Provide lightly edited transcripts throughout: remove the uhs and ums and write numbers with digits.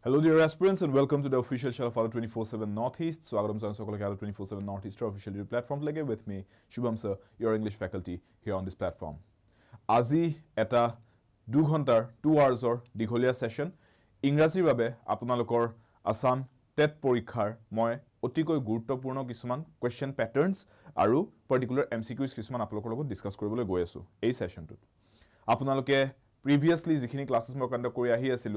Hello dear aspirants and welcome to the official channel of 24/7 Northeast. So I'm Sokolake 24/7 Northeast official YouTube platform with me Shubham Sir, your English faculty here on this platform. Azi eta 2 ঘণ্টাৰ 2 hours দীঘলীয়া session ইংৰাজীৰ বাবে আপোনালোকৰ Assam TET পৰীক্ষাৰ মই অতিকৈ গুৰুত্বপূৰ্ণ কিছুমান কোৱেশ্চন প্যাটাৰ্নছ আৰু পাৰ্টিকুলাৰ এমসিকিউজ কিছুমান আপোনালোকৰ লগত ডিসকাস কৰিবলৈ গৈ আছো এই সেশনটোত আপোনালোকে প্ৰিভিয়াসলি যিখিনি ক্লাसेस মই কন্ডাক্ট কৰি আহি আছিল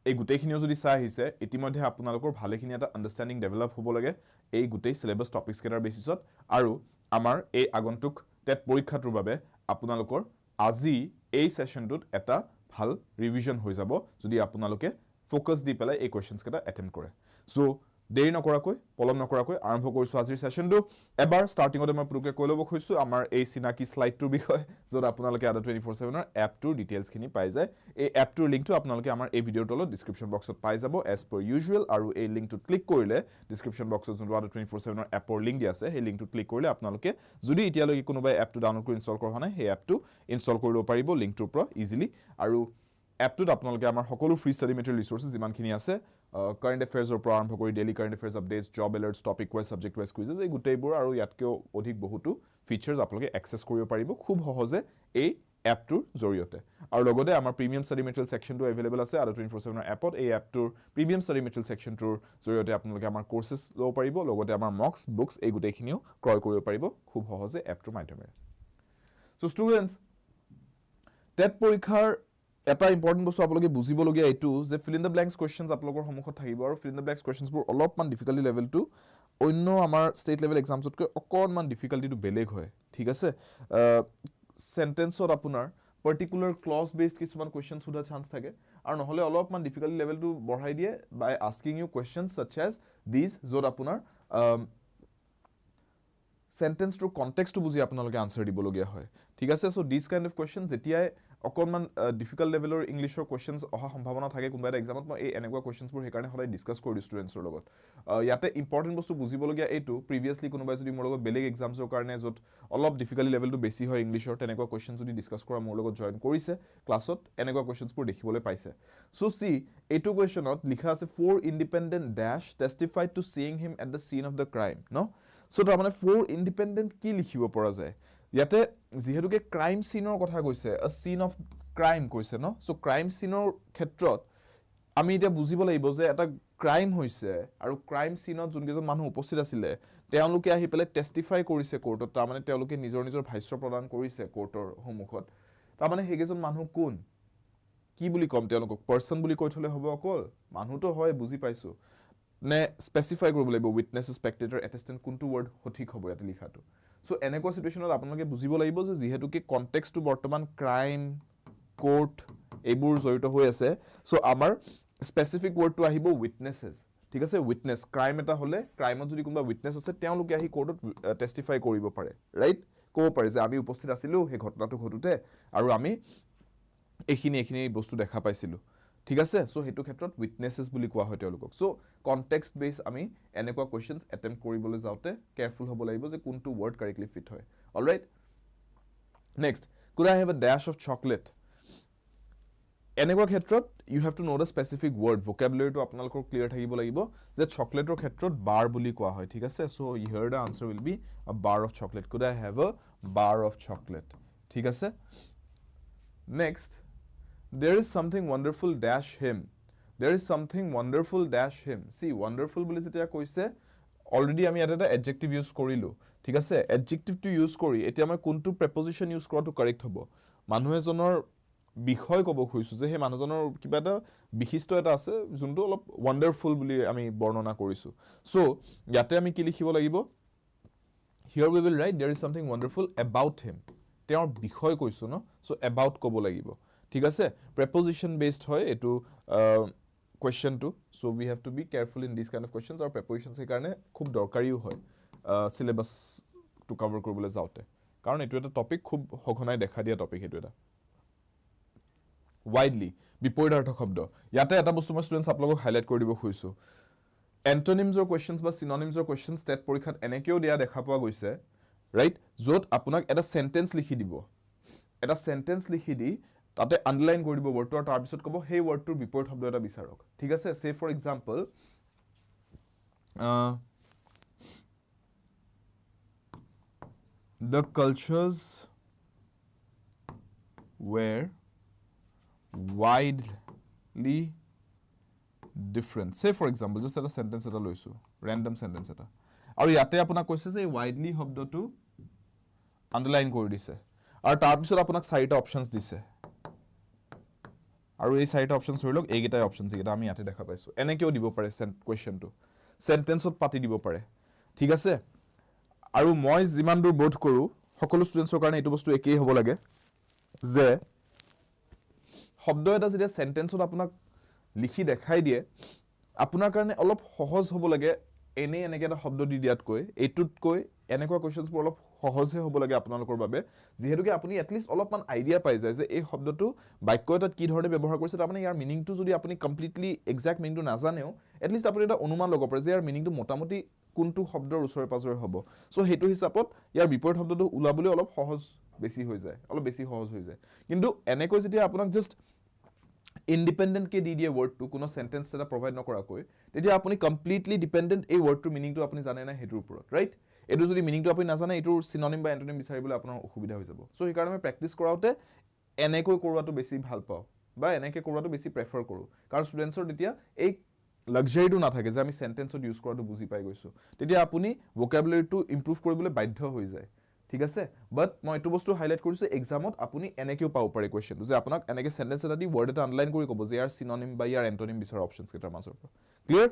এই গুটেইখিনিও যদি চাই আহিছে ইতিমধ্যে আপোনালোকৰ ভালেখিনি এটা আন্ডাৰষ্টেণ্ডিং ডেভেলপ হ'ব লাগে এই গুটেই সিলেবাস টপিকস কেটাৰ বেসিছত আৰু আমাৰ এই আগন্তুক টেট পৰীক্ষাটোৰ বাবে আপোনালোকৰ আজি এই সেশনটোত এটা ভাল ৰিভিজন হৈ যাব যদি আপোনালোকে ফোকাস দি পেলাই এই কোৱেশ্চনস কেটা অ্যাটেম্প কৰে সো দেৰি নকৰাকৈ পলম নকৰাকৈ আৰম্ভ কৰিছো আজিৰ সেশনটো এবাৰ ষ্টাৰ্টিংতে মই পুৰুকে কৈ ল'ব খুজিছো আমাৰ এই চিনাকি স্লাইডটোৰ বিষয় যত আপোনালোকে আদা 24/7 ৰ এপটোৰ ডিটেইলছ খিনি পাই যায় এই এপটোৰ লিংকটো আপোনালোকে আমাৰ এই ভিডিওৰ তলত ডেসক্ৰিপচন বক্সত পাই যাব এজ পাৰ ইউজুৱেল আৰু এই লিংকটো ক্লিক কৰিলে ডেসক্ৰিপচন বক্সত যোনটো আদা 24/7 ৰ এপৰ লিংক দিয়া আছে সেই লিংকটো ক্লিক কৰিলে আপোনালোকে যদি এতিয়ালৈকে কোনোবাই এপটো ডাউনলোড কৰি ইনষ্টল কৰা নাই সেই এপটো ইনষ্টল কৰিব পাৰিব লিংকটোৰ পৰা ইজিলি আৰু এপটোত আপোনালোকে আমাৰ সকলো ফ্ৰী ষ্টাডি মেটেৰিয়েল ৰিসোৰ্সেস যিমানখিনি আছে কাৰেন্ট এফেয়াৰ্ছৰ পৰা আৰম্ভ কৰি daily current affairs updates job alerts topic wise subject wise quizzes এই গুটেইবোৰ আৰু ইয়াতকৈ অধিক বহুতো ফিচাৰ্ছ আপোনালোকে এক্সেছ কৰিব পাৰিব খুব সহজে এই এপটোৰ জৰিয়তে আৰু লগতে আমাৰ প্ৰিমিয়াম ষ্টাডি মেটেৰিয়েল সেকশনটো अवेलेबल আছে আদা 24/7 ৰ এপত এই এপটোৰ প্ৰিমিয়াম ষ্টাডি মেটেৰিয়েল সেকশনটোৰ জৰিয়তে আপোনালোকে আমাৰ কোৰ্সেস ল'ব পাৰিব লগতে আমাৰ মক্স বুকস এই গুটেইখিনিও ক্ৰয় কৰিব পাৰিব খুব সহজে এপটোৰ মাধ্যমেৰে সো ষ্টুডেন্টস টেট পৰীক্ষাৰ এটা ইম্পৰ্টেন্ট বস্তু আপোনালোকে বুজিবলগীয়া এটো যে fill in the blanks questions আপোনালোকৰ সন্মুখত থাকিব আৰু fill in the blanks questions বোৰ অলপমান ডিফিকাল্টি লেভেলটো অন্য আমাৰ ষ্টেট লেভেল এক্সামছতকৈ অকনমান ডিফিকাল্টিটো বেলেগ হয় ঠিক আছে সেন্টেন্সত আপোনাৰ পাৰ্টিকুলাৰ ক্লজ বেসড কিছুমান কোৱেশ্চন সুধা চান্স থাকে আৰু নহলে অলপমান ডিফিকাল্টি লেভেলটো বঢ়াই দিয়ে বাই asking U questions such as these যত আপোনাৰ sentence to context to বুজি আপোনালোকে আনসাৰ দিবলগীয়া হয় ঠিক আছে so this kind of questions যেতিয়াই অকনমান ডিফিকাল্ট লেভেলৰ ইংলিশৰ কোৱেশ্চনস অহা সম্ভাৱনা থাকে কোনবা এটা এক্সামত মই এই এনেকুৱা কোৱেশ্চনসবোৰ হেকাৰণে হলাই ডিসকাস কৰি ষ্টুডেন্টছৰ লগত ইয়াতে ইম্পৰ্টেন্ট বস্তু বুজিবলগীয়া এইটো প্ৰিভিয়াসলি কোনোবাই যদি মোৰ লগত বেলেগ এক্সামছৰ কাৰণে যত অলপ ডিফিকাল্টি লেভেলটো বেছি হয় ইংলিশৰ তেনেকুৱা কোৱেশ্চন যদি ডিসকাস কৰা মোৰ লগত জয়েন কৰিছে ক্লাছত এনেকুৱা কোৱেশ্চনসবোৰ দেখিবলৈ পাইছে সো সি এইটো কোৱেশ্চনত লিখা আছে 4 independent dash testified to seeing him at the scene of the crime no so তাৰ মানে 4 independent কি লিখিব পৰা যায় ইয়াতে যেহেতুকে ক্ৰাইম সিনৰ কথা কৈছে a scene of crime কৈছে ন সো ক্ৰাইম সিনৰ ক্ষেত্ৰত আমি এটা বুজিব লাগিব যে এটা ক্ৰাইম হৈছে আৰু ক্ৰাইম সিনত যোনকেজন মানুহ উপস্থিত আছিল তেওঁলোকে আহি পেলে টেষ্টিফাই কৰিছে কোৰ্টত তাৰ মানে তেওঁলোকে নিজৰ ভাষ্য প্ৰদান কৰিছে কোৰ্টৰ সন্মুখত তাৰ মানে হেগেজন মানুহ কোন কি বুলি কম তেওঁলোকক পাৰ্সন বুলি কৈ থলে হ'ব অকল মানুহটো হয় বুজি পাইছো নে স্পেসিফাই কৰিব লাগিব উইটনেস স্পেক্টেটৰ এটেস্টেন্ট কোনটো ওয়াৰ্ড সঠিক হ'ব ইয়াতে লিখাটো সো এনেকুৱা সিচুৱেচনত আপোনালোকে বুজিব লাগিব যে যেহেতুকে কনটেক্সটটো বৰ্তমান ক্ৰাইম কোৰ্ট এইবোৰ জড়িত হৈ আছে সো আমাৰ স্পেসিফিক ওয়াৰ্ডটো আহিব উইটনেসেস ঠিক আছে উইটনেস ক্ৰাইম এটা হলে ক্ৰাইমত যদি কোনবা উইটনেস আছে তেওঁলোকে আহি কোৰ্টত টেষ্টিফাই কৰিব পাৰে ৰাইট ক'ব পাৰে যে আমি উপস্থিত আছিলো সেই ঘটনাটো ঘটুতে আৰু আমি এখিনি বস্তু দেখা পাইছিলো ঠিক আছে সো হেতু ক্ষেত্ৰত উইটনেসেস বুলি কোৱা হয় তেওঁলোকক সো কনটেক্সট বেস আমি এনেকুৱা কোৱেশ্চনস অ্যাটেম্প কৰিবলৈ যাওতে কেয়াৰফুল হ'ব লাগিব যে কোনটো ওয়াৰ্ড কাৰেক্টলি ফিট হয় alright next could I have a dash of chocolate এনেকুৱা ক্ষেত্ৰত you have to know the specific word vocabulary to আপোনালোকৰ ক্লিয়াৰ থাকিব লাগিব যে চকলেটৰ ক্ষেত্ৰত bar বুলি কোৱা হয় ঠিক আছে so here the answer will be a bar of chocolate could I have a bar of chocolate ঠিক আছে next there is something wonderful dash him there is something wonderful dash him see wonderful বুলি যেতিয়া কৈছে already আমি এটা adjective use কৰিলো ঠিক আছে এডজেক্টিভটো ইউজ কৰি এতিয়া মই কোনটো প্ৰিপজিশন ইউজ কৰাটো কাৰেক্ট হ'ব মানুহ এজনৰ বিষয় ক'ব খুজিছো যে হে মানুহজনৰ কিবা এটা বিশিষ্ট এটা আছে যোনটো অলপ wonderful বুলি আমি বৰ্ণনা কৰিছো সো ইয়াতে আমি কি লিখিব লাগিব here we will write there is something wonderful about him তেওঁৰ বিষয় কৈছো ন সো about ক'ব লাগিব ঠিক আছে preposition based হয় এটো question to so we have to be careful in these kind of questions or prepositions এ কাৰণে খুব দৰকাৰীও হয় syllabus to cover কৰিবলৈ যাওতে কাৰণ এটো এটা টপিক খুব হখনাই দেখা দিয়া টপিক এটো এটা widely বিপৰীতাৰ্থ শব্দ ইয়াতে এটা বস্তু মই ষ্টুডেন্টস আপোনালোকক হাইলাইট কৰি দিব খুজিছো antonyms or questions বা synonyms or questions টেট পৰীক্ষাত এনেকেও দিয়া দেখা পোৱা গৈছে ৰাইট যত আপোনাক এটা সেন্টেন্স লিখি দিব এটা সেন্টেন্স লিখি দি তাতে আন্ডাৰলাইন কৰি দিব ৱৰ্ডটো আৰু তাৰপিছত ক'ব সেই ৱৰ্ডটোৰ বিপৰীত শব্দ এটা বিচাৰক ঠিক আছে say for example the cultures were widely different say for example just এটা sentence এটা লৈছো random sentence এটা আৰু ইয়াতে আপোনাক কৈছে যে widely শব্দটো আন্ডাৰলাইন কৰি দিছে আৰু তাৰপিছত আপোনাক চাৰিটা অপচনছ দিছে আৰু এই চাৰিটা অপচনছ ধৰি লওক এইকেইটাই অপচনছ এইকেইটা আমি ইয়াতে দেখা পাইছো এনেকেও দিব পাৰে কুৱেশ্যনটো সেন্টেন্সত পাতি দিব পাৰে ঠিক আছে আৰু মই যিমান দূৰ বোধ কৰো সকলো ষ্টুডেন্টছৰ কাৰণে এইটো বস্তু একেই হ'ব লাগে যে শব্দ এটা যেতিয়া সেন্টেন্সত আপোনাক লিখি দেখাই দিয়ে আপোনাৰ কাৰণে অলপ সহজ হ'ব লাগে এনেকে এটা শব্দ দি দিয়াতকৈ এইটোতকৈ এনেকুৱা কোৱেশ্যনছবোৰ অলপ সহজে হ'ব লাগে আপোনালোকৰ বাবে যিহেতুকে আপুনি এটলিষ্ট অলপমান আইডিয়া পাই যায় যে এই শব্দটো বাক্য এটাত কি ধৰণে ব্যৱহাৰ কৰিছে তাৰমানে ইয়াৰ মিনিংটো যদি আপুনি কমপ্লিটলি এক্সাক্ট মিনিংটো নাজানেও এটলিষ্ট আপুনি এটা অনুমান ল'ব পাৰে যে ইয়াৰ মিনিংটো মোটামুটি কোনটো শব্দৰ ওচৰে পাজৰে হ'ব সো সেইটো হিচাপত ইয়াৰ বিপৰীত শব্দটো ওলাবলৈ অলপ সহজ বেছি হৈ যায় অলপ বেছি সহজ হৈ যায় কিন্তু এনেকৈ যেতিয়া আপোনাক জাষ্ট ইন্ডিপেন্ডেন্ট কে দি দিয়ে ৱৰ্ডটো কোনো সেন্টেন্স এটা প্ৰভাইড নকৰাকৈ তেতিয়া আপুনি কমপ্লিটলি ডিপেন্ডেন্ট এই ৱৰ্ডটোৰ মিনিংটো আপুনি জানে না হেতুৰ ওপৰত ৰাইট এটো যদি মিনিংটো আপুনি নাজানে এটোৰ সিনোনিম বা এন্টোনিম বিচাৰিবলৈ আপোনাৰ অসুবিধা হৈ যাব সো এই কাৰণে প্ৰেক্টিস কৰাওতে এনেকৈ কৰোৱাটো বেছি ভাল পাও বা এনেকৈ কৰোৱাটো বেছি প্ৰেফাৰ কৰো কাৰণ ষ্টুডেন্টছৰ তেতিয়া এই লাক্সাৰিটো নাথাকে যে আমি সেন্টেন্সত ইউজ কৰাটো বুজি পাই গৈছো তেতিয়া আপুনি ভোকাবুলাৰিটো ইমপ্ৰুভ কৰিবলৈ বাধ্য হৈ যায় ঠিক আছে বাট মই এটো বস্তু হাইলাইট কৰিছো এক্সামত আপুনি এনেকেও পাও পাৰে কোৱেশ্চনটো যে আপোনাক এনেকে সেন্টেন্স এটা দি ৱৰ্ড এটা আন্ডাৰলাইন কৰি ক'ব যে ইয়াৰ সিনোনিম বা ইয়াৰ এন্টোনিম বিচাৰ অপচনছ কেইটাৰ মাজৰ পৰা ক্লিয়াৰ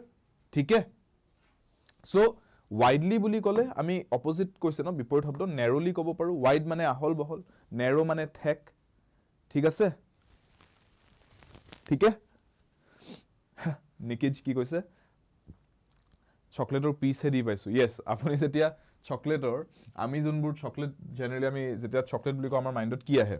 ঠিক আছে সো widely বুলি ক'লে আমি অপোজিট কৈছে ন বিপৰীত শব্দ narrowly ক'ব পাৰো wide মানে আহল বহল narrow মানে ঠেক ঠিক আছে ঠিক আছে নিকিজ কি কৈছে চকলেটৰ পিস হে দি পাইছো yes আপুনি যেতিয়া চকলেটৰ আমি যোনবোৰ চকলেট জেনাৰেলি আমি যেতিয়া চকলেট বুলি কওঁ আমাৰ মাইন্ডত কি আহে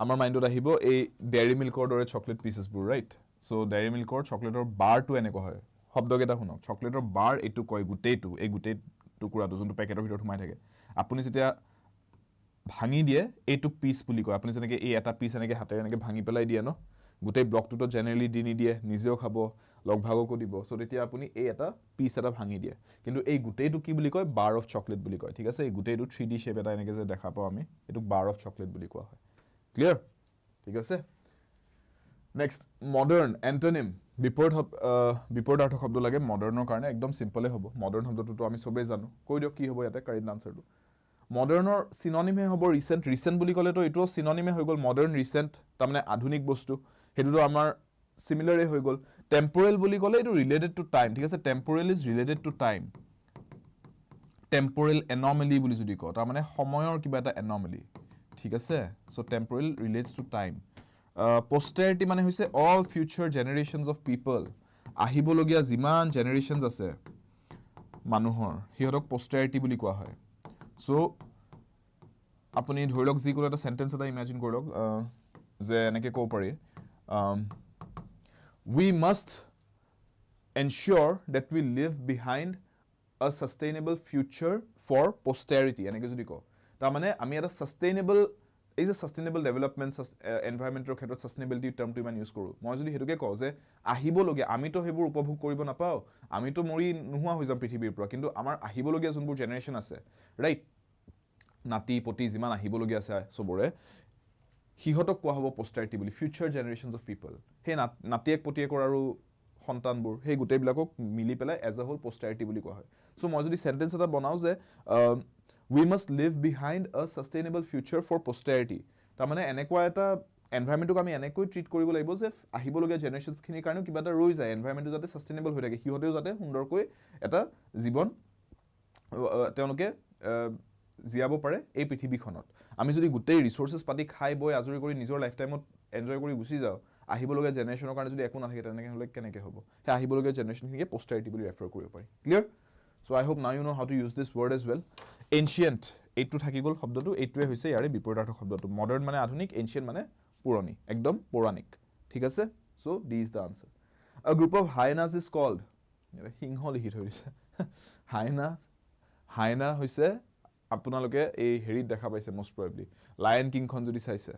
আমাৰ মাইন্ডত আহিব এই ডেয়াৰি মিল্কৰ দৰে চকলেট পিসেছবোৰ ৰাইট সো ডেয়াৰি মিল্কৰ চকলেটৰ বাৰটো এনেকুৱা হয় শব্দকেইটা শুনক চকলেটৰ বাৰ এটো কয় গুটেইটো এই গুটেই টুকুৰাটো যোনটো পেকেটৰ ভিতৰত সোমাই থাকে আপুনি যেতিয়া ভাঙি দিয়ে এইটো পিস বুলি কয় আপুনি যেনেকৈ এই এটা পিস এনেকৈ হাতেৰে এনেকৈ ভাঙি পেলাই দিয়ে ন গুটেই ব্লকটোতো জেনাৰেলি দি নিদিয়ে নিজেও খাব লগ ভাগকো দিব সো তেতিয়া আপুনি এই এটা পিস এটা ভাঙি দিয়ে কিন্তু এই গুটেইটো কি বুলি কয় বাৰ অফ চকলেট বুলি কয় ঠিক আছে এই গুটেইটো 3D শেপ এটা এনেকৈ যে দেখা পাও আমি এটো বাৰ অফ চকলেট বুলি কোৱা হয় ক্লিয়াৰ ঠিক আছে নেক্সট মডাৰ্ন এন্টোনিম বিপৰীতাৰ্থ শব্দ লাগে মডাৰ্নৰ কাৰণে একদম সিম্পলে হ'ব মডাৰ্ন শব্দটো আমি সবেই জানো কৈ দিও কি হ'ব ইয়াতে কাৰেক্ট আনসাৰটো মডাৰ্নৰ সিনোনিমে হ'ব ৰিসেন্ট বুলি ক'লে তো এটো সিনোনিমে হৈ গ'ল মডাৰ্ন ৰিসেন্ট তাৰমানে আধুনিক বস্তু হেতুটো আমাৰ সিমিলাৰে হৈ গ'ল টেম্পোৰেল বুলি ক'লে এটো ৰিলেটেড টু টাইম ঠিক আছে temporal is related to time temporal namely বুলি যদি কওঁ তাৰমানে সময়ৰ কিবা এটা এনমেলি ঠিক আছে so temporal relates to time posterity মানে হৈছে all future generations of people আহিবলগীয়া যিমান জেনাৰেশনছ আছে মানুহৰ হিয়ৰক posterity বুলি কোৱা হয় সো আপুনি ধৰি লওক যি কোনো এটা সেন্টেন্স এটা ইমাজিন কৰি লওক যে এনেকৈ ক'ব পাৰি we must ensure that we leave behind a sustainable future for posterity এনেকৈ যদি কওঁ তাৰমানে আমি এটা sustainable is a sustainable development environmental ক্ষেত্ৰত sustainability termটো ইমান ইউজ কৰো মই যদি হেতুকে কওঁ যে আহিবলগীয়া আমি তো হেবোৰ উপভোগ কৰিব নাপাও আমি তো মৰি নোহোৱা হৈ যাম পৃথিৱীৰ পৰা কিন্তু আমাৰ আহিবলগীয়া যোনবোৰ জেনাৰেশন আছে ৰাইট নাতি পতি যিমান আহিবলগীয়া আছে সবৰে হিহতক কোৱা হ'ব posterity বুলি future generations of people হে নাতিয়েক পতিয়েকৰ আৰু সন্তানবোৰ হে গুটেবিলাকক মিলি পেলাই as a whole posterity বুলি কোৱা হয় সো মই যদি সেন্টেন্স এটা বনাও যে we must leave behind a sustainable future for posterity তাৰমানে এনেকুৱা এটা এনভায়ৰনমেন্টক আমি এনেকৈ ট্ৰিট কৰিব লাগিব যে আহিবলগীয়া জেনাৰেশনছ খিনিৰ কাৰণে কিবা এটা ৰৈ যায় এনভায়ৰনমেন্টটো যাতে সাস্টেইনেবল হৈ থাকে হিহতেও যাতে সুন্দৰকৈ এটা জীৱন তেওঁলোকে জিয়াব পাৰে এই পৃথিৱীখনত আমি যদি গোটেই ৰিসোৰ্সেস পাতি খাই বৈ আজৰি কৰি নিজৰ লাইফ টাইমত এনজয় কৰি গুচি যাও আহিবলগীয়া জেনাৰেশনৰ কাৰণে যদি একো নাথাকে তেনেকৈ হলে কেনেকৈ হ'ব হে আহিবলগীয়া জেনাৰেশনখিনিকে posterity বুলি ৰেফাৰ কৰিব পাৰি clear So I hope now you know how to use this word as well. Ancient, এইটো থাকি গল শব্দটো এইটোৱে হৈছে ইয়াৰে বিপৰীতাৰ্থ শব্দটো মডাৰ্ন মানে আধুনিক এনশিয়েন্ট মানে পুৰণি একদম পৌৰাণিক ঠিক আছে so D is the answer. A group of hyenas is called সিংহ লিখি থৈ দিছে হাইনা হৈছে আপোনালোকে এই হেৰিত দেখা পাইছে most probably লায়ন কিং খন যদি চাইছে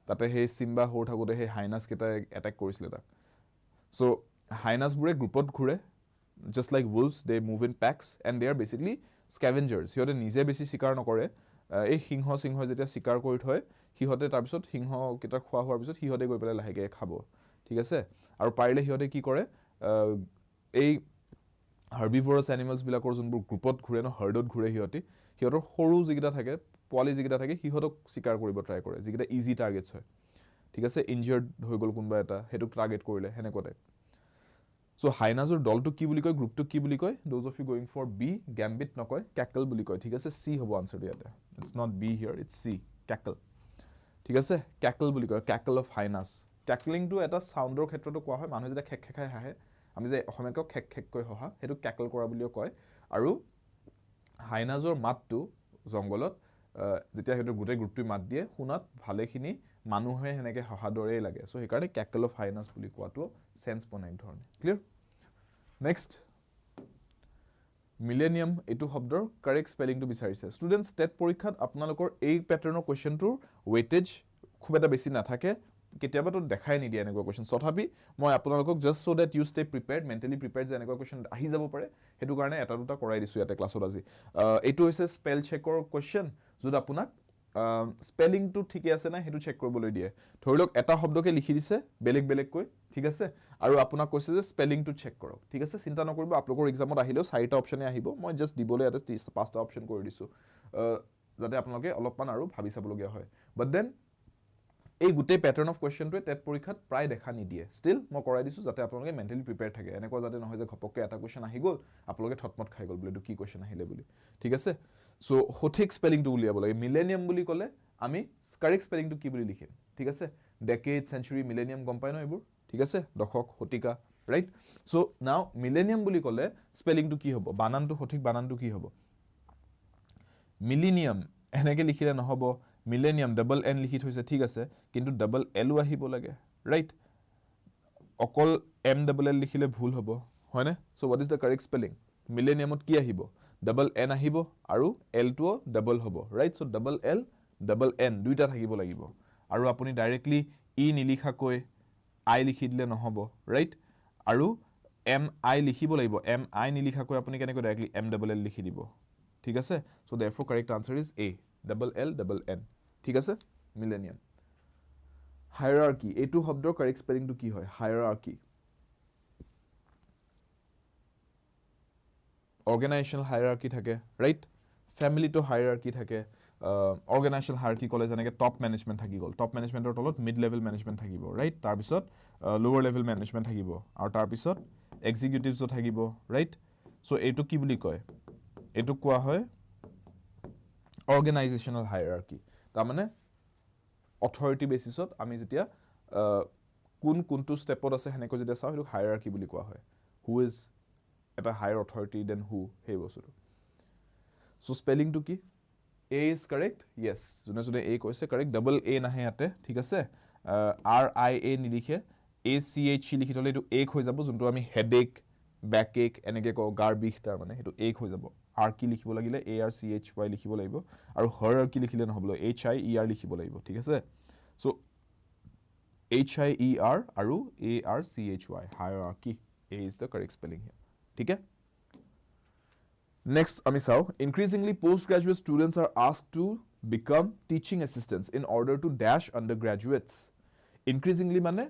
তাতে সেই সিম্বা হৈ থাকোতে সেই হাইনাছ কেটা এটাক কৰিছিলে তাক সো হাইনাছ বুৰে গ্ৰুপত ঘুৰে just like wolves they move in packs and they are basically scavengers সিহঁতে নিজে বেছি শিকাৰ নকৰে এই সিংহ যেতিয়া শিকাৰ কৰি থয় সিহঁতে তাৰ পিছত সিংহ কেটা খোৱা হোৱাৰ পিছত সিহঁতে গৈ পেলাই লাহেকে খাব ঠিক আছে আৰু পাৰিলে সিহঁতে কি কৰে এই হাৰ্বিভোৰাছ এনিমেলছ বিলাকৰ যোনবোৰ গ্ৰুপত ঘুৰে ন হাৰ্ডত ঘুৰে সিহঁতৰ সৰু যিকেইটা থাকে পোৱালি যিকেইটা থাকে সিহঁতক শিকাৰ কৰিব ট্ৰাই কৰে যিকেইটা ইজি টাৰ্গেটছ হয় ঠিক আছে ইনজাৰ্ড হৈ গ'ল কোনবা এটা হেতুক টাৰ্গেট কৰিলে হেনেকুৱা টাইপ সো হাইনাজৰ দলটো কি বুলি কয় গ্ৰুপটো কি বুলি কয় those of you going for B gambit নকয় ক্যাকল বুলি কয় ঠিক আছে সি হ'ব আনসাৰ ইয়াতে it's not B here it's C cackle ঠিক আছে ক্যাকল বুলি কয় cackle of hyenas cackling to এটা সাউন্ডৰ ক্ষেত্ৰতো কোৱা হয় মানুহ যেটা খেক খেকাই হাহে আমি যে অসমীয়াক খেক খেক কৈ হহা হেতু ক্যাকল কৰা বুলিও কয় আৰু হাইনাজৰ মাতটো জংগলত যেতিয়া হেতু গুটে গ্ৰুপটো মাত দিয়ে শুনাত ভালেখিনি মানুহে হেনেকে হহা দৰেই লাগে সো হেকাৰণে ক্যাকল অফ হাইনাছ বুলি কোৱাটো সেন্স বনাই ধৰণে ক্লিয়াৰ নেক্সট মিলেনিয়াম এটো শব্দৰ কাৰেক্ট স্পেলিংটো বিচাৰিছে ষ্টুডেন্টস টেট পৰীক্ষাত আপোনালোকৰ এই প্যাটাৰ্নৰ কোৱেশ্চনটোৰ ওয়েটেজ খুব এটা বেছি নাথাকে কেতিয়াবা তো দেখাই নিদিয়ে এনেকুৱা কোৱেশ্চন তথাপি মই আপোনালোকক just so that you stay prepared mentally prepared যে এনেকুৱা কোৱেশ্চন আহি যাব পাৰে হেতু কাৰণে এটা দুটা কৰাই দিছো ইয়াতে ক্লাছত আজি এটো হৈছে স্পেল চেকৰ কোৱেশ্চন যত আপোনাক স্পেলিংটো ঠিকে আছে না হেতু চেক কৰিবলৈ দিয়ে ধৰিলক এটা শব্দকে লিখি দিছে বেলেগ কৈ ঠিক আছে আৰু আপোনাক কৈছে যে স্পেলিংটো চেক কৰক ঠিক আছে চিন্তা নকৰিব আপোনালোকৰ এক্সামত আহিলেও চাৰিটা অপচনে আহিব মই জাস্ট দিবলৈ ইয়াতে পাঁচটা অপচন কৰি দিছো যাতে আপোনালোকে অলপমান আৰু ভাবি চাবলগীয়া হয় বাট দেন এই গুটে প্যাটাৰ্ন অফ কোৱেশ্চনটোৱে টেট পৰীক্ষাত প্ৰায় দেখা নিদিয়ে ষ্টিল মই কৰাই দিছো যাতে আপোনালোকে মেন্টালি প্ৰিপেয়াৰ থাকে এনেকুৱা যাতে নহয় যে ঘপককে এটা কোৱেশ্চন আহি গ'ল আপোনালোকে থটমট খাই গ'ল বুলি কি কোৱেশ্চন আহিলে বুলি ঠিক আছে সো সঠিক স্পেলিংটো উলিয়াব লাগে মিলেনিয়াম বুলি ক'লে আমি কাৰেক্ট স্পেলিংটো কি বুলি লিখিম ঠিক আছে ডেকেড সেঞ্চুৰী মিলেনিয়াম গম পাই ন এইবোৰ ঠিক আছে দশক শতিকা ৰাইট সো নাও মিলেনিয়াম বুলি ক'লে স্পেলিংটো কি হ'ব বানানটো সঠিক বানানটো কি হ'ব মিলেনিয়াম এনেকে লিখিলে নহব মিলেনিয়াম ডাবল এন লিখি থৈছে ঠিক আছে কিন্তু ডাবল এল আহিব লাগে ৰাইট অকল এম ডাবল এল লিখিলে ভুল হ'ব হয়নে so what is the correct spelling মিলেনিয়ামত কি আহিব ডাবল এন আহিব আৰু এল টো ডাবল হ'ব right so double L double N দুইটা থাকিব লাগিব আৰু আপুনি ডাইৰেক্টলি ই নিলিখাকৈ আই লিখি দিলে নহব ৰাইট আৰু এম আই লিখিব লাগিব এম আই নিলিখাকৈ আপুনি কেনেকৈ ডাইৰেক্টলি এম ডাবল এল লিখি দিব ঠিক আছে so therefore correct answer is a double l double n ঠিক আছে মিলেনিয়াম হায়াৰাৰ্কি এটো শব্দৰ কাৰেক্ট স্পেলিংটো কি হয় হায়াৰাৰ্কি organizational hierarchy থাকে right family to hierarchy থাকে organizational hierarchy কলে যেনেকে top management থাকি গল top managementor তলত mid level management থাকিব right তাৰ পিছত lower level management থাকিব আৰু তাৰ পিছত executives থাকিব right so এটো কি বুলি কয় এটো কোৱা হয় organizational hierarchy তাৰ মানে authority basisত আমি যেতিয়া কোনটো স্টেপত আছে হেনেকৈ যেতিয়া চাও হেতু hierarchy বুলি কোৱা হয় who is এটা higher authority than who হে বস্তুটো সো স্পেলিং টু কি a is correct yes জুনে a কৈছে correct double a নাহে আতে ঠিক আছে r i a নিলিখে a c h লিখি থলে এটো এক হৈ যাব যোনটো আমি হেডেক ব্যাকএক এনেকে কও গাৰ বিষ তাৰ মানে হেতু এক হৈ যাব r কি লিখিব লাগিলে a r c h y লিখিব লাগিব আৰু hierarchy লিখিলে নহবলো h i e r লিখিব লাগিব ঠিক আছে so h i e r আৰু a r c h y hierarchy a is the correct spelling here ठीक है next ami sao increasingly postgraduate students are asked to become teaching assistants in order to dash undergraduates increasingly mane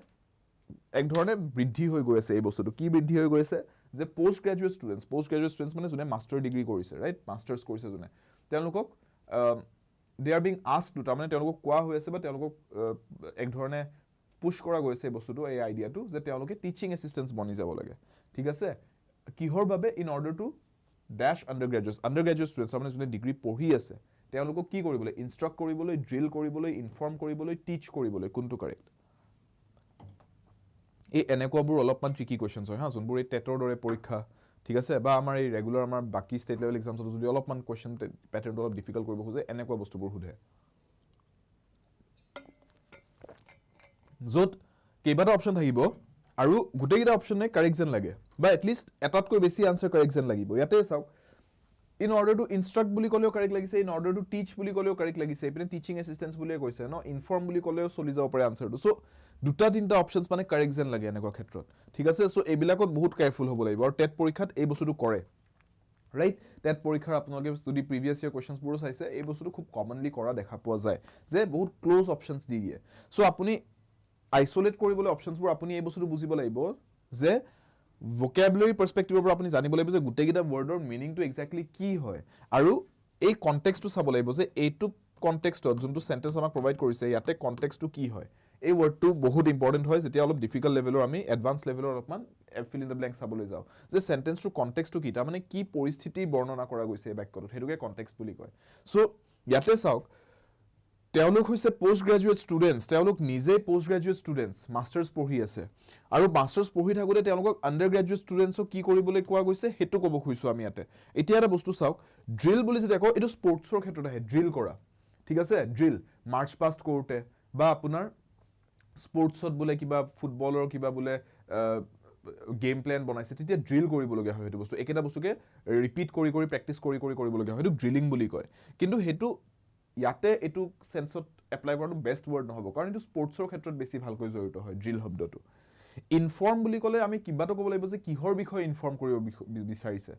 ek dhorone bridhi hoy goi ase ei bostuto ki bridhi hoy goi ase je postgraduate students mane june master degree korise right masters korise june telokok they are being asked to tamane telokok kwa hoy ase ba telokok ek dhorone push kora goi ase ei bostuto ei idea to je teloke teaching assistants boni jabo lage ঠিক আছে কিহৰ বাবে in order to dash undergraduate students মানে জনে degree পঢ়ি আছে তেওঁলোকক কি কৰিবলৈ ইনস্ট্ৰাক্ট কৰিবলৈ ড্ৰিল কৰিবলৈ ইনফৰ্ম কৰিবলৈ টিচ কৰিবলৈ কোনটো কাৰেক্ট এই এনেকুৱাবোৰ অলপমান ট্ৰিকি কোৱেশ্চনছ হয় হা যোনবোৰ এই টেটৰ দৰে পৰীক্ষা ঠিক আছে বা আমাৰ এই ৰেগুলাৰ আমাৰ বাকি ষ্টেট লেভেল এক্সামছত যদি অলপমান কোৱেশ্চন প্যাটাৰ্নটো অলপ ডিফিকাল্ট কৰিব খোজে এনেকুৱা বস্তুবোৰ সুধে যত কেইবাটা অপচন থাকিব আৰু গুটেইটা অপচনে কাৰেক্ট যেন লাগে বা এট লিষ্ট এটাতকৈ বেছি আনসাৰ কাৰেক্ট যেন লাগিব ইয়াতে চাও in order to instruct বুলি কলেও correct লাগিছে, in order to teach বুলি কলেও correct লাগিছে, এপিনে teaching assistance বুলিয়ে কৈছে ন, inform বুলি কলেও চলি যাব পাৰে আনসাৰটো। সো দুটা তিনটা অপশনস মানে correct যেন লাগে এনেকুৱা ক্ষেত্ৰত, ঠিক আছে। সো এইবিলাকত বহুত কেয়াৰফুল হ'ব লাগিব আৰু টেট পৰীক্ষাত এই বস্তুটো কৰে, ৰাইট। টেট পৰীক্ষাৰ আপোনালোকে যদি প্ৰিভিয়াছ ইয়াৰ কুৱেশ্যনছবোৰো চাইছে, এই বস্তুটো খুব কমনলি কৰা দেখা পোৱা যায় যে বহুত ক্লোজ অপশনছ দি দিয়ে। সো আপুনি আইসোলেট কৰিবলৈ অপশনছবোৰ আপুনি এই বস্তুটো বুজিব লাগিব যে vocabulary perspective পৰা আপুনি জানিব লাগিব যে গুটেইকেইটা ৱৰ্ডৰ মিনিংটো এক্স্যাক্টলি কি হয় আৰু এই কনটেক্সটটো চাব লাগিব যে এইটো কনটেক্সটত যোনটো সেন্টেন্স আমাক প্ৰভাইড কৰিছে ইয়াতে কনটেক্সটটো কি হয়। এই ৱৰ্ডটো বহুত ইম্পৰ্টেন্ট হয় যেতিয়া অলপ ডিফিকাল্ট লেভেলৰ আমি এডভান্স লেভেলৰ অলপমান ফিল ইন দ্য ব্ল্যাঙ্ক চাবলৈ যাওঁ যে সেন্টেন্সটোৰ কনটেক্সটটো কি, তাৰ মানে কি পৰিস্থিতি বৰ্ণনা কৰা গৈছে এই বাক্যটোত, সেইটোকে কনটেক্সট বুলি কয়। সো ইয়াতে চাওক তেওঁলোক হৈছে পোষ্ট গ্ৰেজুৱেট ষ্টুডেণ্টছ, তেওঁলোক নিজেই পোষ্ট গ্ৰেজুৱেট ষ্টুডেণ্টছ, মাষ্টাৰ্ছ পঢ়ি আছে আৰু মাষ্টাৰ্ছ পঢ়ি থাকোঁতে তেওঁলোকক আণ্ডাৰ গ্ৰেজুৱেট ষ্টুডেণ্টছক কি কৰিবলৈ কোৱা গৈছে সেইটো ক'ব খুজিছোঁ আমি ইয়াতে। এতিয়া এটা বস্তু চাওক, ড্ৰিল বুলি যেতিয়া কওঁ এইটো স্পৰ্টছৰ ক্ষেত্ৰত আহে, ড্ৰিল কৰা, ঠিক আছে। ড্ৰিল মাৰ্চ পাষ্ট কৰোঁতে বা আপোনাৰ স্পৰ্টছত বোলে কিবা ফুটবলৰ কিবা বোলে গেম প্লেন বনাইছে তেতিয়া ড্ৰিল কৰিবলগীয়া হয়, সেইটো বস্তু একেটা বস্তুকে ৰিপিট কৰি কৰি প্ৰেক্টিচ কৰি কৰি কৰিবলগীয়া হয়, সেইটো ড্ৰিলিং বুলি কয়। কিন্তু সেইটো ইয়াতে এইটো সেন্সত এপ্লাই কৰাটো বেষ্ট ৱৰ্ড নহ'ব কাৰণ এইটো স্পৰ্টছৰ ক্ষেত্ৰত বেছি ভালকৈ জড়িত হয় ড্ৰিল শব্দটো। ইনফৰ্ম বুলি ক'লে আমি কিবাটো ক'ব লাগিব যে কিহৰ বিষয়ে ইনফৰ্ম কৰিব বিচাৰিছে,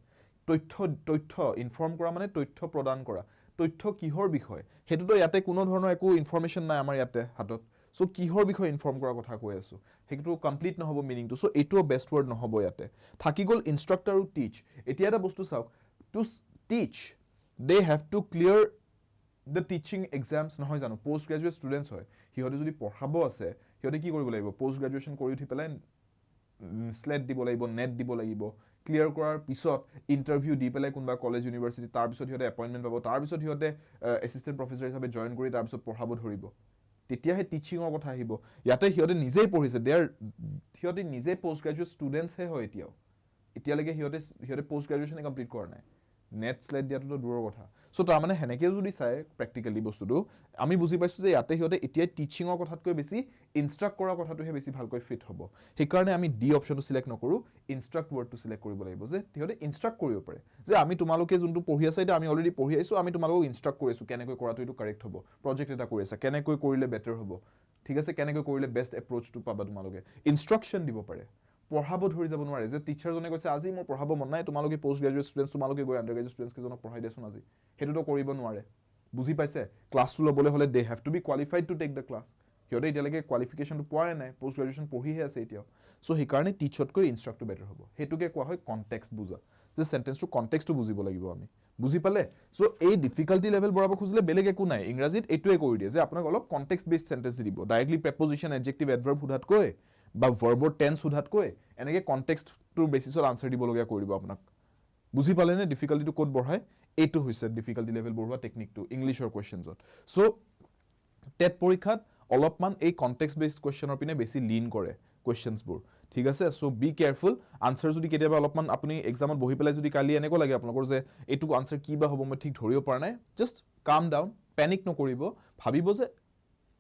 তথ্য ইনফৰ্ম কৰা মানে তথ্য প্ৰদান কৰা, তথ্য কিহৰ বিষয়, সেইটোতো ইয়াতে কোনো ধৰণৰ একো ইনফৰমেশ্যন নাই আমাৰ ইয়াতে হাতত। সো কিহৰ বিষয়ে ইনফৰ্ম কৰাৰ কথা কৈ আছো, সেইটো কমপ্লিট নহ'ব মিনিংটো। সো এইটোও বেষ্ট ৱৰ্ড নহ'ব ইয়াতে। থাকি গ'ল ইনষ্ট্ৰাক্ট আৰু টিচ। এতিয়া এটা বস্তু চাওক, to teach De have two clear the teaching exams, নহয় জানো, পোষ্ট গ্ৰেজুৱেট ষ্টুডেণ্টছ হয়, সিহঁতে যদি পঢ়াব আছে সিহঁতে কি কৰিব লাগিব, পোষ্ট গ্ৰেজুৱেশ্যন কৰি উঠি পেলাই স্লেট দিব লাগিব, নেট দিব লাগিব, ক্লিয়াৰ কৰাৰ পিছত ইণ্টাৰভিউ দি পেলাই কোনোবা কলেজ ইউনিভাৰ্চিটি, তাৰপিছত সিহঁতে এপইণ্টমেণ্ট পাব, তাৰপিছত সিহঁতে এছিষ্টেণ্ট প্ৰফেচাৰ হিচাপে জইন কৰি তাৰপিছত পঢ়াব ধৰিব, তেতিয়াহে টিচিঙৰ কথা আহিব। ইয়াতে সিহঁতে নিজেই পঢ়িছে, সিহঁতে নিজেই পোষ্ট গ্ৰেজুৱেট ষ্টুডেণ্টছহে হয় এতিয়ালৈকে সিহঁতে পোষ্ট গ্ৰেজুৱেশ্যনে কমপ্লিট কৰা নাই, নেট স্লেট দিয়াটোতো দূৰৰ কথা। সো তাৰমানে সেনেকৈ যদি চাই প্ৰেক্টিকেলি বস্তুটো আমি বুজি পাইছোঁ যে ইয়াতে সিহঁতে এতিয়াই টিচিঙৰ কথাতকৈ বেছি ইনষ্ট্ৰাক্ট কৰা কথাটোহে বেছি ভালকৈ ফিট হ'ব। সেইকাৰণে আমি ডি অপশ্যনটো চিলেক্ট নকৰোঁ, ইনষ্ট্ৰাক্ট ৱৰ্ডটো চিলেক্ট কৰিব লাগিব যে সিহঁতে ইনষ্ট্ৰাক্ট কৰিব পাৰে যে আমি তোমালোকে যোনটো পঢ়ি আছা এতিয়া আমি অলৰেডি পঢ়ি আহিছোঁ, আমি তোমালোকক ইনষ্ট্ৰাক্ট কৰি আছোঁ কেনেকৈ কৰাটো এইটো কাৰেক্ট হ'ব, প্ৰজেক্ট এটা কৰি আছা কেনেকৈ কৰিলে বেটাৰ হ'ব, ঠিক আছে, কেনেকৈ কৰিলে বেষ্ট এপ্ৰ'চটো পাবা তোমালোকে, ইনষ্ট্ৰাকশ্যন দিব পাৰে। পঢ়াব ধৰি যাব নোৱাৰে যে টিচাৰজনে কৈছে আজি মোৰ পঢ়াব মন নাই, তোমালোকে পোষ্ট গ্ৰেজুৱেট ষ্টুডেণ্টছ তোমালোকে গৈ আণ্ডাৰ গ্ৰেজুৱেট ষ্টুডেণ্টছকেইজনক পঢ়াই দিয়াচোন আজি, সেইটোতো কৰিব নোৱাৰে। বুজি পাইছে, ক্লাছটো ল'বলৈ হ'লে they have to be qualified to take the class. সিহঁতে এতিয়ালৈকে কোৱালিফিকেশ্যনটো পোৱাই নাই, পোষ্ট গ্ৰেজুৱেশ্যন পঢ়িহে আছে এতিয়াও। চ' সেইকাৰণে টিচতকৈ ইনষ্ট্ৰাক্টটো বেটাৰ হ'ব। সেইটোকে কোৱা হয় কনটেক্সট বুজা, যে চেণ্টেন্সটো কনটেক্সটো বুজিব লাগিব আমি। বুজি পালে? চ' এই ডিফিকাল্টি লেভেল বঢ়াব খুজিলে বেলেগ একো নাই, ইংৰাজীত এইটোৱে কৰি দিয়ে যে আপোনাক অলপ কনটেক্সট বেছড চেণ্টেন্স দিব, ডাইৰেক্টলি প্ৰেপজিশ্যন এডজেক্টিভ এডভাৰ্ব সোধাতকৈ বা ভাৰ্বৰ টেন্স সোধাতকৈ এনেকৈ কনটেক্সটটোৰ বেচিছত আনচাৰ দিবলগীয়া কৰি দিব আপোনাক। বুজি পালেনে ডিফিকাল্টিটো ক'ত বঢ়ায়? এইটো হৈছে ডিফিকাল্টি লেভেল বঢ়োৱা টেকনিকটো ইংলিছৰ কুৱেশ্যনছত। চ' টেট পৰীক্ষাত অলপমান এই কনটেক্সট বেছড কুৱেশ্যনৰ পিনে বেছি লিন কৰে কুৱেশ্যনছবোৰ, ঠিক আছে। চ' বি কেয়াৰফুল। আনচাৰ যদি কেতিয়াবা অলপমান আপুনি এক্সামত বহি পেলাই যদি কালি এনেকুৱা লাগে আপোনালোকৰ যে এইটো আনচাৰ কি বা হ'ব মই ঠিক ধৰিব পৰা নাই, জাষ্ট কাম ডাউন, পেনিক নকৰিব, ভাবিব যে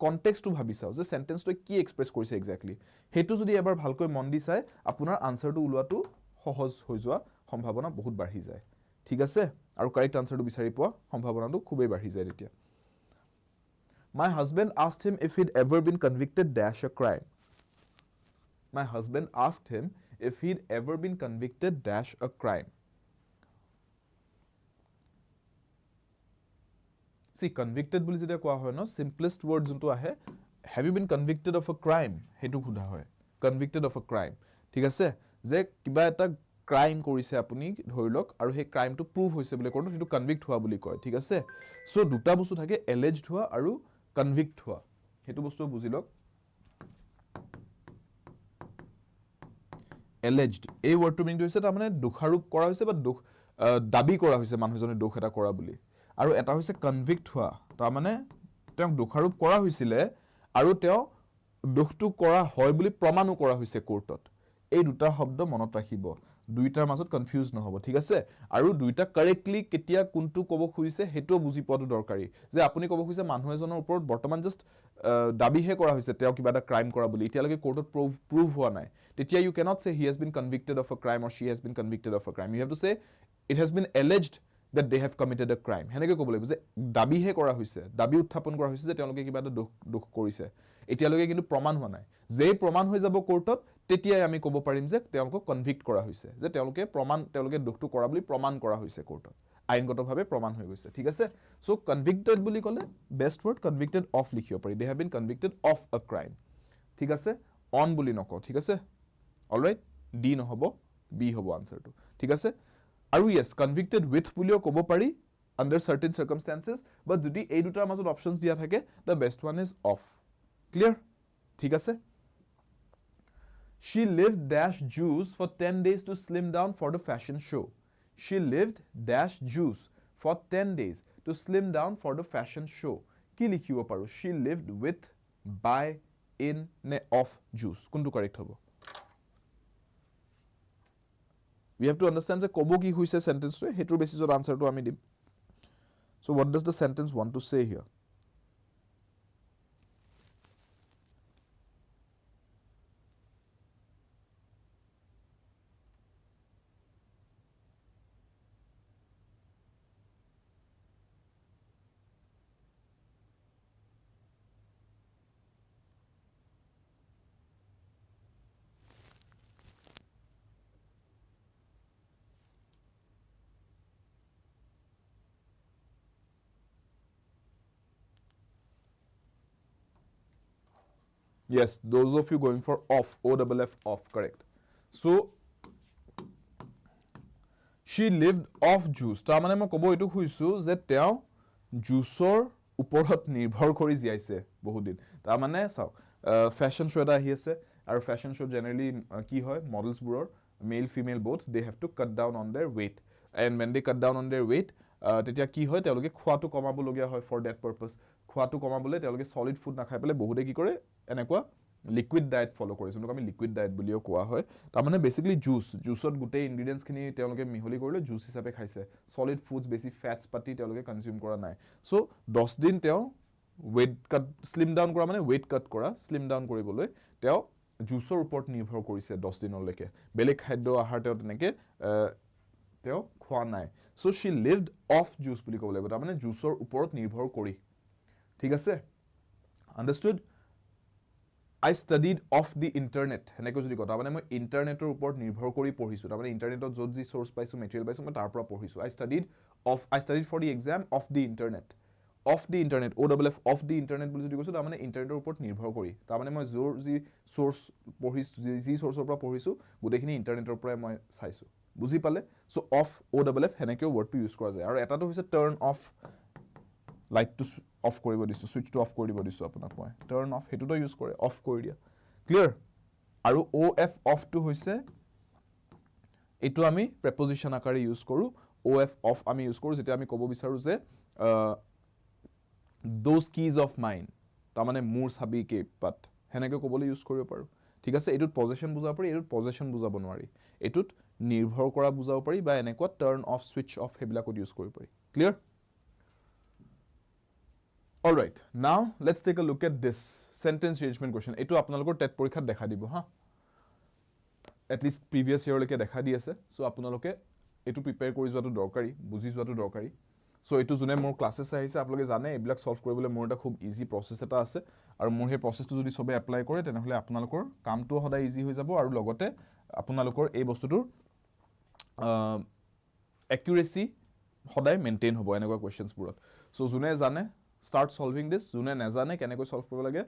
কনটেক্সটটো ভাবি চাওঁ যে চেণ্টেন্সটোৱে কি এক্সপ্ৰেছ কৰিছে এক্সেক্টলি, সেইটো যদি এবাৰ ভালকৈ মন দি চাই আপোনাৰ আনচাৰটো ওলোৱাটো সহজ হৈ যোৱা সম্ভাৱনা বহুত বাঢ়ি যায়, ঠিক আছে। আৰু কাৰেক্ট আনচাৰটো বিচাৰি পোৱা সম্ভাৱনাটো খুবেই বাঢ়ি যায় তেতিয়া। My husband asked him if he'd ever been convicted dash a crime. My husband asked him if he'd ever been convicted dash a crime. See, convicted বুলি যেতিয়া কোৱা হয় ন, simplest word যোনটো আহে, have you been convicted of a crime? সেইটো সোধা হয়, convicted of a crime, ঠিক আছে। যে কিবা এটা ক্ৰাইম কৰিছে আপুনি ধৰি লওক আৰু সেই ক্ৰাইমটো প্ৰুভ হৈছে বুলি কওঁ সেইটো কনভিক্ট হোৱা বুলি কয়, ঠিক আছে। চ' দুটা বস্তু থাকে, এলেজড হোৱা আৰু কনভিক্ট হোৱা, সেইটো বস্তু বুজি লওক। এলেজড এই ৱৰ্ডটো মিনিংটো হৈছে তাৰমানে দোষাৰোপ কৰা হৈছে বা দাবী কৰা হৈছে মানুহজনে দোষ এটা কৰা বুলি, আৰু এটা হৈছে কনভিক্ট হোৱা, তাৰমানে তেওঁক দোষাৰোপ কৰা হৈছিলে আৰু তেওঁ দোষটো কৰা হয় বুলি প্ৰমাণো কৰা হৈছে কোৰ্টত। এই দুটা শব্দ মনত ৰাখিব, দুইটাৰ মাজত কনফিউজ নহ'ব, ঠিক আছে। আৰু দুইটা কাৰেক্টলি কেতিয়া কোনটো ক'ব খুজিছে সেইটোও বুজি পোৱাটো দৰকাৰী, যে আপুনি ক'ব খুজিছে মানুহ এজনৰ ওপৰত বৰ্তমান জাষ্ট দাবীহে কৰা হৈছে তেওঁ কিবা এটা ক্ৰাইম কৰা বুলি, এতিয়ালৈকে কোৰ্টত প্ৰুভ হোৱা নাই, তেতিয়া you cannot say he has been convicted of a crime or she has been convicted of a crime, you have to say it has been alleged that they have committed a crime. হেনেকে ক'ব লাগিব যে দাবীহে কৰা হৈছে, দাবী উত্থাপন কৰা হৈছে যে তেওঁলোকে কিবা এটা দোষ কৰিছে। এতিয়ালৈকে কিন্তু প্ৰমাণ হোৱা নাই। যেই প্ৰমাণ হৈ যাব কোৰ্টত তেতিয়াই আমি ক'ব পাৰিম যে তেওঁলোকক কনভিক্ট কৰা হৈছে, যে তেওঁলোকে দোষটো কৰা বুলি প্ৰমাণ কৰা হৈছে কোৰ্টত, আইনগতভাৱে প্ৰমাণ হৈ গৈছে। ঠিক আছে, সো কনভিক্টেড বুলি ক'লে বেষ্ট ৱৰ্ড কনভিক্টেড অফ লিখিব পাৰি, they have been convicted of a crime. ঠিক আছে, অন বুলি নকওঁ। ঠিক আছে, অলৰাইট, ডি নহ'ব, বি হ'ব আনসাৰটো। ঠিক আছে, আৰু ইয়েছ কনভিক্টেড উইথ বুলিও ক'ব পাৰি আণ্ডাৰ চাৰ্টেন চাৰ্কামষ্টেঞ্চেছ, বাট যদি এই দুটাৰ মাজত অপশ্যনছ দিয়া থাকে the best one is of. Clear? ঠিক আছে, she lived dash Jews for 10 days to slim down for the fashion show. She lived dash Jews for 10 days to slim down for the fashion show. কি লিখিব পাৰো? She lived with, by, in নে of Jews? কোনটো correct হ'ব? We have to understand যে ক'ব কি হৈছে সেন্টেন্সটোৱে, হেতুৰ বেচিছত আনসাৰটো আমি দিম। So what does the sentence want to say here? Yes, those of you going for off, O-double-F, off, correct. So, she lived off Jews. তাৰ মানে মই ক'ব এইটো খুজিছো যে তেওঁ জুছৰ ওপৰত নিৰ্ভৰ কৰি জীয়াইছে বহুত দিন। তাৰ মানে চাওক, ফেশ্বন শ্ব' এটা আহি আছে, আৰু ফেশ্বন শ্ব' জেনেৰেলি কি হয়, মডেলছবোৰৰ male female both they have to cut down on their weight, and when they cut down on their weight, তেতিয়া কি হয়, তেওঁলোকে খোৱাটো কমাবলগীয়া হয় ফৰ ডেট পাৰ্পাছ। খোৱাটো কমাবলৈ তেওঁলোকে সলিড ফুড নাখাই পেলাই বহুতে কি কৰে, এনেকুৱা লিকুইড ডায়েট ফলো কৰে, যোনটো আমি লিকুইড ডায়েট বুলিও কোৱা হয়। তাৰমানে বেচিকলি জুচত গোটেই ইনগ্ৰিডিয়েণ্টছখিনি তেওঁলোকে মিহলি কৰিলে জুচ হিচাপে খাইছে, সলিড ফুডছ বেছি ফেটছ পাতি তেওঁলোকে কনজিউম কৰা নাই। চ' 10 দিন তেওঁ ৱেইট কাট, শ্লিম ডাউন কৰা মানে ৱেইট কাট কৰা, শ্লিম ডাউন কৰিবলৈ তেওঁ জুচৰ ওপৰত নিৰ্ভৰ কৰিছে 10 দিনলৈকে, বেলেগ খাদ্য আহাৰ তেওঁ তেনেকৈ তেওঁ খোৱা নাই। চ' শ্বি লিভড অফ জুচ বুলি ক'ব লাগিব, তাৰমানে জুচৰ ওপৰত নিৰ্ভৰ কৰি। ঠিক আছে, understood? I studied off the internet, হেনেকৈ যদি কথা মানে মই ইণ্টাৰনেটৰ ওপৰত নিৰ্ভৰ কৰি পঢ়িছোঁ, তাৰমানে ইণ্টাৰনেটত য'ত যি চ'ৰ্চ পাইছোঁ, মেটেৰিয়েল পাইছোঁ, মই তাৰ পৰা পঢ়িছোঁ। I studied for the exam of the internet. Of the internet, O-double-F, of the internet বুলি যদি কৈছোঁ, তাৰমানে ইণ্টাৰনেটৰ ওপৰত নিৰ্ভৰ কৰি, তাৰমানে মই যি চ'ৰ্চ পঢ়িছোঁ, যি চ'ৰ্চৰ পৰা পঢ়িছোঁ, গোটেইখিনি ইণ্টাৰনেটৰ পৰাই মই চাইছোঁ। বুজি পালে? চ' অফ, O-double-F, হেনেকৈও ৱৰ্ডটো ইউজ কৰা যায়। আৰু এটাটো হৈছে টাৰ্ণ অফ, লাইটটো অফ কৰিব দিছোঁ, ছুইচটো অফ কৰি দিব দিছোঁ আপোনাক মই, টাৰ্ণ অফ, সেইটোতো ইউজ কৰে, অফ কৰি দিয়া। ক্লিয়াৰ? আৰু O-F, অফটো হৈছে, এইটো আমি প্ৰেপজিশ্যন আকাৰে ইউজ কৰোঁ। O-F, অফ আমি ইউজ কৰোঁ যেতিয়া আমি ক'ব বিচাৰোঁ যে those keys of mine, তাৰমানে মোৰ চাবি কেইপাত, হেনেকৈ ক'বলৈ ইউজ কৰিব পাৰোঁ। ঠিক আছে, এইটোত পজেশ্যন বুজাব পাৰি, এইটোত পজেশ্যন বুজাব নোৱাৰি, এইটোত নিৰ্ভৰ কৰা বুজাব পাৰি, বা এনেকুৱা টাৰ্ণ অফ, ছুইচ অফ, সেইবিলাকত ইউজ কৰিব পাৰি। Clear? All right, now let's take a look at this sentence judgment question. এইটো আপোনালোকৰ টেট পৰীক্ষাত দেখা দিব হা, এটলিষ্ট প্ৰিভিয়াছ ইয়েৰলৈকে দেখা দি আছে। চ' আপোনালোকে এইটো প্ৰিপেয়াৰ কৰি যোৱাটো দৰকাৰী, বুজি যোৱাটো দৰকাৰী। চ' এইটো যোনে মোৰ ক্লাছেছ আহিছে আপোনালোকে জানে এইবিলাক সলভ কৰিবলৈ মোৰ এটা খুব ইজি প্ৰচেছ এটা আছে, আৰু মোৰ সেই প্ৰচেছটো যদি চবে এপ্লাই কৰে তেনেহ'লে আপোনালোকৰ কামটোও সদায় ইজি হৈ যাব, আৰু লগতে আপোনালোকৰ এই বস্তুটোৰ একিউৰেচি সদায় মেইনটেইন হ'ব এনেকুৱা কুৱেশ্যনছবোৰত। চ' যোনে জানে start solving this, যোনে নাজানে কেনেকৈ সলভ কৰিব লাগে,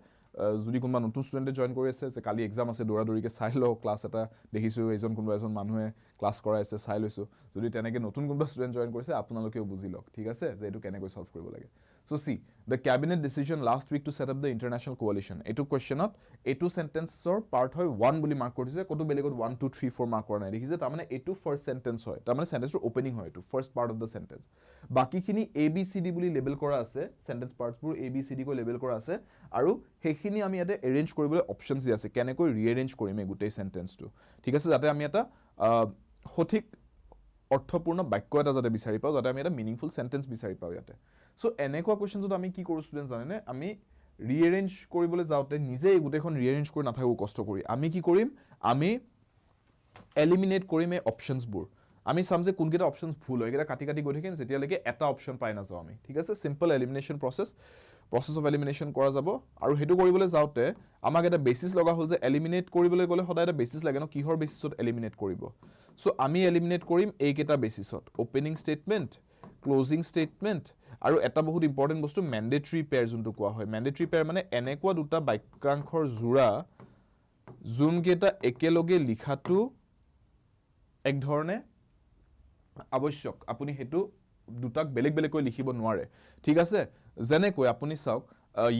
যদি কোনোবা নতুন ষ্টুডেণ্টে জইন কৰি আছে যে কালি এক্সাম আছে, দৌৰাদৌৰিকৈ চাই লওঁ, ক্লাছ এটা দেখিছোঁ কোনোবা এজন মানুহে ক্লাছ কৰাই আছে, চাই লৈছোঁ, যদি তেনেকৈ নতুন কোনোবা ষ্টুডেণ্ট জইন কৰিছে আপোনালোকেও বুজি লওক। ঠিক আছে, যে এইটো কেনেকৈ সলভ কৰিব লাগে। So' see the cabinet decision last week to set up the international coalition, এইটো কুৱেশ্যনত এইটো চেণ্টেন্সৰ পাৰ্ট হয় 1 বুলি মাৰ্ক কৰি দিছে, ক'তো বেলেগত 1 2 3 4 মাৰ্ক কৰা নাই, দেখিছে? তাৰমানে এইটো ফাৰ্ষ্ট চেণ্টেন্স হয়, তাৰমানে চেণ্টেন্সটোৰ অপেনিং হয়, এইটো first part of the sentence. বাকীখিনি ABCD বুলি লেবেল কৰা আছে, চেণ্টেন্স পাৰ্টছবোৰ ABCD কৈ লেবেল কৰা আছে, আৰু সেইখিনি আমি ইয়াতে এৰেঞ্জ কৰিবলৈ অপশ্যনছ দিয়া আছে, কেনেকৈ ৰিএৰেঞ্জ কৰিম এই গোটেই চেণ্টেন্সটো। ঠিক আছে, যাতে আমি এটা সঠিক অৰ্থপূৰ্ণ বাক্য এটা যাতে বিচাৰি পাওঁ, যাতে আমি এটা মিনিংফুল চেণ্টেন্স বিচাৰি পাওঁ ইয়াতে। চ' এনেকুৱা কুৱেশ্যনছত আমি কি কৰোঁ ষ্টুডেণ্ট জানেনে, আমি ৰিএৰেঞ্জ কৰিবলৈ যাওঁতে নিজেই গোটেইখন ৰিএৰেঞ্জ কৰি নাথাকোঁ কষ্ট কৰি, আমি কি কৰিম, আমি এলিমিনেট কৰিম এই অপশ্যনছবোৰ। আমি চাম যে কোনকেইটা অপশনছ ভুল হয় এইকেইটা কাটি কাটি গৈ থাকিম যেতিয়ালৈকে এটা অপশন পাই নাযাওঁ আমি ঠিক আছে simple elimination process of elimination কৰা যাব আৰু হেতু কৰিবলৈ যাওতে আমাক এটা বেসিস লগা হল যে এলিমিনেট কৰিবলৈ গলে সদায় এটা বেসিস লাগে ন কিহৰ বেসিছত এলিমিনেট কৰিব সো আমি এলিমিনেট কৰিম এইকেইটা বেসিছত ওপেনিং স্টেটমেন্ট ক্লোজিং স্টেটমেন্ট আৰু এটা বহুত ইম্পৰ্টেন্ট বস্তু ম্যান্ডেটৰী পেয়াৰ যোনটো কোৱা হয় ম্যান্ডেটৰী পেয়াৰ মানে এনেকুৱা দুটা বাক্যাংশৰ জোৰা যোনকেইটা একেলগে লিখাটো এক ধৰণে আৱশ্যক আপুনি হেতু দুটাক বেলেগ বেলেগ কৈ লিখিব নোৱাৰে ঠিক আছে যেনে কৈ আপুনি চাওক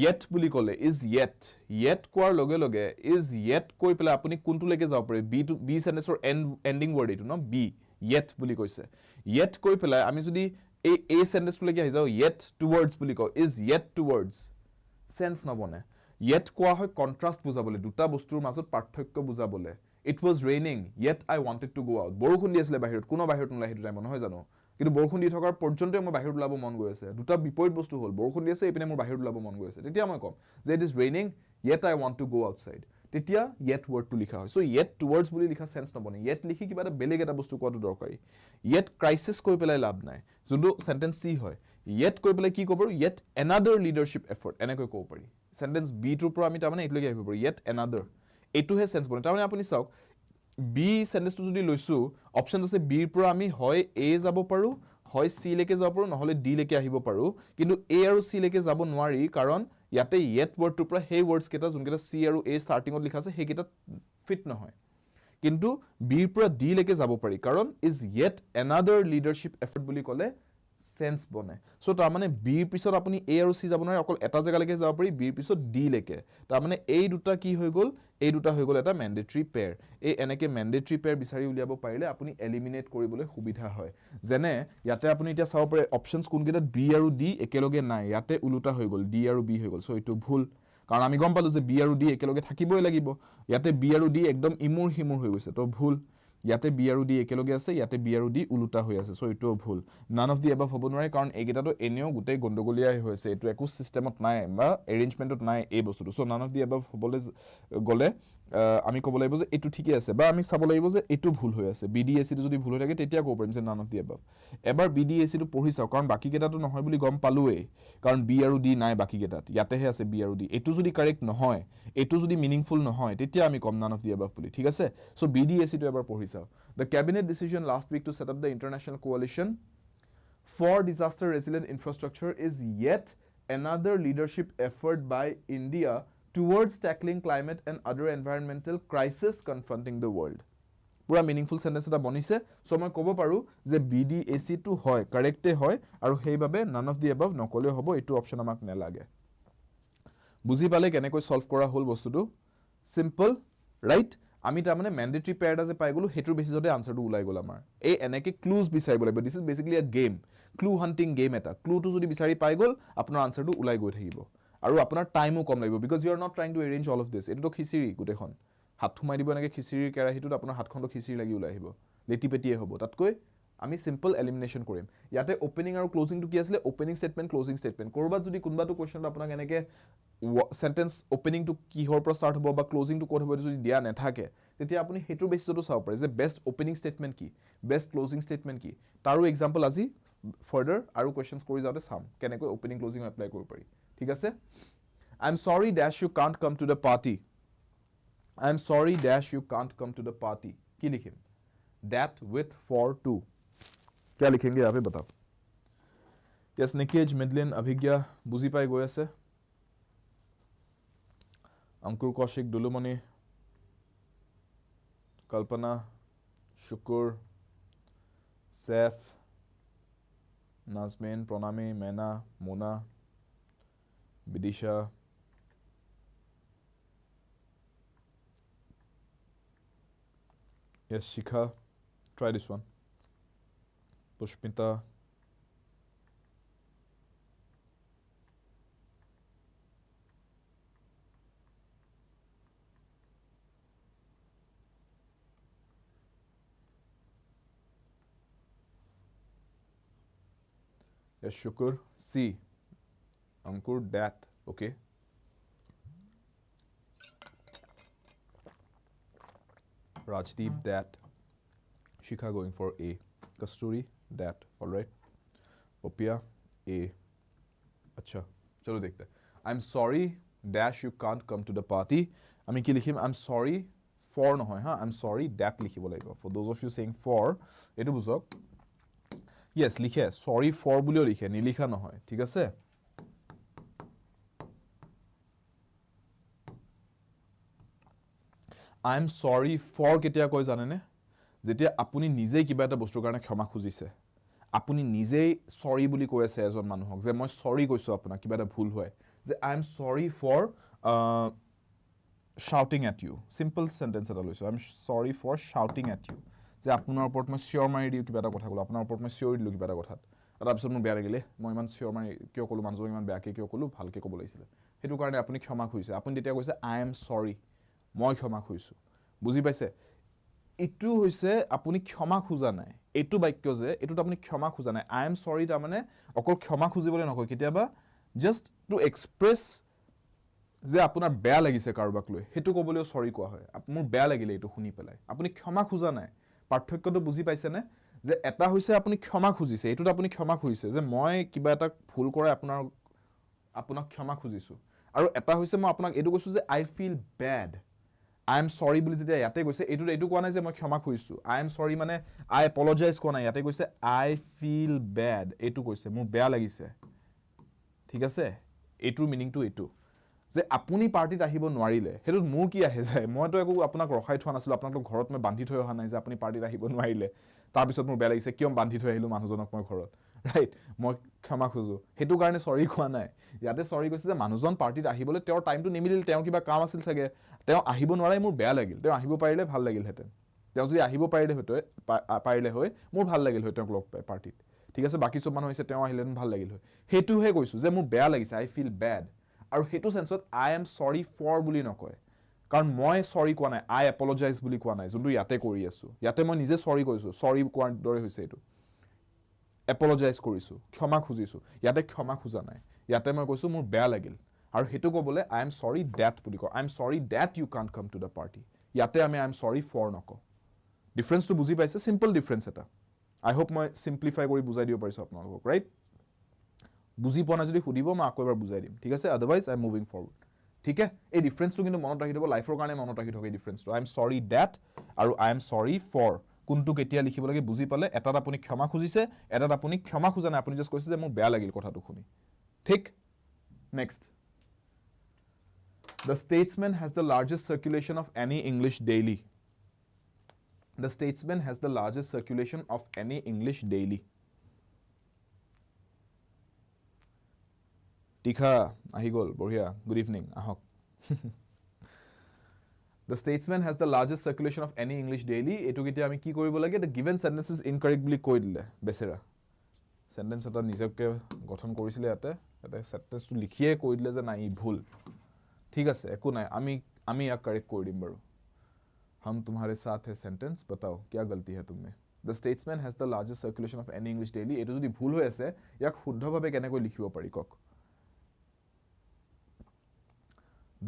yet বুলি কলে is yet কোৱাৰ লগে লগে is yet কৈ পেলাই আপুনি কোনটো লৈকে যাব পাৰে বি সেন্টেন্সৰ এন্ডিং ওয়াৰ্ড এটো ন বি yet বুলি কৈছে yet কৈ পেলাই আমি যদি এই সেন্টেন্সটো লৈকে আহি যাও yet towards বুলি কও is yet towards সেন্স নবনে yet কোৱা হয় কন্ট্ৰাষ্ট বুজাবলে দুটা বস্তুৰ মাজত পাৰ্থক্য বুজাবলে it was raining yet I wanted to go out বৰষুণ দি আছিল বাহিৰত কোনো বাহিৰত নোলাই হেতু টাইম নহয় জানো কিন্তু বৰষুণ দি থকাৰ পৰ্যন্ত মই বাহিৰত ওলাব মন গৈ আছে দুটা বিপৰীত বস্তু হল বৰষুণ দি আছে এপিনে মোৰ বাহিৰত ওলাব মন গৈ আছে তেতিয়া মই কম যে it is raining yet I want to go outside তেতিয়া yet word টো লিখা হয় সো yet towards বুলি লিখা সেন্স নবনে yet লিখি কিবা এটা বেলেগ এটা বস্তু কোৱাটো দৰকাৰী yet crisis কৈ পেলাই লাভ নাই যোনটো সেন্টেন্স সি হয় yet কৈ পেলাই কি ক'ব yet another leadership effort এনেকৈ ক'ব পাৰি সেন্টেন্স বি টোৰ পৰা আমি তাৰমানে এইটো লৈকে আহিব পাৰো yet another এটোহে সেন্স বনে তাৰমানে আপুনি চাওক বি সেন্টেন্সটো যদি লৈছো অপশন আছে বি ৰ পৰা আমি হয় এ যাব পাৰো হয় সি লৈকে যাব পাৰো নহলে ডি লৈকে আহিব পাৰো কিন্তু এ আৰু সি লৈকে যাব নোৱাৰি কাৰণ ইয়াতে yet word টোৰ পৰা সেই words কেটা যোনকেটা সি আৰু এ স্টাৰ্টিংত লিখা আছে সেইকেটা ফিট নহয় কিন্তু বি ৰ পৰা ডি লৈকে যাব পাৰি কাৰণ is yet another leadership effort বুলি কলে সেন্স বনে সো তাৰ মানে বি ৰ পিছত আপুনি এ আৰু সি যাব নোৱাৰে অকল এটা জায়গা লৈকে যাব পাৰি বি ৰ পিছত ডি লৈকে তাৰ মানে এই দুটা কি হৈ গল এই দুটা হৈ গল এটা ম্যান্ডেটৰী পেয়াৰ এই এনেকে ম্যান্ডেটৰী পেয়াৰ বিচাৰি উলিয়াব পাৰিলে আপুনি এলিমিনেট কৰিবলৈ সুবিধা হয় যেনে ইয়াতে আপুনি এতিয়া চাব পাৰে অপশনছ কোনকেইটা বি আৰু ডি একেলগে নাই ইয়াতে উলুটা হৈ গল ডি আৰু বি হৈ গল সো এটো ভুল কাৰণ আমি গম পালো যে বি আৰু ডি একেলগে থাকিবই লাগিব ইয়াতে বি আৰু ডি একদম ইমুৰ হিমুৰ হৈ গৈছে তো ভুল ইয়াতে বি আৰু ডি একেলগে আছে ইয়াতে বি আৰু ডি উলুটা হৈ আছে সো এটো ভুল নান অফ দি এবাভ হ'ব নোৱাৰে কাৰণ এইকেইটাটো এনেও গুটেই গণ্ডগোলীয়াই হৈছে এটো একো সিস্টেমত নাই বা এৰেঞ্জমেন্টত নাই এই বস্তুটো so none of the above হ'বলে গলে আমি ক'ব লাগিব যে এটো ঠিকই আছে বা আমি চাব লাগিব যে এটো ভুল হৈ আছে বিডিএসি টো যদি ভুল হৈ থাকে তেতিয়া ক'ব পাৰিম যে নান অফ দি এবাভ এবাৰ বিডিএসি টো পঢ়ি চাও কাৰণ বাকি কেইটাটো নহয় বুলি গম পালোৱে কাৰণ বি আৰু ডি নাই বাকি কেইটাত ইয়াতেহে আছে বি আৰু ডি এটো যদি কাৰেক্ট নহয় এটো যদি মিনিংফুল নহয় তেতিয়া আমি কম নান অফ দি এবাভ বুলি ঠিক আছে সো বিডিএসি টো এবাৰ পঢ়ি চাও The cabinet decision last week to set up the international coalition for disaster resilient infrastructure is yet another leadership effort by India towards tackling climate and other environmental crises confronting the world. Pura meaningful sentence eta bonise so moi kobo paru je BDAC to hoy correct hoy aru hei babe none of the above nokole hobo etu option amak nelage. Buzi pale kenekoi solve kora hol bostutu simple right আমি তাৰ মানে ম্যান্ডেটৰী pair এটা যে পাই গলো হেতুৰ বেসিসতে আনসাৰটো উলাই গল আমাৰ এই এনেকে ক্লুজ বিচাৰিব লাগিব দিস ইজ বেসিক্যালি আ গেম ক্লু হান্টিং গেম এটা ক্লুটো যদি বিচাৰি পাই গল আপোনাৰ আনসাৰটো উলাই গৈ থাকিব আৰু আপোনাৰ টাইমও কম লাগিব because you are not trying to arrange all of this এটো তো খিচিৰি গুটেখন হাত থুমাই দিব এনেকে খিচিৰিৰ কেৰাহিটোত আপোনাৰ হাতখনটো খিচিৰি লাগি উলাই আহিব লেটিপেটিয়ে হ'ব তাতকৈ আমি সিম্পল এলিমিনেশন কৰিম ইয়াতে ওপেনিং আৰু ক্লোজিং টু কি আছিল ওপেনিং স্টেটমেন্ট ক্লোজিং স্টেটমেন্ট কৰবাত যদি কোনবাটো কোৱেশ্চন আপোনাক এনেকে সেন্টেন্স ওপেনিং টু কিহৰ পৰা স্টাৰ্ট হ'ব বা ক্লোজিং টু ক'ত হ'ব যদি দিয়া নাথাকে তেতিয়া আপুনি হেতুৰ বেসিসটো চাব পাৰে যে বেষ্ট ওপেনিং স্টেটমেন্ট কি বেষ্ট ক্লোজিং স্টেটমেন্ট কি তাৰো এক্সাম্পল আজি ফাৰ্দাৰ আৰু কোৱেশ্চনছ কৰি যাওতে চাম কেনেকৈ ওপেনিং ক্লোজিং এপ্লাই কৰিব পাৰি ঠিক আছে আই এম সৰি dash you can't come to the party I am sorry dash you can't come to the party কি লিখিম that with for to क्या लिखेंगे यहाँ पे बताओ yes निकेज मिडलिन अभिज्ञा बुझी पाई गई আছে अंकुर कौशिक दुलुमणि कल्पना शुकुर सैफ नाजमीन प्रणामी मैना Mona Vidisha Yes, Shikha, try this one. Pushpita. Yes, Shukur. C. Ankur, that. Okay. Rajdeep, that. Shikha going for A. Kasturi, that. All right. Popia, A. Acha. Chalo dekhte. I'm sorry, dash, you can't come to the party. Ami ki likhim? I'm sorry for nohoy, ha? I'm sorry, that likhibo lagibo. For those of you saying for, etu bujok. Yes, likhe. Sorry for bulio likhe. Nilikha nohoy. Thik ase? I'm sorry for ketia koi janene? Jetia apuni nijei kiba eta bostur karone khoma khujise. Apuni nijei sorry বুলি কৈ আছে এজন মানুহক যে মই sorry কৈছো আপোনাক কিবা এটা ভুল হয় যে I am sorry for shouting at you. Simple sentence এটা লৈছো. I'm sorry for shouting at you. যে আপোনাৰ ওপৰত মই চিঞৰ মাৰি দিও কিবা এটা কথা কলো আপোনাৰ ওপৰত মই চিঞৰ দিলো কিবা এটা কথাত তাৰ পিছত মোৰ বেয়া লাগিলে মই ইমান চিঞৰ মাৰি কিয় কলো মানুহজনক ইমান বেয়াকে কিয় কলো ভালকে ক'ব লাগিছিল হেতু কাৰণে আপুনি ক্ষমা খুজিছে আপুনি তেতিয়া কৈছে I am sorry মই ক্ষমা খুজিছো বুজি পাইছে ইটু হৈছে আপুনি ক্ষমা খুজা নাই এটু বাক্য যে এটুত আপুনি ক্ষমা খুজা নাই I am sorry তা মানে অকল ক্ষমা খুজিবলৈ নকয় কেতিয়াবা just to express যে আপোনাৰ বেয়া লাগিছে কাৰোবাক লৈ হেতু কবলৈও সৰি কোৱা হয় মোৰ বেয়া লাগিলে এটু শুনি পেলাই আপুনি ক্ষমা খুজা নাই পাৰ্থক্যটো বুজি পাইছে নে যে এটা হৈছে আপুনি ক্ষমা খুজিছে এটুত আপুনি ক্ষমা খুজিছে যে মই কিবা এটা ভুল কৰে আপোনাক ক্ষমা খুজিছো আৰু এটা হৈছে মই আপোনাক এটু কৈছো যে I feel bad I am sorry বুলি যেতিয়া ইয়াতে কৈছে এটু কোৱা নাই যে মই ক্ষমা খুজিছো I am sorry মানে I apologize কোৱা নাই ইয়াতে কৈছে I feel bad এটু কৈছে মোৰ বেয়া লাগিছে ঠিক আছে এটুৰ মিনিংটো এটু যে আপুনি পাৰ্টিত আহিব নোৱাৰিলে হেতুত মোৰ কি আহে যায় মইতো একো আপোনাক ৰখাই থোৱা নাছিল আপোনাক ঘৰত মই বান্ধি থৈ অহা নাই যে আপুনি পাৰ্টিত আহিব নোৱাৰিলে তাৰ পিছত মোৰ বেয়া লাগিছে কিয় বান্ধি থৈ আহিলো মানুহজনক মই ঘৰত ৰাইট মই ক্ষমা খুজো হেতু কাৰণে সৰি কোৱা নাই ইয়াতে সৰি কৈছে যে মানুহজন পাৰ্টিত আহিবলৈ তেওঁৰ টাইমটো নিমিলিল তেওঁ কিবা কাম আছিল চাগে তেওঁ আহিব নোৱাৰাই মোৰ বেয়া লাগিল তেওঁ আহিব পাৰিলে ভাল লাগিল হেতেন তেওঁ যদি আহিব পাৰিলে হয় মোৰ ভাল লাগিল হয় তেওঁক লগ পাই পাৰ্টিত ঠিক আছে বাকি সব মানুহ হৈছে তেওঁ আহিলেন ভাল লাগিল হয় হেতুহে কৈছো যে মোৰ বেয়া লাগিছে I feel bad আৰু হেতু সেন্সত I am sorry for বুলি নকয় কাৰণ মই সৰি কোৱা নাই I apologize বুলি কোৱা নাই যোনটো ইয়াতে কৰি আছো ইয়াতে মই নিজে সৰি কৈছো সৰি কোৱাৰ দৰে হৈছে এটো apologize কৰিছো ক্ষমা খুজিছো ইয়াতে ক্ষমা খুজা নাই ইয়াতে মই কৈছো মোৰ বেয়া লাগিল আৰু হেতু কবলে I am sorry that বুলি কয় I am sorry that you can't come to the party ইয়াতে আমি I am sorry for নকওঁ ডিফাৰেন্স তো বুজি পাইছে সিম্পল ডিফাৰেন্স এটা I hope মই সিম্পলিফাই কৰি বুজাই দিব পাৰিছো আপোনালোকক ৰাইট বুজি পোৱা না যদি খুদিব মই আকৌ এবাৰ বুজাই দিম ঠিক আছে otherwise I am moving forward ঠিক আছে এই ডিফাৰেন্সটো কিন্তু মনত ৰাখি দিব লাইফৰ কাৰণে মনত ৰাখি থক এই ডিফাৰেন্সটো I am sorry that আৰু I am sorry for কোনটো কেতিয়া লিখিব লাগে বুজি পালে এটাত আপুনি ক্ষমা খুজিছে এটাত আপুনি ক্ষমা খুজা নাই আপুনি জাস্ট কৈছে যে মোৰ বেয়া লাগিল কথাটো শুনি ঠিক next The Statesman has the largest circulation of any English daily. The Statesman has the largest circulation of any English daily. Tikha, ahigol, boria. Good evening. Ahok. The Statesman has the largest circulation of any English daily. Etu kiti ami ki koribo lage? The given sentence is incorrectly koi dile. Besera. Sentence eta nijoke gothon korisile ate. Eta sentence tu likhiye koi dile je nai bhul. ठीक है एको নাই আমি या correct कर दिम बारो हम तुम्हारे साथ है सेंटेंस बताओ क्या गलती है तुमने The Statesman has the largest circulation of any English daily এটো যদি ভুল হৈ আছে ইয়াক শুদ্ধভাৱে কেনেকৈ লিখিব পাৰি কক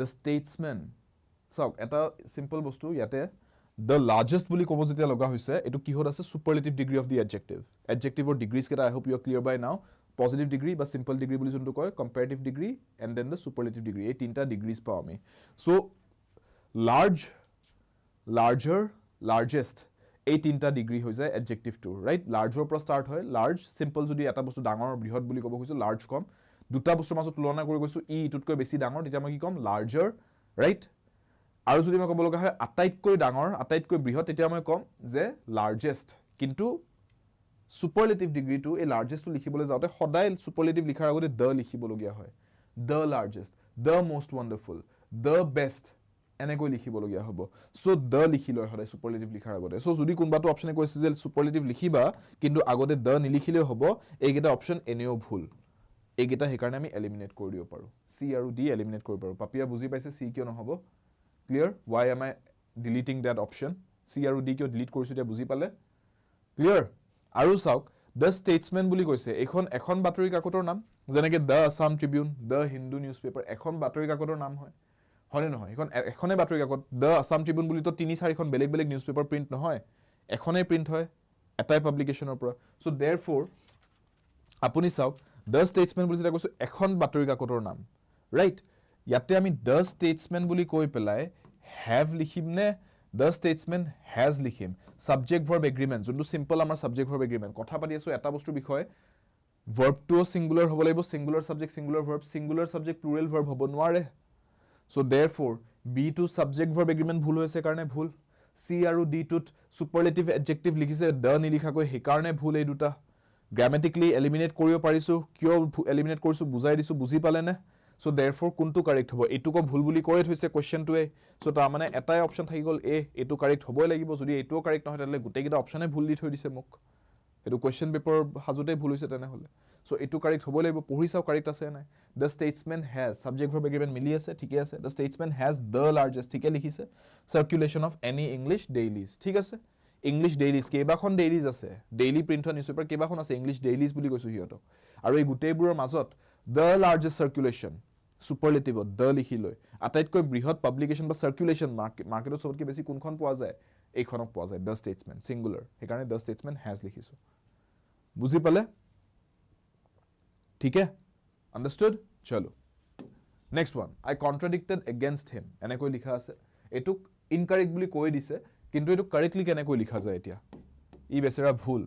The Statesman সব এটা সিম্পল বস্তু ইয়াতে the largest বুলি ক'ব যেতিয়া লগা হৈছে এটো কি হত আছে superlative degree of the adjective or degrees কেটা I hope you are clear by now positive degree বা simple degree বুলি যোনটো কয় comparative degree and then the superlative degree এই তিনটা degrees পাও আমি so large larger largest এই তিনটা degree হৈ যায় adjective to right larger পৰা start হয় large simple যদি এটা বস্তু ডাঙৰ বৃহৎ বুলি ক'ব কৈছো large কম দুটা বস্তুৰ মাজত তুলনা কৰি কৈছো ই ইটুতকৈ বেছি ডাঙৰ তেতিয়া মই কি কম larger right আৰু যদি মই ক'ব লগা হয় আটাইতকৈ ডাঙৰ আটাইতকৈ বৃহৎ তেতিয়া মই কম যে largest কিন্তু superlative degree to a largest to লিখিবলৈ যাওতে সদায় superlative লিখাৰ আগতে the লিখিবলগীয়া হয় the largest the most wonderful the best এনেকৈ লিখিবলগীয়া হ'ব so the লিখিলৈ হয় superlative লিখাৰ আগতে so যদি কোনবাটো অপচনে কৈছে যে superlative লিখিবা কিন্তু আগতে the নিলিখিলে হ'ব এইকেইটা অপচন এনেও ভুল এইকেইটা হে কাৰণে আমি এলিমিনেট কৰি দিব পাৰো c আৰু d এলিমিনেট কৰিব পাৰো পাপিয়া বুজি পাইছে c কিয় নহব clear why am I deleting that option c আৰু d কিয় ডিলিট কৰিছো এতিয়া বুজি পালে clear আৰু চাওক The Statesman বুলি কৈছে এখন বাতৰি কাকতৰ নাম যেনেকৈ The Assam Tribune The Hindu newspaper এখন বাতৰি কাকতৰ নাম হয় হয়নে নহয় এখনে বাতৰি কাকত The Assam Tribune বুলি তো 3-4খন বেলেগ বেলেগ নিউজপেপাৰ প্ৰিন্ট নহয় এখনে প্ৰিন্ট হয় এটাই পাব্লিকেশ্যনৰ পৰা সো देयरफॉर আপুনি চাওক দ্য ষ্টেটছমেন বুলি যেটা কৈছো এখন বাতৰি কাকতৰ নাম ৰাইট ইয়াতে আমি দ্য ষ্টেটছমেন বুলি কৈ পেলাই হ্যাভ লিখিম নে দ্য ষ্টেটছমেন হ্যাজ লিখিম সাবজেক্ট ভার্ব এগ্ৰিমেন্ট যোনটো সিম্পল আমাৰ সাবজেক্ট ভাৰ্ব এগ্ৰিমেন্ট কথা পাতি আছো এটা বস্তুৰ বিষয়ে ভাৰ্বটো সিঙ্গুলাৰ হ'ব লাগিব singular subject singular verb singular subject plural verb হ'ব নোৱাৰে so therefore B two subject verb agreement ভুল হৈছে কাৰণে ভুল সি আৰু ডি টুত সুপাৰলেটিভ এডজেক্টিভ লিখিছে দ্য নিলিখাকৈ হে কাৰণে ভুল এই দুটা গ্ৰামেটিক্যালি এলিমিনেট কৰিব পাৰিছো কিয় এলিমিনেট কৰিছো বুজাই দিছো বুজি পালে নে সো देयरफॉर কোনটো কাৰেক্ট হ'ব এটুকো ভুল বুলি কৈ থৈছে কোৱেশ্চনটোৱে সো তাৰ মানে এটাই অপচন থাকি গল এ এটু কাৰেক্ট হ'বই লাগিব যদি এটুও কাৰেক্ট নহয় তেলে গুটেকিটা অপচনে ভুল দি থৈ দিছে মোক এটু কোৱেশ্চন পেপাৰ হাজুতে ভুল হৈছে তেনে হলে সো এটু কাৰেক্ট হ'বই লাগিব পঢ়ি চাও কাৰেক্ট আছে নাই the Statesman has subject verb agreement মিলি আছে ঠিকে আছে the Statesman has the largest ঠিকে লিখিছে সাৰ্কুলেশন অফ এনি ইংলিশ ডেইলিজ ঠিক আছে ইংলিশ ডেইলিজ কেবাখন ডেইলিজ আছে ডেইলি প্ৰিন্ট নিউজ পেপাৰ কেবাখন আছে ইংলিশ ডেইলিজ বুলি কৈছো হিয়তো আৰু এই গুটেইবোৰৰ মাজত দ্য লাৰ্জেষ্ট সাৰ্কুলেশন সুপাৰলেটিভত দ্য লিখি লৈ আটাইতকৈ বৃহৎ পাব্লিকেশ্যন বা সাৰ্কুলেশন মাৰ্কেটত সবতকৈ বেছি কোনখন পোৱা যায় এইখনক পোৱা যায় দ্য ষ্টেটছমেন সিঙ্গুলাৰ সেইকাৰণে দ্য ষ্টেটছমেন হ্যাজ লিখিছো বুজি পালে ठीक है understood चलो next one I contradicted against him এনেকৈ লিখা আছে এটুক ইনকাৰেক্ট বুলি কৈ দিছে কিন্তু এটু কাৰেক্টলি কেনেকৈ লিখা যায় এতিয়া ই বেচেৰা ভুল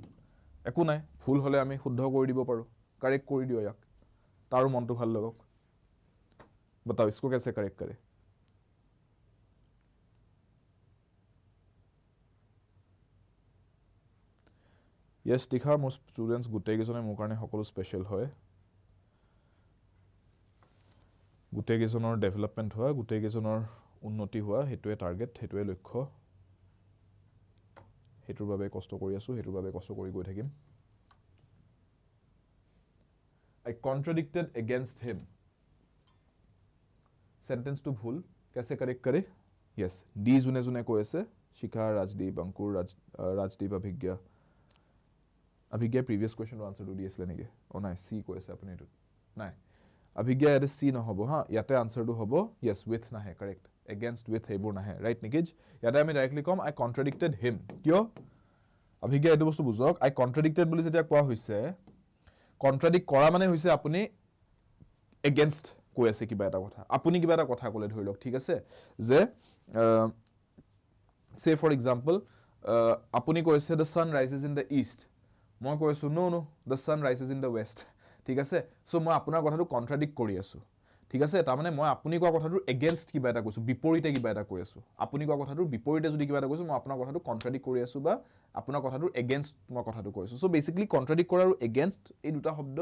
একো নাই ভুল হলে আমি শুদ্ধ কৰি দিব পাৰো কাৰেক্ট কৰি দিও ইয়াক তাৰো মনটো ভাল লাগক बताओ इसको कैसे करेक्ट करें yes টিখা মোৰ ষ্টুডেন্টস গুটেই কেজনে মোৰ কাৰণে সকলো স্পেশাল হয় গুটেই কেজনৰ ডেভেলপমেন্ট হোৱা গুটেই কেজনৰ উন্নতি হোৱা হেতুৱে টাৰ্গেট হেতুৱে লক্ষ্য হেতুৰ বাবে কষ্ট কৰি আছো হেতুৰ বাবে কষ্ট কৰি গৈ থাকিম I contradicted against him sentence to ভুল कैसे करेक्ट करे yes d জুনে জুনে কৈ আছে শিখা ৰাজদীপ অংকুৰ ৰাজদীপ অভিজ্ঞা অভিজ্ঞা প্ৰিভিয়াস কোৱেশ্চন আনসাৰ টু দিছিলে নেকি ও নাই সি কৈ আছে আপুনি এটো নাই অভিজ্ঞা এতে সি নহব হা ইয়াতে আনসাৰটো হ'ব yes with নাহে करेक्ट against with হেবোৰ নাহে ৰাইট নিকিজ ইয়াতে আমি directly com I contradicted him কিয় অভিজ্ঞা এটো বস্তু বুজক I contradicted বুলি যেতিয়া কোৱা হৈছে কন্ট্ৰাডিক্ট কৰা মানে হৈছে আপুনি against কৈ আছে কিবা এটা কথা আপুনি কিবা এটা কথা কলে ধৰি লওক ঠিক আছে যে say for example আপুনি কৈছে the sun rises in the east মই কৈছো no the sun rises in the west ঠিক আছে সো মই আপোনাৰ কথাটো কন্ট্ৰাডিক্ট কৰি আছো ঠিক আছে তাৰ মানে মই আপুনি কোৱা কথাটো against কিবা এটা কৈছো বিপৰীতে কিবা এটা কৈ আছো আপুনি কোৱা কথাটো বিপৰীতে যদি কিবা এটা কৈছো মই আপোনাৰ কথাটো কন্ট্ৰাডিক্ট কৰি আছো বা আপোনাৰ কথাটো against মই কথাটো কৈছো সো বেসিক্যালি কন্ট্ৰাডিক্ট কৰা আৰু against এই দুটা শব্দ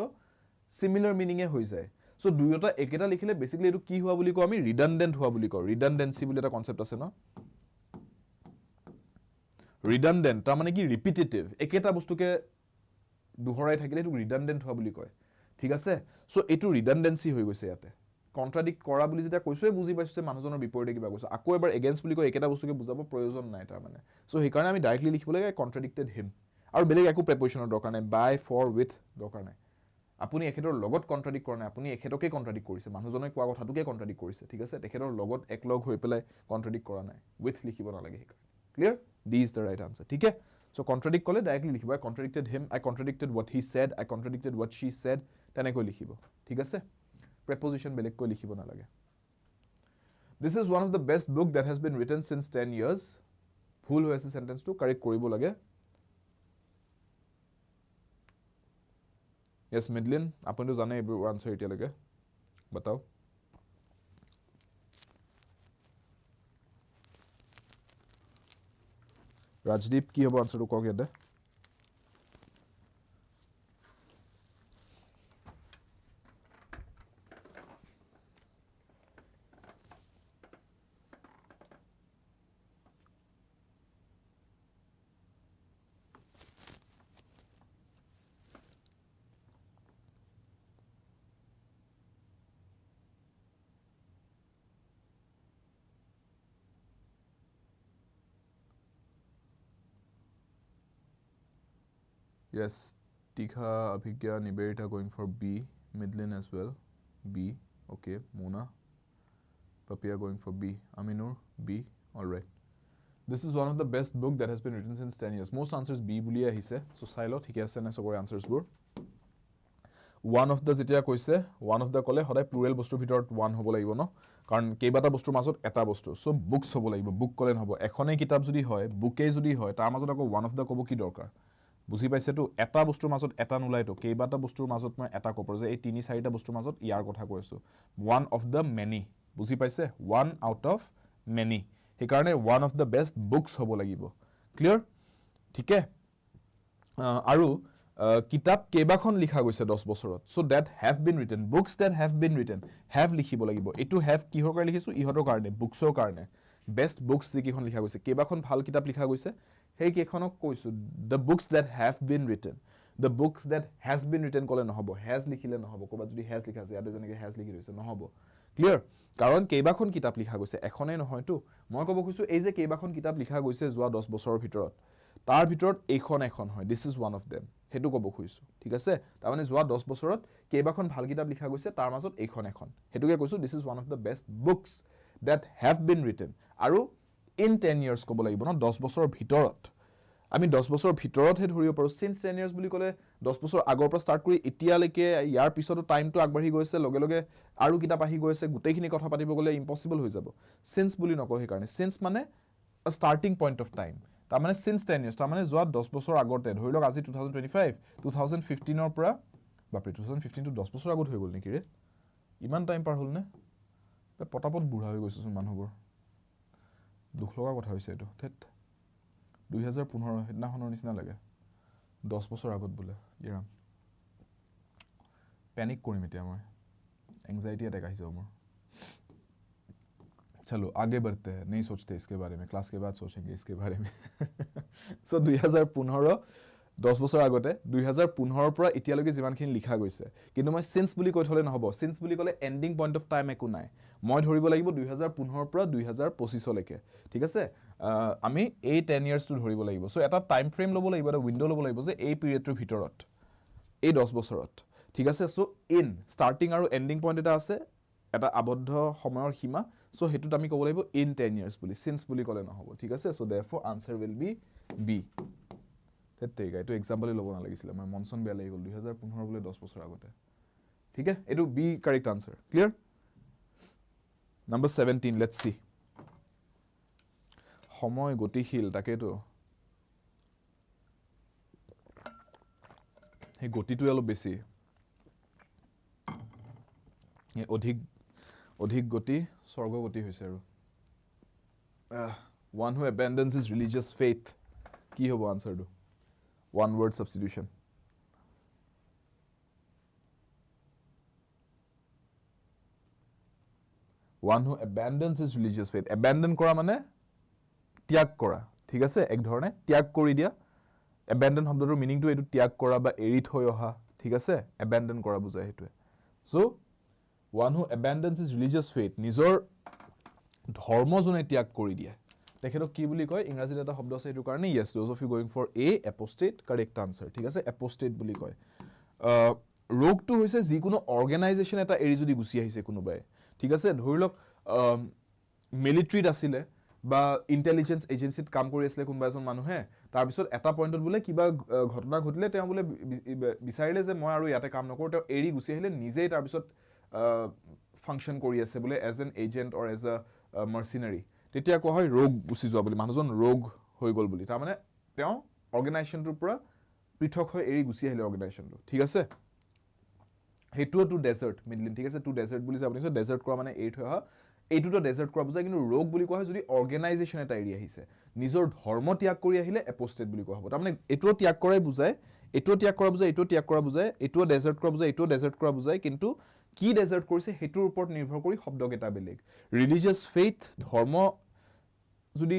সিমিলাৰ মিনিং এ হৈ যায় সো দুয়োটা একেটা লিখিলে বেসিক্যালি এটো কি হোৱা বুলি কও আমি ৰিডান্ডেন্ট হোৱা বুলি কও ৰিডান্ডেন্সি বুলি এটা কনসেপ্ট আছে ন ৰিডান্ডেন্ট তাৰ মানে কি ৰিপিটিটিভ একেটা বস্তুকে দুহৰাই থাকিলে এটো ৰিডান্ডেন্ট হোৱা বুলি কয় ঠিক আছে সো এটো ৰিডান্ডেন্সি হৈ গৈছে ইয়াতে কন্ট্ৰাডিক্ট কৰা বুলি যেটা কৈছোৱে বুজি পাইছো মানুহজনৰ বিপৰীতে কিবা কৈছো আকৌ এবাৰ এগেইনষ্ট বুলি কয় একেটা বস্তুকে বুজাব প্ৰয়োজন নাই তাৰ মানে সো হেকাৰণে আমি ডাইৰেক্টলি লিখিব লাগে কন্ট্ৰাডিক্টেড হিম আৰু বেলেগ একো প্ৰিপজিশনৰ দৰকাৰ নাই বাই ফৰ উইথ দৰকাৰ নাই আপুনি এখেতৰ লগত কন্ট্ৰাডিক্ট কৰা নাই আপুনি এখেতকে কন্ট্ৰাডিক্ট কৰিছে মানুহজনে কোৱা কথাটোকে কন্ট্ৰাডিক্ট কৰিছে ঠিক আছে তেখেতৰ লগত একলগ হৈ পেলাই কন্ট্ৰাডিক্ট কৰা নাই উইথ লিখিব নালাগে হেকাৰণে clear D is the right answer ঠিক আছে সো কন্ট্ৰাডিক্ট কলে ডাইৰেক্টলি লিখিব I contradicted him I contradicted what he said I contradicted what she said তেনেকৈ লিখিব ঠিক আছে preposition বেলেগ কৈ লিখিব নালাগে This is one of the best book that has been written since 10 years ভুল হৈ আছে sentence টো কাৰেক্ট কৰিব লাগে Yes Midlin আপুনি জানে এইবোৰ আনসাৰ এতিয়া লাগে बताओ ৰাজদীপ কি হ'ব আনসাৰটো কক ইয়াতে Yes, Tikha, Abhigya, Niberita going for B. Midlin as well. B. Okay. Mona. Papia going for B. Aminur. B. All right. This is one of the best book that has been written since 10 years. Most answers B বুলি আহিছে. So চাই লও ঠিকে আছে না সবৰে answersবোৰ. One of the যেতিয়া কৈছে, one of the কলে সদায় plural বস্তুৰ ভিতৰত one হ'ব লাগিব ন? কাৰণ কেইবাটা বস্তুৰ মাজত এটা বস্তু. So books হ'ব লাগিব. Book কলে নহব. এখনেই কিতাপ যদি হয়, বুকে যদি হয়, তাৰ মাজত আকৌ one of the ক'ব কি দৰকাৰ? বুজি পাইছে তো এটা বস্তুৰ মাজত এটা নুলাই তো কেইবাটা বস্তুৰ মাজত মই এটা ক'ব যে এই তিনি চাৰিটা বস্তুৰ মাজত ইয়াৰ কথা কৈছো. One of the many. বুজি পাইছে? One out of many. সেইকাৰণে one of the best books হ'ব লাগিব. Clear? ঠিক আছে? আৰু কিতাপ কেইবাখন লিখা গৈছে 10 বছৰত. So that have been written. Books that have been written. Have লিখিব লাগিব. এটো have কিহৰ কাৰণে লিখিছো? ইহতৰ কাৰণে, বুকছৰ কাৰণে. Best books যিকিখন লিখা গৈছে. কেইবাখন ভাল কিতাপ লিখা গৈছে. সেই কেইখনক কৈছো. The books that have been written. The books that has been written কলে নহব. Has লিখিলে নহব. ক'বাত যদি has লিখা আছে, ইয়াতে যেনেকৈ has লিখি ৰৈছে নহব. Clear? কাৰণ কেইবাখন কিতাপ লিখা গৈছে. এখনেই নহয় তো. মই ক'ব কৈছো এই যে কেইবাখন কিতাপ লিখা গৈছে যোৱা 10 বছৰৰ ভিতৰত. তাৰ ভিতৰত এইখন এখন হয়. This is one of them. হেতু ক'ব খুজিছো. ঠিক আছে? তাৰ মানে যোৱা 10 বছৰত কেইবাখন ভাল কিতাপ লিখা গৈছে তাৰ মাজত এইখন এখন. হেতুকে কৈছো this is one of the best books that have been written. আৰু in 10 years ক'ব লাগিব ন 10 বছৰৰ ভিতৰত. আমি 10 বছৰৰ ভিতৰত হে ধৰিব পাৰো since 10 years বুলি ক'লে 10 বছৰ আগৰ পৰা ষ্টাৰ্ট কৰি এতিয়ালৈকে ইয়াৰ পিছতো টাইমটো আগবাঢ়ি গৈছে লগে লগে আৰু কিতাপ আহি গৈছে গোটেইখিনি কথা পাতিব গলে ইম্পসিবল হৈ যাব. since বুলি নকওঁ সেই কাৰণে since মানে a starting point of time. তাৰ মানে since 10 years তাৰ মানে যোৱা 10 বছৰ আগতে ধৰি লওক আজি 2025 2015 ৰ পৰা বাপৰে 2015 টো 10 বছৰ আগত হৈ গল নেকি ৰে ইমান টাইম পাৰ হল নে পটাপট বুঢ়া হৈ গৈছে মানুহবোৰ দুখ লগা কথা হৈছে এটো থেত 2015 হেদিনাখনৰ নিচিনা লাগে 10 বছৰ আগত বোলে ইৰাম पैनिक কৰিম এতিয়া মই एंजाइटी अटैक आহি যাব মোৰ चलो आगे बढ़ते हैं नहीं सोचते इसके बारे में क्लास के बाद सोचेंगे इसके बारे में सो 2015 10 বছৰ আগতে 2015 পৰা এতিয়ালৈকে যিমানখিনি লিখা গৈছে কিন্তু মই সিন্স বুলি কৈ থলে নহব সিন্স বুলি কলে এন্ডিং পইণ্ট অফ টাইম একো নাই মই ধৰিব লাগিব 2015 পৰা 2025 লৈকে ঠিক আছে আমি এই 10 ইয়াৰ্স টো ধৰিব লাগিব সো এটা টাইম ফ্ৰেম লব লাগিব এটা উইন্ডো লব লাগিব যে এই পিৰিয়ডৰ ভিতৰত এই 10 বছৰত ঠিক আছে সো ইন স্টাৰ্টিং আৰু এন্ডিং পইণ্ট এটা আছে এটা আবদ্ধ সময়ৰ সীমা সো হেতুত আমি ক'ব লাগিব ইন 10 ইয়াৰ্স বুলি সিন্স বুলি কলে নহব ঠিক আছে so therefore answer will be B তেতেগা এটো एग्जांपल লব না লাগিছিল মই মনসন বেয়া লাগি গল 2015 বলে 10 বছৰ আগতে ঠিক আছে এটো B correct answer clear number 17 let's see সময় গতিশীল তাকেটো এই গতিটো অলপ বেছি এই অধিক গতি স্বৰ্গ গতি হৈছে আৰু one who abandons his religious faith কি হ'ব আনসাৰটো one word substitution one who abandons his religious faith abandon কৰা মানে ত্যাগ কৰা ঠিক আছে এক ধৰণে ত্যাগ কৰি দিয়া abandon শব্দটোৰ মিনিংটো এটো ত্যাগ কৰা বা এৰি থৈ অহা ঠিক আছে abandon কৰা বুজায় হেতুৱে so one who abandons his religious faith নিজৰ ধৰ্ম জনে ত্যাগ কৰি দিয়ে তেখেতক কি বুলি কয় ইংৰাজীত এটা শব্দ আছে এটো কাৰণে yes those of you going for a apostate correct answer ঠিক আছে apostate বুলি কয় ৰোগটো হৈছে যিকোনো অৰ্গানাইজেচন এটা এৰি যদি গুছি আহিছে কোনোবাই ঠিক আছে ধৰি লওক মিলিটাৰীত আছিল বা ইন্টেলিজেন্স এজেন্সিত কাম কৰি আছিল কোনোবা এজন মানুহে তাৰ পিছত এটা পইণ্টত বোলে কিবা ঘটনা ঘটিলে তেওঁ বোলে বিচাৰিলে যে মই আৰু ইয়াতে কাম নকৰো তেওঁ এৰি গুছি আহিলে নিজেই তাৰ পিছত ফাংশন কৰি আছে বোলে as an agent or as a mercenary তেতিয়া কোৱা হয় ৰোগ গুছি যোৱা বুলি মানুহজন ৰোগ হৈ গল বুলি তাৰ মানে তেওঁ অৰ্গানাইজেচনটোৰ পৰা পৃথক হৈ এৰি গুছি আহিলে অৰ্গানাইজেচনটো ঠিক আছে হেতু টু ডেজাৰ্ট মিডলিন ঠিক আছে টু ডেজাৰ্ট বুলি যে আপুনি কৈছে ডেজাৰ্ট কৰা মানে এৰি থৈ অহা এইটো তো ডেজাৰ্ট কৰা বুজায় কিন্তু ৰোগ বুলি কোৱা হয় যদি অৰ্গানাইজেচন এটা এৰি আহিছে নিজৰ ধৰ্ম ত্যাগ কৰি আহিলে এপোষ্টেট বুলি কোৱা হ'ব তাৰ মানে এটো ত্যাগ কৰাই বুজায় এটো ত্যাগ কৰা বুজায় এটো ত্যাগ কৰা বুজায় এটো ডেজাৰ্ট কৰা বুজায় এটো ডেজাৰ্ট কৰা বুজায় কিন্তু কি ডেজাৰ্ট কৰিছে হেতুৰ ওপৰত নিৰ্ভৰ কৰি শব্দকেইটা বেলেগ ৰিলিজিয়াছ ফেইথ ধৰ্ম যদি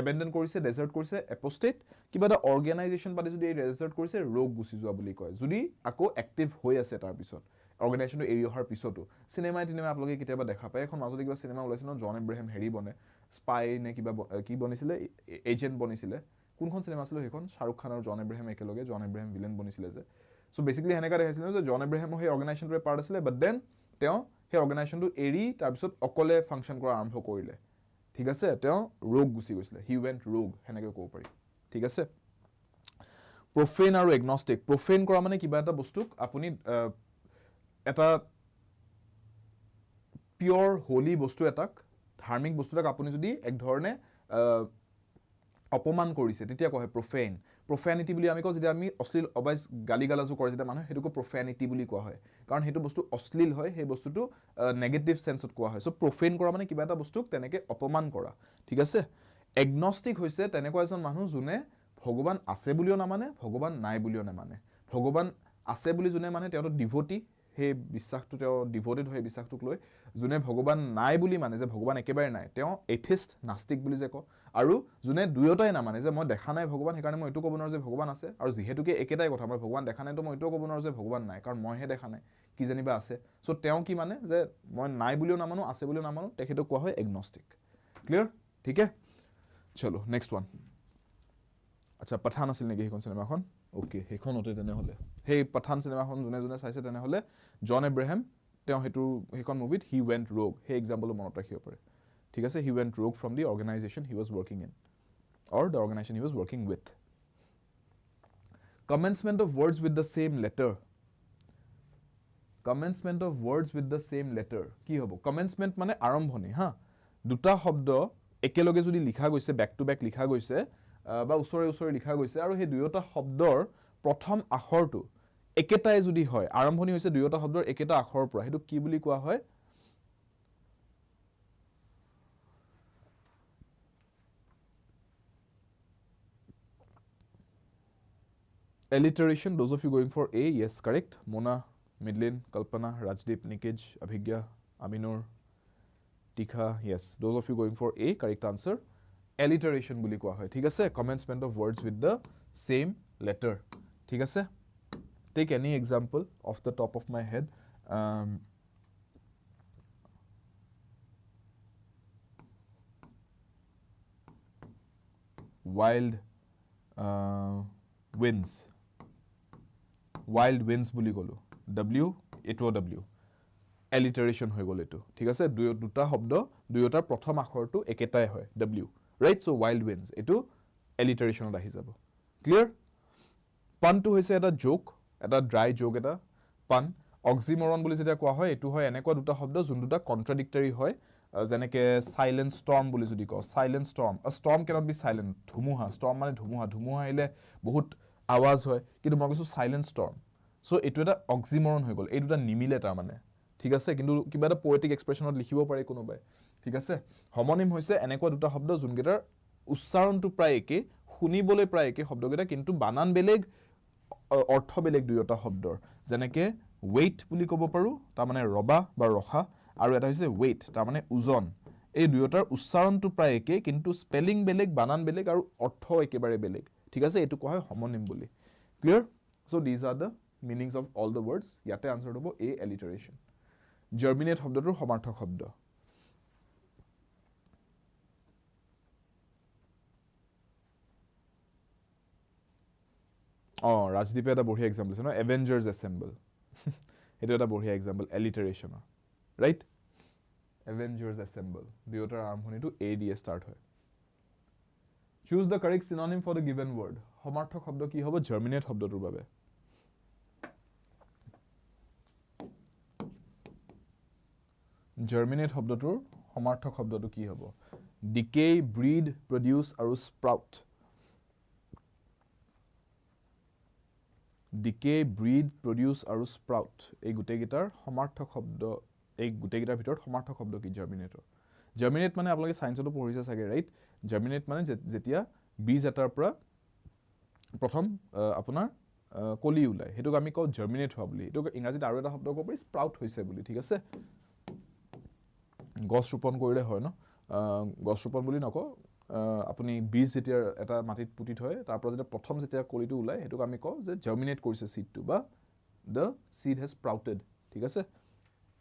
এবেন্ডন কৰিছে ডেজাৰ্ট কৰিছে এপোষ্টেট কিবা এটা অৰ্গানাইজেচন পালে যদি ডেজাৰ্ট কৰিছে ৰোগ গুছি যোৱা বুলি কয় যদি আকৌ এক্টিভ হৈ আছে তাৰ পিছত অৰ্গানাইজেচনটো এৰি অহাৰ পিছতো সিনেমা আপোনালোকে কেতিয়াবা দেখা পায় এখন মাজতে কিবা সিনেমা ওলাইছে ন জন এব্ৰাহাম হেৰি বনে স্পাই নে কিবা কি বনিছিলে এজেন্ট বনিছিলে কোনখন সিনেমা আছিল সেইখন শাহৰুখ খান আৰু জন এব্ৰাহাম একেলগে জন এব্ৰাহাম ভিলেন বনিছিলে যে সো বেসিক্যালি হেনেকা দেখাইছিল যে জন এব্ৰাহাম সেই অৰ্গানাইজেচনটোৰ পাৰ্ট আছিলে বাট দেন তেওঁ সেই অৰ্গানাইজেচনটো এৰি তাৰ পিছত অকলে ফাংশন কৰা আৰম্ভ কৰিলে ঠিক আছে তেওঁ ৰোগ গুচি গৈছিলে হি ৱেন্ট ৰোগ হেনেকে ক'ব পাৰি ঠিক আছে profane আৰু agnostic profane কৰা মানে কিবা এটা বস্তুক আপুনি এটা পিওৰ হোলি বস্তু এটাক ধাৰ্মিক বস্তুটাক আপুনি যদি এক ধৰণে অপমান কৰিছে তেতিয়া কয় profane profanity বুলি আমি কওঁ যেতিয়া আমি অশ্লীল অবাইজ গালি গালাজু কৰে যেতিয়া মানুহ হেতুকো profanity বুলি কোৱা হয় কাৰণ হেতু বস্তু অশ্লীল হয় সেই বস্তুটো নেগেটিভ সেন্সত কোৱা হয় সো profane কৰা মানে কিবা এটা বস্তুক তেনেকে অপমান কৰা ঠিক আছে agnostic হৈছে তেনেকুৱা এজন মানুহ যোনে ভগৱান আছে বুলিও নামানে ভগৱান নাই বুলিও নামানে ভগৱান আছে বুলি যোনে মানে তেওঁ ডিভোটি হে বিশ্বাসটো তেওঁ ডিভোটেড হৈ বিশ্বাসটোক লৈ যোনে ভগৱান নাই বুলি মানে যে ভগৱান একেবাৰে নাই তেওঁ এথিষ্ট নাস্তিক বুলি যে কয় আৰু যোনে দুয়োটাই না মানে যে মই দেখা নাই ভগৱান হেকাৰণে মই এটো ক'ব নোৱাৰো যে ভগৱান আছে আৰু যেহেতুকে একেটাই কথা মই ভগৱান দেখা নাই তো মই এটো ক'ব নোৱাৰো যে ভগৱান নাই কাৰণ মইহে দেখা নাই কি জানিবা আছে সো তেওঁ কি মানে যে মই নাই বুলিও নামানো আছে বুলিও নামানো তেখেতক কোৱা হয় এগনস্টিক ক্লিয়াৰ ঠিক আছে চলো নেক্সট ওয়ান আচ্ছা পাঠান আছিল নেকি হেখন সিনেমাখন ওকে হেখনতে তেনে হলে হেই পাঠান সিনেমাখন জুনে জুনে চাইছে তেনে হলে জন এব্ৰাহাম তেওঁ হেতু হেখন মুভিত হি ৱেন্ট ৰোগ হে এক্সাম্পল মনত ৰাখিব পাৰে ঠিক আছে he went rogue from the organisation he was working in or the organization he was working with commencement of words with the same letter commencement of words with the same letter কি হ'ব commencement মানে আৰম্ভণি হা দুটা শব্দ একেলগে যদি লিখা গৈছে ব্যাক টু ব্যাক লিখা গৈছে বা উছৰে উছৰে লিখা গৈছে আৰু হে দুয়োটা শব্দৰ প্ৰথম আখৰটো একেটাই যদি হয় আৰম্ভণি হৈছে দুয়োটা শব্দৰ একেটা আখৰৰ পৰা হেতু কি বুলি কোৱা হয় alliteration those of you going for A yes correct Mona Midlin Kalpana Rajdeep Nikij Abhigya Aminur Tikha yes those of you going for A correct answer alliteration বুলি কোৱা হয় ঠিক আছে commencement of words with the same letter ঠিক আছে take any example off the top of my head wild winds wild winds বুলি কলো w এটো w alliteration হৈ গল এটো ঠিক আছে দুটা শব্দ দুয়োটাৰ প্ৰথম আখৰটো একেটাই হয় w right so wild winds এটো alliteration আহি যাব clear pun to হৈছে এটা joke এটা dry joke এটা pun oxymoron বুলি যেটা কোৱা হয় এটো হয় এনেকুৱা দুটা শব্দ যোন দুটা contradictory হয় যেনেকে silent storm বুলি যদি কও silent storm a storm cannot be silent ধুমুহা storm মানে ধুমুহা ধুমুহা আইলে বহুত আওয়াজ হয় কিন্তু মই কৈছো silent storm সো এটো এটা oxymoron হৈ গল এই দুটা নিমিলে তাৰ মানে ঠিক আছে কিন্তু কিবা এটা পোয়েটিক এক্সপ্ৰেছনত লিখিব পাৰে কোনোবাই ঠিক আছে হোমোনিম হৈছে এনেকুৱা দুটা শব্দ যোনকেইটাৰ উচ্চাৰণটো প্ৰায় একে শুনিবলৈ প্ৰায় একে শব্দকেইটা কিন্তু বানান বেলেগ অৰ্থ বেলেগ দুয়োটা শব্দৰ যেনেকে weight বুলি ক'ব পাৰো তাৰ মানে ৰবা বা ৰখা আৰু এটা হৈছে weight তাৰ মানে ওজন এই দুয়োটাৰ উচ্চাৰণটো প্ৰায় একে কিন্তু স্পেলিং বেলেগ বানান বেলেগ আৰু অৰ্থ একেবাৰে বেলেগ ঠিক আছে এটো কোৱা হয় হোমোনিম বুলি clear so these are the meanings of all the words ইয়াতে আনসাৰ হ'ব A alliteration germinate শব্দটোৰ সমাৰ্থক শব্দ ৰাজদীপে এটা বঢ়িয়া এক্সাম্পল আছে ন এভেঞ্জাৰ্স এসেম্বল এটো এটা বঢ়িয়া এক্সাম্পল alliteration ৰাইট এভেঞ্জাৰ্স এসেম্বল দুয়োটাৰ আৰম্ভণিটো A দিয়ে স্টাৰ্ট হয় choose the correct synonym for the given word সমাৰ্থক শব্দ কি হ'ব germinate শব্দটোৰ বাবে germinate শব্দটোৰ সমাৰ্থক শব্দটো কি হ'ব decay breed produce আৰু sprout decay breed produce আৰু sprout এই গুটেগিটাৰ সমাৰ্থক শব্দ এই গুটেগিটাৰ ভিতৰত সমাৰ্থক শব্দ কি germinate মানে আপোনালোকে সায়েন্সতো পঢ়িছে চাগে ৰাইট germinate মানে যেতিয়া বীজ এটাৰ পৰা প্ৰথম আপোনাৰ কলি উলাই হেতুক আমি কও germinate হোৱা বুলি এটো ইংৰাজীত আৰু এটা শব্দ ক'ব পাৰি sprout হৈছে বুলি ঠিক আছে গছ ৰোপণ কৰিলে হয় ন গছ ৰোপণ বুলি নকও আপুনি বীজ যেতিয়া এটা মাটিত পুতি থয় তাৰ পৰা যেতিয়া প্ৰথম যেতিয়া কলিটো উলাই হেতুক আমি কও যে germinate কৰিছে seedটো বা the seed has sprouted ঠিক আছে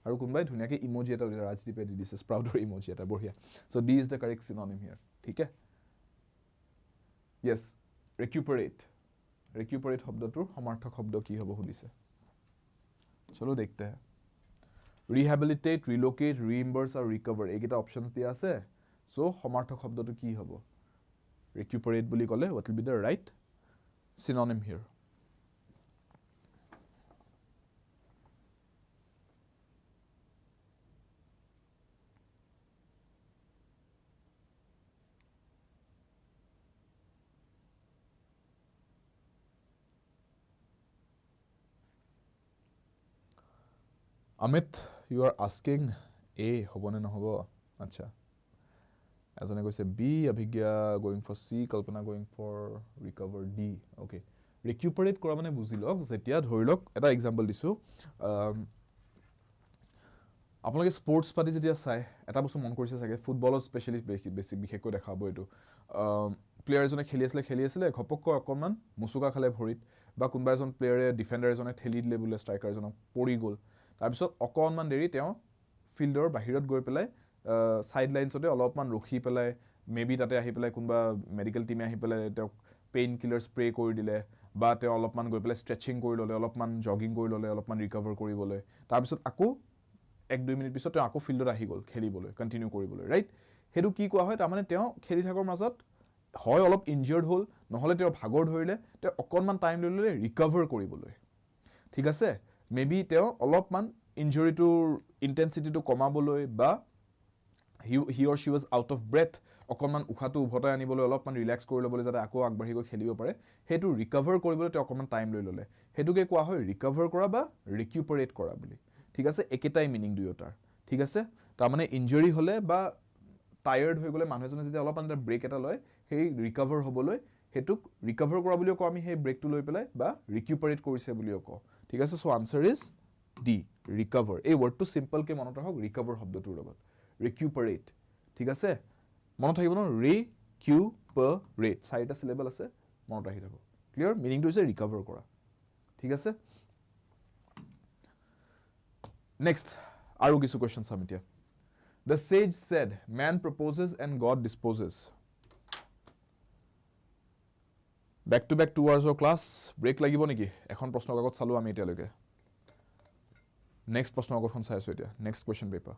আৰু কোনবাই ধুনিয়াকে ইমোজি এটা ৰাজদীপে দি দিছে স্প্ৰাউটৰ ইমোজি এটা বঢ়িয়া so D is the correct synonym here ঠিক আছে yes recuperate শব্দটোৰ সমাৰ্থক শব্দ কি হ'ব সুধিছে চলো দেখতে हैं rehabilitate relocate reimburse আৰু recover এইকেইটা অপচনস দিয়া আছে So সমাৰ্থক শব্দটো কি হ'ব recuperate বুলি ক'লে what will be the right synonym here Amit, you are asking A, hobone na hobo. Acha. As I say B, Abhigya going for C, Kalpana going for recover D. Okay. Recuperate kora mane buzilok, zetia dhorilok. Eta example disu. Apnaloke sports party jetia sai, eta bostu mon korise sage football specially basic bikheko dekhabo etu. Players jone kheli asile khopokko akonman musuka khale bhorit ba kunba ejon player defender jone theli dile bule striker jone pori gol. তাৰপিছত অকণমান দেৰি তেওঁ ফিল্ডৰ বাহিৰত গৈ পেলাই side লাইনছতে অলপমান ৰখি পেলাই মেবি তাতে আহি পেলাই কোনবা মেডিকেল টিমে আহি পেলাই তেওঁ পেইন কিলাৰ স্প্ৰে কৰি দিলে বা তেওঁ অলপমান গৈ পেলাই ষ্ট্ৰেচিং কৰি ললে অলপমান জগিং কৰি ললে অলপমান ৰিকভাৰ কৰিবলৈ তাৰপিছত আকৌ 1-2 মিনিট পিছত তেওঁ আকৌ ফিল্ডত আহি গল খেলিবলৈ কন্টিনিউ কৰিবলৈ ৰাইট হেতু কি কোৱা হয় তাৰমানে তেওঁ খেলি থাকৰ মাজত হয় অলপ ইনজিয়ৰ্ড হল নহলে তেওঁ ভাগৰ ধৰিলে তেওঁ অকণমান টাইম লৈ ললে ৰিকভাৰ কৰিবলৈ ঠিক আছে Maybe তেওঁ অলপমান ইনজুৰিটোৰ ইন্টেন্সিটিটো কমাবলৈ বা he or she was out of breath অকণমান উখাটো উভতাই আনিবলৈ অলপমান ৰিলেক্স কৰি ল'বলৈ যাতে আকৌ আগবাঢ়ি গৈ খেলিব পাৰে হেতু ৰিকভাৰ কৰিবলৈ তেওঁ অকণমান টাইম লৈ ললে হেতুকে কোৱা হয় ৰিকভাৰ কৰা বা ৰিকুপাৰেট কৰা বুলি ঠিক আছে একেটাই মিনিং দুয়োটাৰ ঠিক আছে তাৰ মানে ইনজুৰি হলে বা টায়াৰ্ড হৈ গলে মানুহজনে যদি অলপমান এটা ব্ৰেক এটা লয় হেই ৰিকভাৰ হ'বলৈ হেতুক ৰিকভাৰ কৰা বুলিও কও আমি হেই ব্ৰেকটো লৈ পেলাই বা ৰিকুপাৰেট কৰিছে বুলিও কও ঠিক আছে so answer is D recover এই ওয়াৰ্ডটো সিম্পল কে মনত ৰাখক ৰিকভাৰ শব্দটোৰ লগত ৰিকুপাৰেট ঠিক আছে মনত থাকিব ন ৰিকুপাৰেট চাৰিটা সিলেবল আছে মনত ৰাখি থাকক ক্লিয়াৰ মিনিংটো হৈছে ৰিকভাৰ কৰা ঠিক আছে নেক্সট আৰু কিছু কোৱেশ্চন চাম এতিয়া The sage said, man proposes and God disposes. Back to back 2 hours of class. Break লাগিব নেকি? এখন প্ৰশ্ন কাকত চালো আমি এতিয়ালৈকে। Next প্ৰশ্ন কাকতখন চাই আছো এতিয়া। Next question paper.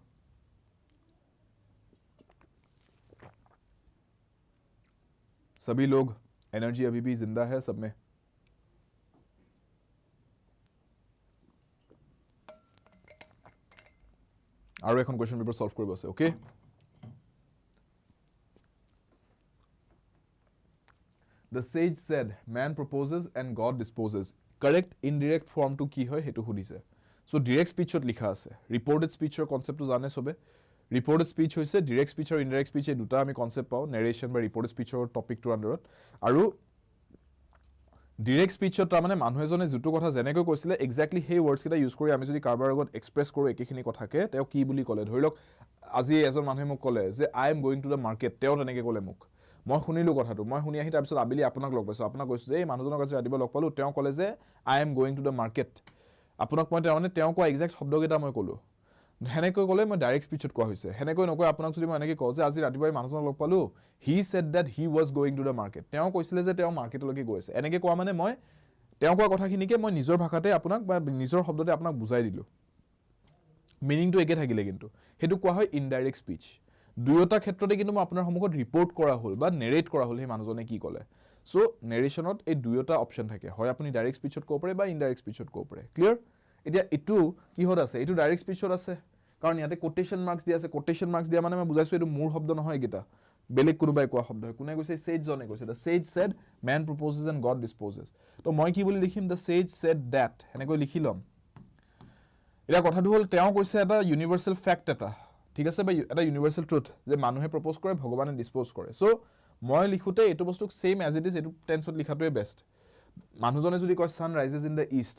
सभी लोग एनर्जी अभी भी जिंदा है सब में আৰু এখন কোৱেশ্চন পেপাৰ সলভ কৰিব আছে okay The sage said man proposes and God disposes correct indirect form to কি হয় হেতু সুধিছে সো ডাইৰেক্ট স্পিচত লিখা আছে ৰিপোৰ্টেড স্পিচৰ কনসেপ্টটো জানে সবে ৰিপোৰ্টেড স্পিচ হৈছে ডাইৰেক্ট স্পিচ আৰু ইনডাইৰেক্ট স্পিচ এই দুটা আমি কনসেপ্ট পাও নেৰেশন বা ৰিপোৰ্টেড স্পিচৰ টপিকটো আন্ডাৰত আৰু ডাইৰেক্ট স্পিচত তাৰ মানে মানুহ এজনে যেটো কথা জেনেকৈ কৈছিলে এক্স্যাক্টলি হেই ওয়াৰ্ডছ কিটা ইউজ কৰি আমি যদি কাৰবাৰ আগত এক্সপ্ৰেছ কৰো একেখিনি কথাকে তেও কি বুলি ক'লে ধৰিলক আজি এজন মানুহে মোক ক'লে যে I am going to the market তেও তেনেকৈ ক'লে মোক মই শুনিলো কথাটো মই শুনি আহি তাৰ পিছত আবিলি আপোনাক লগ পাইছো আপোনাক কৈছো যে এই মানুহজনক আজি ৰাতিবা লগ পালো তেও ক'লে যে I am going to the market আপোনাক মই মানে তেও কোৱা এক্সাক্ট শব্দকেইটা মই ক'লো হেনেকৈ ক'লে মই ডাইৰেক্ট স্পিচত কোৱা হৈছে হেনেকৈ নকৈ আপোনাক যদি মই এনেকৈ কওঁ যে আজি ৰাতিবা মানুহজনক লগ পালো হি said that he was going to the market তেও কৈছিলে যে তেও মাৰ্কেটলৈকে গৈ আছে এনেকৈ কোৱা মানে মই তেও কোৱা কথাখিনিকে মই নিজৰ ভাষাতে আপোনাক বা নিজৰ শব্দতে আপোনাক বুজাই দিলো মিনিংটো একে থাকিলে কিন্তু হেতু কোৱা হয় ইনডাইৰেক্ট স্পিচ দুয়োটা ক্ষেত্ৰতে কিন্তু মই আপোনাৰ সন্মুখত ৰিপোৰ্ট কৰা হল বা নেৰেট কৰা হল হে মানুহজনে কি ক'লে সো নেৰেশনত এই দুয়োটা অপচন থাকে হয় আপুনি ডাইৰেক্ট স্পিচত ক'ব পাৰে বা ইনডাইৰেক্ট স্পিচত ক'ব পাৰে ক্লিয়াৰ এতিয়া এটো কিহত আছে এটো ডাইৰেক্ট স্পিচত আছে কাৰণ ইয়াতে কোটেশন মাৰ্কস দিয়া আছে কোটেশন মাৰ্কস দিয়া মানে মই বুজাইছো এটো মূৰ শব্দ নহয় গিটা বেলেগ কোনোবাই কোৱা শব্দ হয় কোনে কৈছে সেজ জনে কৈছে the sage said man proposes and God disposes তো মই কি বুলি লিখিম দা সেজ সেড দ্যাট হেনেকৈ লিখিলম এটা কথাটো হল তেও কৈছে এটা ইউনিভাৰ্সাল ফ্যাক্ট এটা ঠিক আছে বা এটা ইউনিভাৰ্সাল ট্ৰুথ যে মানুহে প্ৰপ'জ কৰে ভগৱানে ডিসপোজ কৰে সো মই লিখোতে এটো বস্তুক সেম এজ ইট ইজ এটো টেন্সত লিখাটোৱে বেষ্ট মানুহজনে যদি কয় sun rises in the east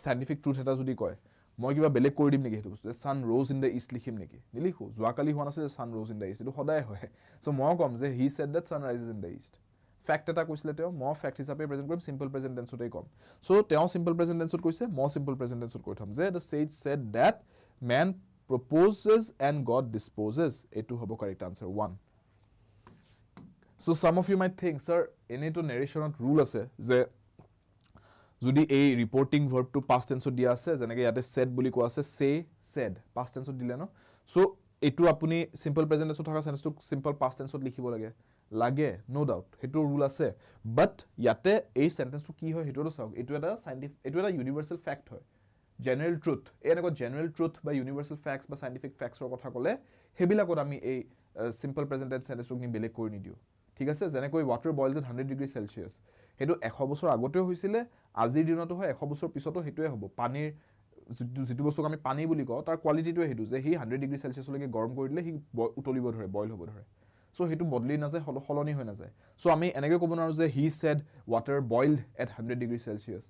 scientific truth এটা যদি কয় মই কিবা বেলেগ কৰি দিম নেকি হেতু বস্তু sun rose in the east লিখিম নেকি নিলিখো জুৱাকালি হোৱা নাছিল sun rose in the east এটো সদায় হয় সো মই কম যে he said that sun rises in the east fact এটা কৈছিলে তেও মই ফ্যাক্ট হিচাপে প্ৰেজেন্ট কৰিম সিম্পল প্ৰেজেন্ট টেন্সতেই কম সো তেও সিম্পল প্ৰেজেন্ট টেন্সত কৈছে মই সিম্পল প্ৰেজেন্ট টেন্সত কৈ থম যে the sage said that man proposes and God disposes এটো হ'ব correct answer 1 so some of you might think sir এনেটো নেৰেশনত ৰুল আছে যে যদি এই ৰিপৰ্টিং ভাৰ্বটো পাষ্ট টেন্সত দিয়া আছে যেনেকৈ ইয়াতে said বুলি কোৱা আছে say said পাষ্ট টেন্সত দিলে ন সো এটো আপুনি সিম্পল প্ৰেজেন্ট টেন্সত থকা সেন্টেন্সটো সিম্পল পাস্ট টেন্সত লিখিব লাগে নো ডাউট হেটো রুল আছে বাট ইয়াতে এই সেন্টেন্সটো কি হয় হেটোটো চাওক এটো এটা সাইন্টিফিক এটো এটা ইউনিভার্সাল ফ্যাক্ট হয় জেনারেল ট্ৰুথ এনেকুৱা জেনাৰেল ট্ৰুথ বা ইউনিভাৰ্সাল ফ্যাক্টস বা সাইন্টিফিক ফ্যাক্টসৰ কথা ক'লে হেবিলাকত আমি এই সিম্পল প্ৰেজেন্ট টেন্স সেন্টেন্সটো নি বেলেগ কৰি নিদিও ঠিক আছে যেনেকৈ ওয়াটাৰ বয়েলস এট 100 ডিগ্ৰি সেলসিয়াস হেটো 100 বছৰ আগতেও হৈছিলে আজিৰ দিনতো হয় 100 বছৰ পিছতো হেটোৱে হ'ব পানীৰ যেটো বস্তুক আমি পানী বুলি কওঁ তাৰ কোৱালিটিটোৱে হেটো যে হি 100 ডিগ্ৰি সেলসিয়াসলৈকে গৰম কৰি দিলে হি উতলিব ধৰে বইল হ'ব ধৰে সো হেটো বদলি না যায় হলনি হৈ না যায় সো আমি এনেকৈ ক'ব নোৱাৰো যে he said water boiled at 100 degree Celsius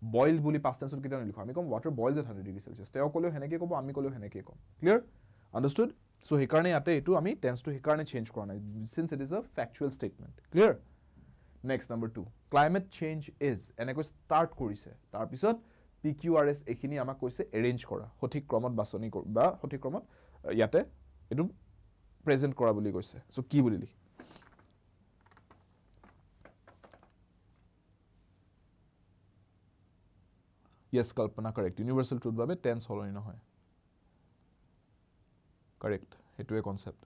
boiled বুলি পাস্ট টেন্সত কিটা নিলিখো আমি কম water boils at 100 degree Celsius তেও কলেও হেনেকে ক'ব আমি কলেও হেনেকে কম ক্লিয়াৰ আন্ডাৰস্টুড সো হে কাৰণে ইয়াতে এটো আমি টেন্সটো হে কাৰণে চেঞ্জ কৰা নাই since it is a factual statement clear next number 2 climate change is এনেকৈ স্টাৰ্ট কৰিছে তাৰ পিছত PQRS এখিনি আমাক কৈছে এৰেঞ্জ কৰা সঠিক ক্ৰমত বাছনি বা সঠিক ক্ৰমত ইয়াতে এটো প্ৰেজেন্ট কৰা বুলি কৈছে সো কি বুলি লিখি yes kalpana correct universal truth babe tense holoni nohoy correct hetuwe concept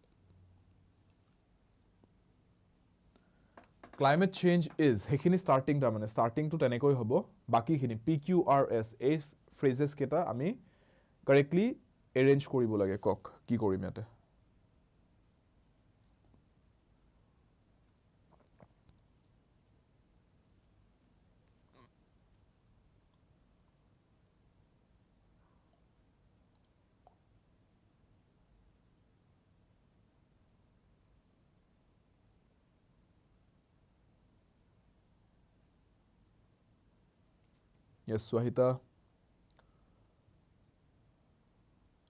climate change is hekhini starting ta mane starting to tenekoi hobo baki khini PQRS a phrases keta ami correctly arrange koribo lage kok ki korim yate Yes, Swahita.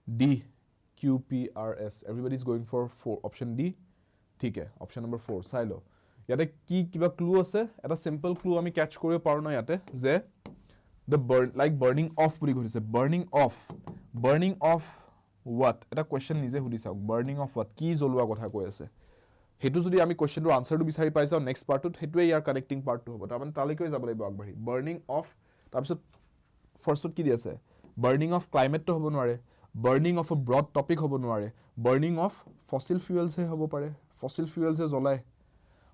D, Q, P, R, S. Everybody's going for 4. Option D. ठीक है. Option number 4. Silo. याते की किबा clue আছে এটা simple clue আমি catch কৰিব পাৰো না ইয়াতে যে the burning off বুলি কৈছে burning off what এটা question নিজে সুধি চাওক burning off what কি জ্বলোৱা কথা কৈ আছে হেতু যদি আমি কোৱেশ্চনটো আনসাৰটো বিচাৰি পাই যাও নেক্সট পাৰ্টত হেতুৱে ইয়াৰ কানেক্টিং পাৰ্টটো হ'ব তাৰমানে তালৈকৈ যাব লাগিব আগবাঢ়ি burning off তাৰপিছত ফাৰ্ষ্টত কি দি আছে বাৰ্নিং অফ ক্লাইমেটটো হ'ব নোৱাৰে burning of a broad topic হ'ব নোৱাৰে বাৰ্নিং অফ ফসিল ফুয়েলস হে হ'ব পাৰে ফসিল ফুয়েলস হে জ্বলাই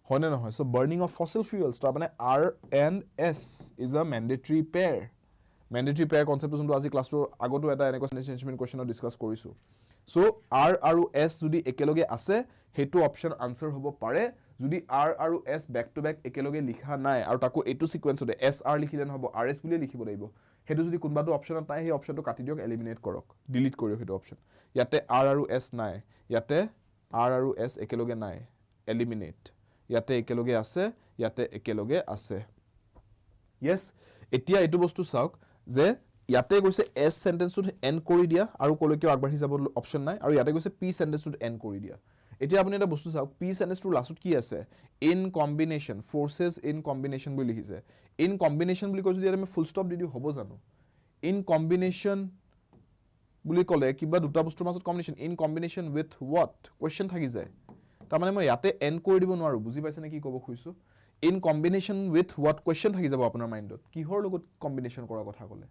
হয়নে নহয় so burning of fossil fuels তাৰমানে R and S is a mandatory pair কনসেপ্টটো যোনটো আজি ক্লাছৰ আগতো এটা এনেকুৱা চেঞ্জমেন্ট কোৱেশ্চনত ডিসকাস কৰিছো সো R আৰু S যদি একেলগে আছে হেতু অপচন আনসাৰ হ'ব পাৰে যদি R আৰু S ব্যাক টু ব্যাক একেলগে লিখা নাই আৰু তাকো এটো সিকোয়েন্সতে SR লিখিলে নহব RS বুলি লিখিব লাগিব হেতু যদি কোনবাটো অপচনত নাই হে অপচনটো কাটি দিয়ক এলিমিনেট কৰক ডিলিট কৰিও হেতু অপচন ইয়াতে R আৰু S নাই ইয়াতে R আৰু S একেলগে নাই এলিমিনেট ইয়াতে একেলগে আছে yes এতিয়া এটো বস্তু চাওক যে ইয়াতে কৈছে S সেন্টেন্সটো এন্ড কৰি দিয়া আৰু কলৈকে আগবাঢ়ি যাব অপচন নাই আৰু ইয়াতে কৈছে P সেন্টেন্সটো এন্ড কৰি দিয়া এতিয়া আপুনি এটা বস্তু চাওক P সেন্টেন্সটো লাষ্টত কি আছে in combination forces in combination বুলি লিখিছে ইন কম্বিনেশন বুলি কৈছো যদি আমি ফুল স্টপ দি দিও হ'ব জানো ইন কম্বিনেশন বুলি কলে কিবা দুটা বস্তুৰ মাজত combination in combination with what question থাকি যায় তাৰ মানে মই ইয়াতে এন্ড কৰি দিব নোৱাৰো বুজি পাইছে নে কি ক'ব খুইছো in combination with what question থাকি যাব আপোনাৰ মাইন্ডত কিহৰ লগত কম্বিনেশন কৰা কথা ক'লে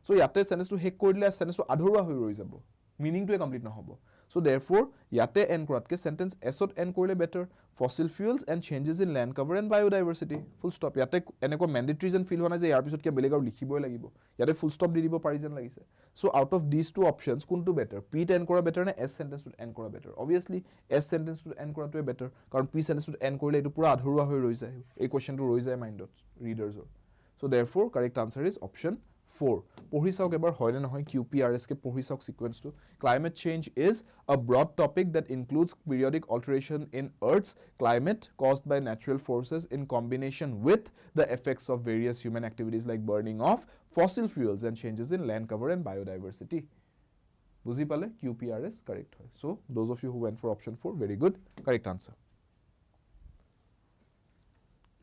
সো ইয়াতে সেন্টেন্সটো হেক কৰি দিলে সেন্টেন্সটো আধৰুৱা হৈ ৰৈ যাব মিনিংটো কমপ্লিট নহব সো therefore ইয়াতে এন্ড কৰাতকে সেন্টেন্স এছত এন্ড কৰিলে better fossil fuels and changes in land cover and biodiversity full stop ইয়াতে এনেকুৱা ম্যান্ডেটৰি যেন ফিল হোৱা নাই যে ইয়াৰ পিছত কি বেলেগ আৰু লিখিবই লাগিব ইয়াতে ফুল স্টপ দি দিব পাৰি যেন লাগিছে so out of this two options কোনটো বেটাৰ পি এন্ড কৰা বেটাৰ নে এস সেন্টেন্সটো এন্ড কৰা বেটাৰ অবভিয়াসলি এস সেন্টেন্সটো এন্ড কৰাটোৱে বেটাৰ কাৰণ পি সেন্টেন্সটো এন্ড কৰিলে এটো পুৰা আধৰুৱা হৈ ৰৈ যায় এই কোৱেশ্চনটো ৰৈ যায় মাইন্ডত ৰিডাৰছৰ so therefore correct answer is option 4 পঢ়ি চাওক এবাৰ হয়নে নহয় QPRS কে পঢ়ি চাওক সিকোয়েন্সটো climate change is a broad topic that includes periodic alteration in earth's climate caused by natural forces in combination with the effects of various human activities like burning of fossil fuels and changes in land cover and biodiversity বুজি পালে QPRS correct হয় so those of you who went for option 4 very good correct answer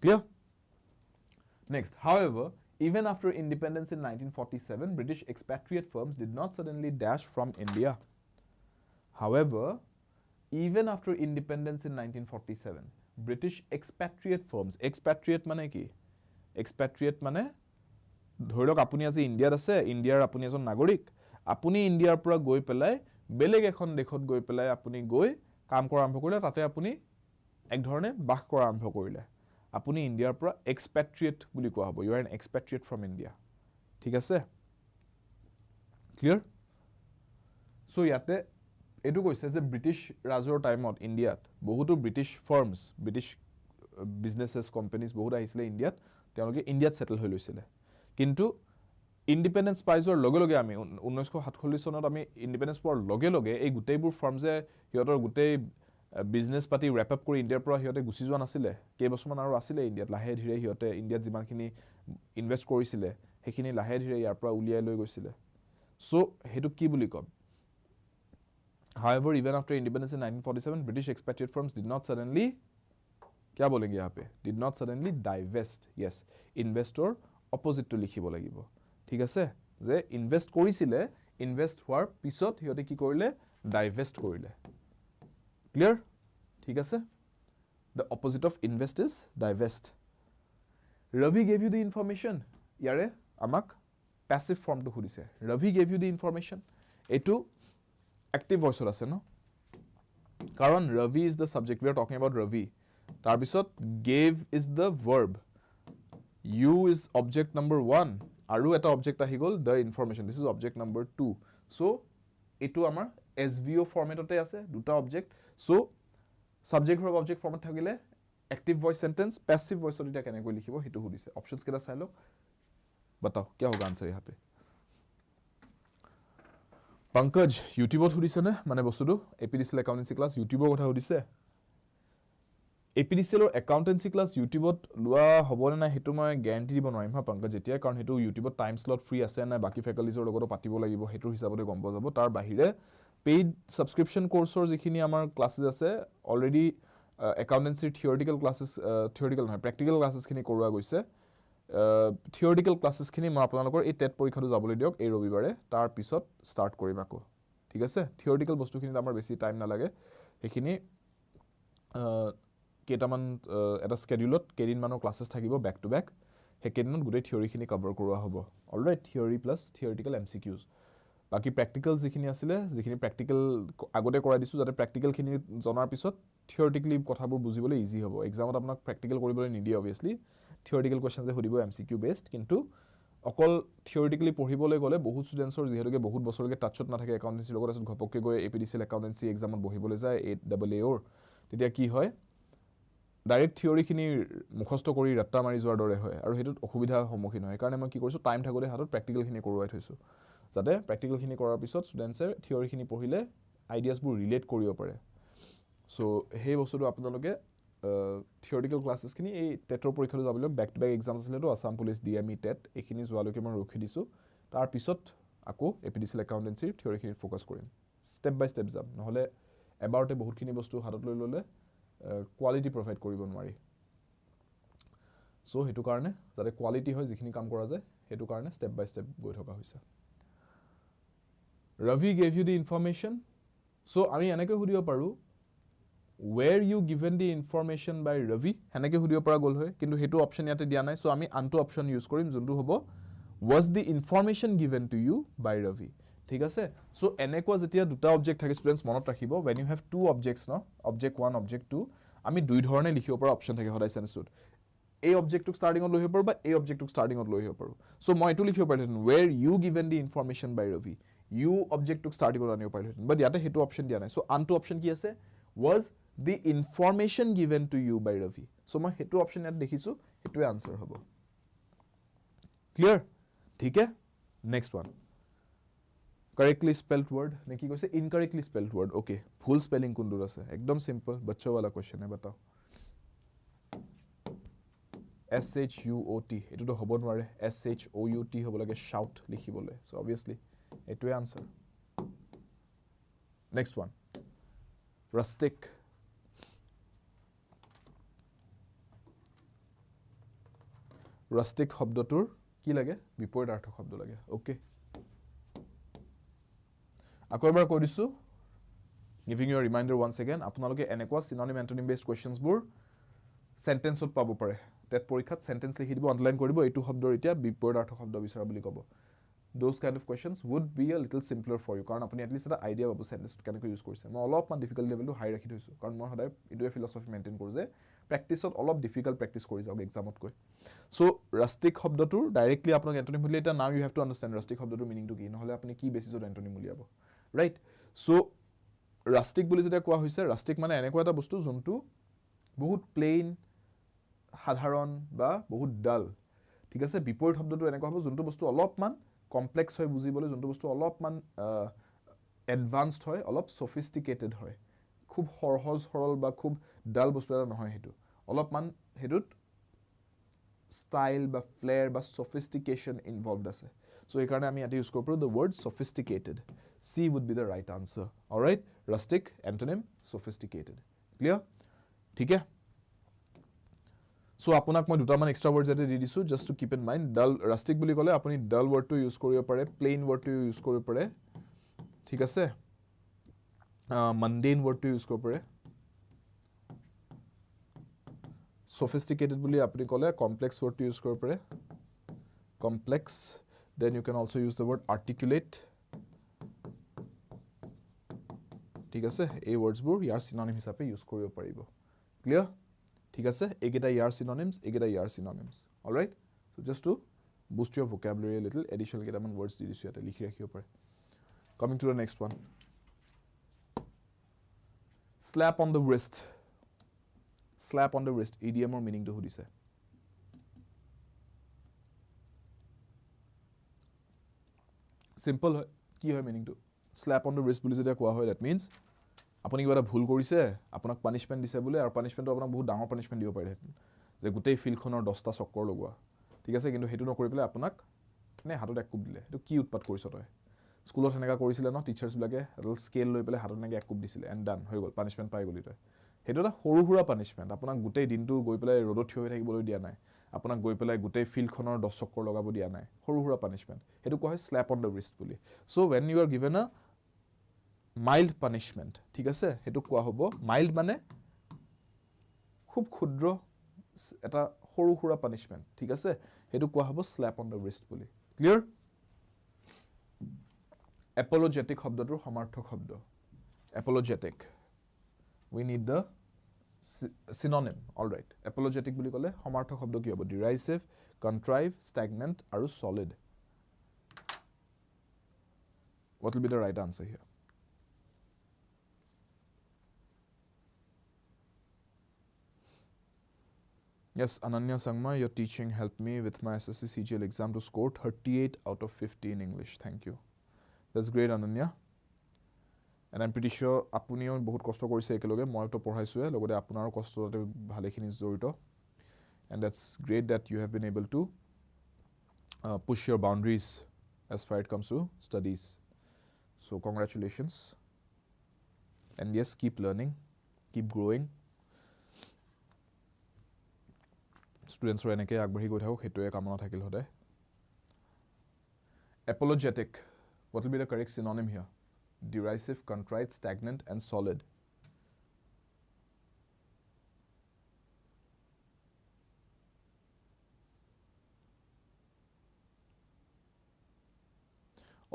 clear next however even after independence in 1947, British expatriate firms did not suddenly dash from India. However, even after independence in 1947, British expatriate firms, expatriate mane ki? Expatriate mane ধৰি লওক আপুনি আজি ইন্ডিয়াত আছে ইন্ডিয়াৰ আপুনি এজন নাগৰিক আপুনি ইন্ডিয়াৰ পৰা গৈ পেলাই বেলেগ এখন দেশত গৈ পেলাই আপুনি গৈ কাম কৰা আৰম্ভ কৰিলে তাতে আপুনি এক ধৰণে বাস কৰা আৰম্ভ কৰিলে আপুনি ইণ্ডিয়াৰ পৰা এক্সপেট্ৰিয়েট বুলি কোৱা হ'ব you are an expatriate from India ঠিক আছে ক্লিয়াৰ সো ইয়াতে এটো কৈছে যে ব্ৰিটিছ ৰাজৰ টাইমত ইণ্ডিয়াত বহুতো ব্ৰিটিছ ফাৰ্মছ ব্ৰিটিছ বিজনেছেছ কোম্পানীজ বহুত আহিছিলে ইণ্ডিয়াত তেওঁলোকে ইণ্ডিয়াত সেটেল হৈ লৈছিলে কিন্তু ইন্ডিপেন্ডেন্স পাই যোৱাৰ লগে লগে আমি 1947 চনত আমি ইন্ডিপেন্ডেন্স পোৱাৰ লগে লগে এই গোটেইবোৰ ফাৰ্মছে হিয়তৰ গোটেই বিজনেছ পাতি ৰেপ আপ কৰি ইণ্ডিয়াৰ পৰা হিয়তে গুচি যোৱা নাছিলে কেইবছৰমান আৰু আছিলে ইণ্ডিয়াত লাহে ধীৰে হিয়তে ইণ্ডিয়াত যিমানখিনি ইনভেষ্ট কৰিছিলে সেইখিনি লাহে ধীৰে ইয়াৰ পৰা উলিয়াই লৈ গৈছিলে সো হেতু কি বুলি কম However, even after independence in 1947, British expatriate firms did not suddenly, क्या बोलेंगे यहाँ पे? Did not suddenly divest. Yes, investor opposite to लिखिब लागिब. ठीक है से? जे invest কৰিছিলে, invest হোৱাৰ পিছত হিয়তে কি কৰিলে? Divest কৰিলে. Clear? ঠিক আছে? The opposite of invest is divest. Ravi gave you the information. ইয়াৰে আমাক passive form to সুধিছে. Ravi gave you the information. এটো active voice আছে ন কাৰণ Ravi is the subject we are talking about Ravi তাৰ পিছত gave is the verb you is object number 1 আৰু এটা object আহি গল the information this is object number 2 so এটো আমাৰ SVO formatতে আছে দুটা object so subject verb object format থাকিলে active voice sentence passive voice এটা কেনেকৈ লিখিব হেতু সুধিছে options কেটা চাই লওক बताओ क्या होगा आंसर यहाँ पे पंकज यूट्यूबত সুধিছে নে মানে বস্তুটো এপিডিসিএল একাউন্টেন্সি ক্লাস ইউটিউবৰ কথা সুধিছে এপিডিসিএলৰ একাউন্টেন্সি ক্লাস ইউটিউবত লোৱা হ'বনে না হেতু মই গ্যাৰান্টি দিব নোৱাৰিম হা पंकज যেতিয়া কাৰণ হেতু ইউটিউবত টাইম স্লট ফ্ৰী আছে না বাকি ফেকাল্টিজৰ লগত পাতিব লাগিব হেতু হিচাপতে গম পোৱা যাব তাৰ বাহিৰে পেইড সাবস্ক্ৰিপশন কোৰ্সৰ যিখিনি আমাৰ ক্লাसेস আছে অলৰেডি একাউন্টেন্সি থিওৰিটিকেল ক্লাसेস থিওৰিটিকেল নহয় প্ৰ্যাকটিকেল ক্লাसेস খিনি কৰোৱা গৈছে থিওৰিটিকেল ক্লাसेস খিনি মই আপোনালোকৰ এই টেট পৰীক্ষাটো যাবলৈ দিয়ক এই ৰবিবাৰে তাৰ পিছত স্টাৰ্ট কৰিম আকৌ ঠিক আছে থিওৰিটিকেল বস্তুখিনি আমাৰ বেছি টাইম নালাগে সেইখিনি কেটামান এটা স্কেডিউলত কেদিন মানৰ ক্লাसेস থাকিব ব্যাক টু ব্যাক হেকেদিনত গুটেই থিওৰিখিনি কভাৰ কৰোৱা হ'ব অলৰাইট থিওৰি প্লাস থিওৰিটিকেল এমসিকিউজ বাকি প্ৰ্যাকটিকেল যিখিনি আছিল যিখিনি প্ৰ্যাকটিকেল আগতে কৰাই দিছো যাতে প্ৰ্যাকটিকেল খিনি জনাৰ পিছত থিওৰিটিকেলি কথাবোৰ বুজিবলৈ ইজি হ'ব এক্সামত আপোনাক প্ৰ্যাকটিকেল কৰিবলৈ নিদিয়ে obviously theoretical questions হৰিব MCQ based কিন্তু অকল theoretically পঢ়িবলৈ গলে বহুত স্টুডেন্টছৰ যেহেতুকে বহুত বছৰলৈকে টাচত নাথাকে একাউন্টেন্সি লগত আছে ঘপককে গৈ এপিডিসিএল একাউন্টেন্সি এক্সামত বহিবলৈ যায় AAA অৰ তেতিয়া কি হয় ডাইৰেক্ট থিওৰি খিনি মুখস্থ কৰি ৰাত্তা মাৰি যোৱাৰ দৰে হয় আৰু হেতুত অসুবিধা সম্মুখীন হয় কাৰণ মই কি কৰিছো টাইম থাকোতে হাতত প্ৰ্যাকটিকেল খিনি কৰোৱাই থৈছো যাতে প্ৰ্যাকটিকেল খিনি কৰাৰ পিছত স্টুডেন্টছে থিওৰি খিনি পঢ়িলে আইডিয়াছ বোৰ ৰিলেট কৰিব পাৰে সো সেই বস্তুটো আপোনালোকে theoretical classes খিনি এই টেটৰ পৰীক্ষাটো যাবলৈ ব্যাক টু ব্যাক এক্সামছ আছিল তো আসাম পুলিচ ডিএমই টেট এখিনি যোৱালৈকে মই ৰখি দিছো তাৰ পিছত আকৌ এপিডিসিএল একাউন্টেন্সি থিওৰি খিনি ফোকাস কৰিম স্টেপ বাই স্টেপ যাম নহলে এবাৰতে বহুতখিনি বস্তু হাতত লৈ ললে কোৱালিটি প্ৰভাইড কৰিব নোৱাৰি সো হেতু কাৰণে যাতে কোৱালিটি হয় যিখিনি কাম কৰা যায় হেতু কাৰণে স্টেপ বাই স্টেপ গৈ থকা হৈছে Ravi gave you the information so আমি এনেকৈ সুধিব পাৰো were you given the information by Ravi হেনেকে সুধিব পৰা গল হয় কিন্তু হেতু অপচন ইয়াতে দিয়া নাই সো আমি আনটো অপচন ইউজ কৰিম যোনটো হ'ব was the information given to you by Ravi ঠিক আছে সো এনেকুৱা যেতিয়া দুটা অবজেক্ট থাকে স্টুডেন্টস মনত ৰাখিব when you have two objects no object 1 object 2 আমি দুই ধৰণে লিখিব পৰা অপচন থাকে সদায় সেন্সত এই অবজেক্টক স্টাৰ্টিংত লৈ আহিব পাৰো বা এই অবজেক্টক স্টাৰ্টিংত লৈ আহিব পাৰো সো মই এটো লিখিব পাৰিম were you given the information by Ravi you অবজেক্টক স্টাৰ্টিংত আনিব পাৰিম বাট ইয়াতে হেতু অপচন দিয়া নাই সো আনটো অপচন কি আছে was the information given to you by Ravi so মই হেতু অপচন ইয়াত দেখিছো হেতুৱে আনসাৰ হ'ব ক্লিয়াৰ ঠিক আছে next one correctly spelled word ने की কৈছে incorrectly spelled word okay full spelling কোনটোৰ আছে একদম সিম্পল बच्चों वाला क्वेश्चन है बताओ SHUOT এটোটো হ'ব নোৱাৰে SHOUT হ'ব লাগে shout লিখিবলৈ so obviously এটোৱে answer next one rustic rustic শব্দটোৰ কি লাগে বিপৰীতাৰ্থ শব্দ লাগে ওকে আকৌ এবাৰ কৈ দিছো giving you a reminder once again আপোনালোকে এনেকুৱা synonym antonym based questions বোৰ সেন্টেন্সত পাব পাৰে টেট পৰীক্ষাত সেন্টেন্স লিখি দিব আন্ডাৰলাইন কৰিব এইটো শব্দৰ এতিয়া বিপৰীতাৰ্থ শব্দ বিচাৰা বুলি ক'ব those kind of questions would be a little simpler for you কাৰণ আপুনি at least এটা idea পাব sentence কেনেকৈ ইউজ কৰিছে মই অলপমান difficult level হাই ৰাখি থৈছো কাৰণ মই সদায় ইটোৱে philosophy maintain কৰো যে প্ৰেক্টিছত অলপ difficult practice কৰি যাওক এক্সামত কৈ সো rustic শব্দটোৰ ডাইৰেক্টলি আপোনাক এন্টোনিম বুলি এটা now you have to understand rustic শব্দটোৰ মিনিংটো কি নহলে আপুনি কি বেসিছত এন্টোনিম উলিয়াব ৰাইট সো rustic বুলি যেটা কোৱা হৈছে rustic মানে এনেকুৱা এটা বস্তু যোনটো বহুত প্লেইন সাধাৰণ বা বহুত ডাল ঠিক আছে বিপৰীত শব্দটো এনেকুৱা হ'ব যোনটো বস্তু অলপমান কমপ্লেক্স হয় বুজিবলৈ যোনটো বস্তু অলপমান এডভান্সড হয় অলপ সফিস্টিকেটেড হয় খুব সহজ সৰল বা খুব ডাল বস্তু এটা নহয় হেতু অলপমান হেতুত স্টাইল বা ফ্লেয়াৰ বা সফিস্টিকেশন ইনভলভড আছে সো এই কাৰণে আমি ইয়াতে ইউজ কৰিব পাৰো the word sophisticated C would be the right answer all right rustic antonym sophisticated clear ঠিক আছে So আপোনাক মই দুটামান এক্সট্ৰা ওয়ার্ডস এতে দি দিছো just to keep in mind dull rustic বুলি ক'লে আপুনি dull word টো ইউজ কৰিব পাৰে plain word টো ইউজ কৰিব পাৰে ঠিক আছে mundane word টো ইউজ কৰিব পাৰে sophisticated বুলি আপুনি ক'লে complex word টো ইউজ কৰিব পাৰে complex then you can also use the word articulate ঠিক আছে এই words বোৰ ইয়াৰ synonym হিচাপে ইউজ কৰিব পাৰিব clear ঠিক আছে এগেটা ইয়াৰ synonyms all right so just to boost your vocabulary a little additional কেটামান words দি দিছো ইয়াতে লিখি ৰাখিব পাৰে coming to the next one slap on the wrist idiom or meaning to সুধিছে simple হয় কি হয় meaning to slap on the wrist বুলি যেটা কোৱা হয় that means আপুনি কিবা এটা ভুল কৰিছে আপোনাক পানিশমেন্ট দিছে বলে আৰু পানিশমেন্টটো আপোনাক বহুত ডাঙৰ পানিশমেন্ট দিব পাৰে যে গোটেই ফিল্ডখনৰ 10টা চক্কৰ লগোৱা ঠিক আছে কিন্তু হেতু নকৰি পেলাই আপোনাক নে হাতত এক কোপ দিলে হেতু কি উৎপাত কৰিছ তই স্কুলত হেনেকা কৰিছিলে ন টিচাৰ্স বিলাকে এডল স্কেল লৈ পেলাই হাতত নেকে এক কোপ দিছিলে এন্ড ডান হৈ গল পানিশমেন্ট পাই গলি তই হেতু এটা সৰু হুৰা পানিশমেন্ট আপোনাক গোটেই দিনটো গৈ পেলাই ৰদত থিয় হৈ থাকিবলৈ দিয়া নাই আপোনাক গৈ পেলাই গোটেই ফিল্ডখনৰ 10 চক্কৰ লগাব দিয়া নাই সৰু হুৰা পানিশমেন্ট হেতু কোৱা হয় slap on the wrist বুলি so when you are given a mild punishment ঠিক আছে হেতু কোৱা হ'ব mild মানে খুব ক্ষুদ্ৰ এটা সৰু হুৰা পানিশমেন্ট ঠিক আছে হেতু কোৱা হ'ব slap on the wrist বুলি clear apologetic শব্দটোৰ সমাৰ্থক শব্দ apologetic we need the synonym all right apologetic বুলি ক'লে সমাৰ্থক শব্দ কি হ'ব derisive contrive stagnant আৰু solid what will be the right answer here Yes, Ananya Sangma, your teaching helped me with my SSC CGL exam to score 38 out of 50 in English. Thank you. That's great, Ananya. And I'm pretty sure apuniyo bahut kosto korise ekeloge moi to porhaisue logode apunar kosto tate bhale khini jorito and that's great that you have been able to push your boundaries as far it comes to studies. So congratulations. And yes, keep learning, keep growing. Students are enake agbahi goi thakok hetuye kamona thakil hoday apologetic what will be the correct synonym here derisive contrite stagnant and solid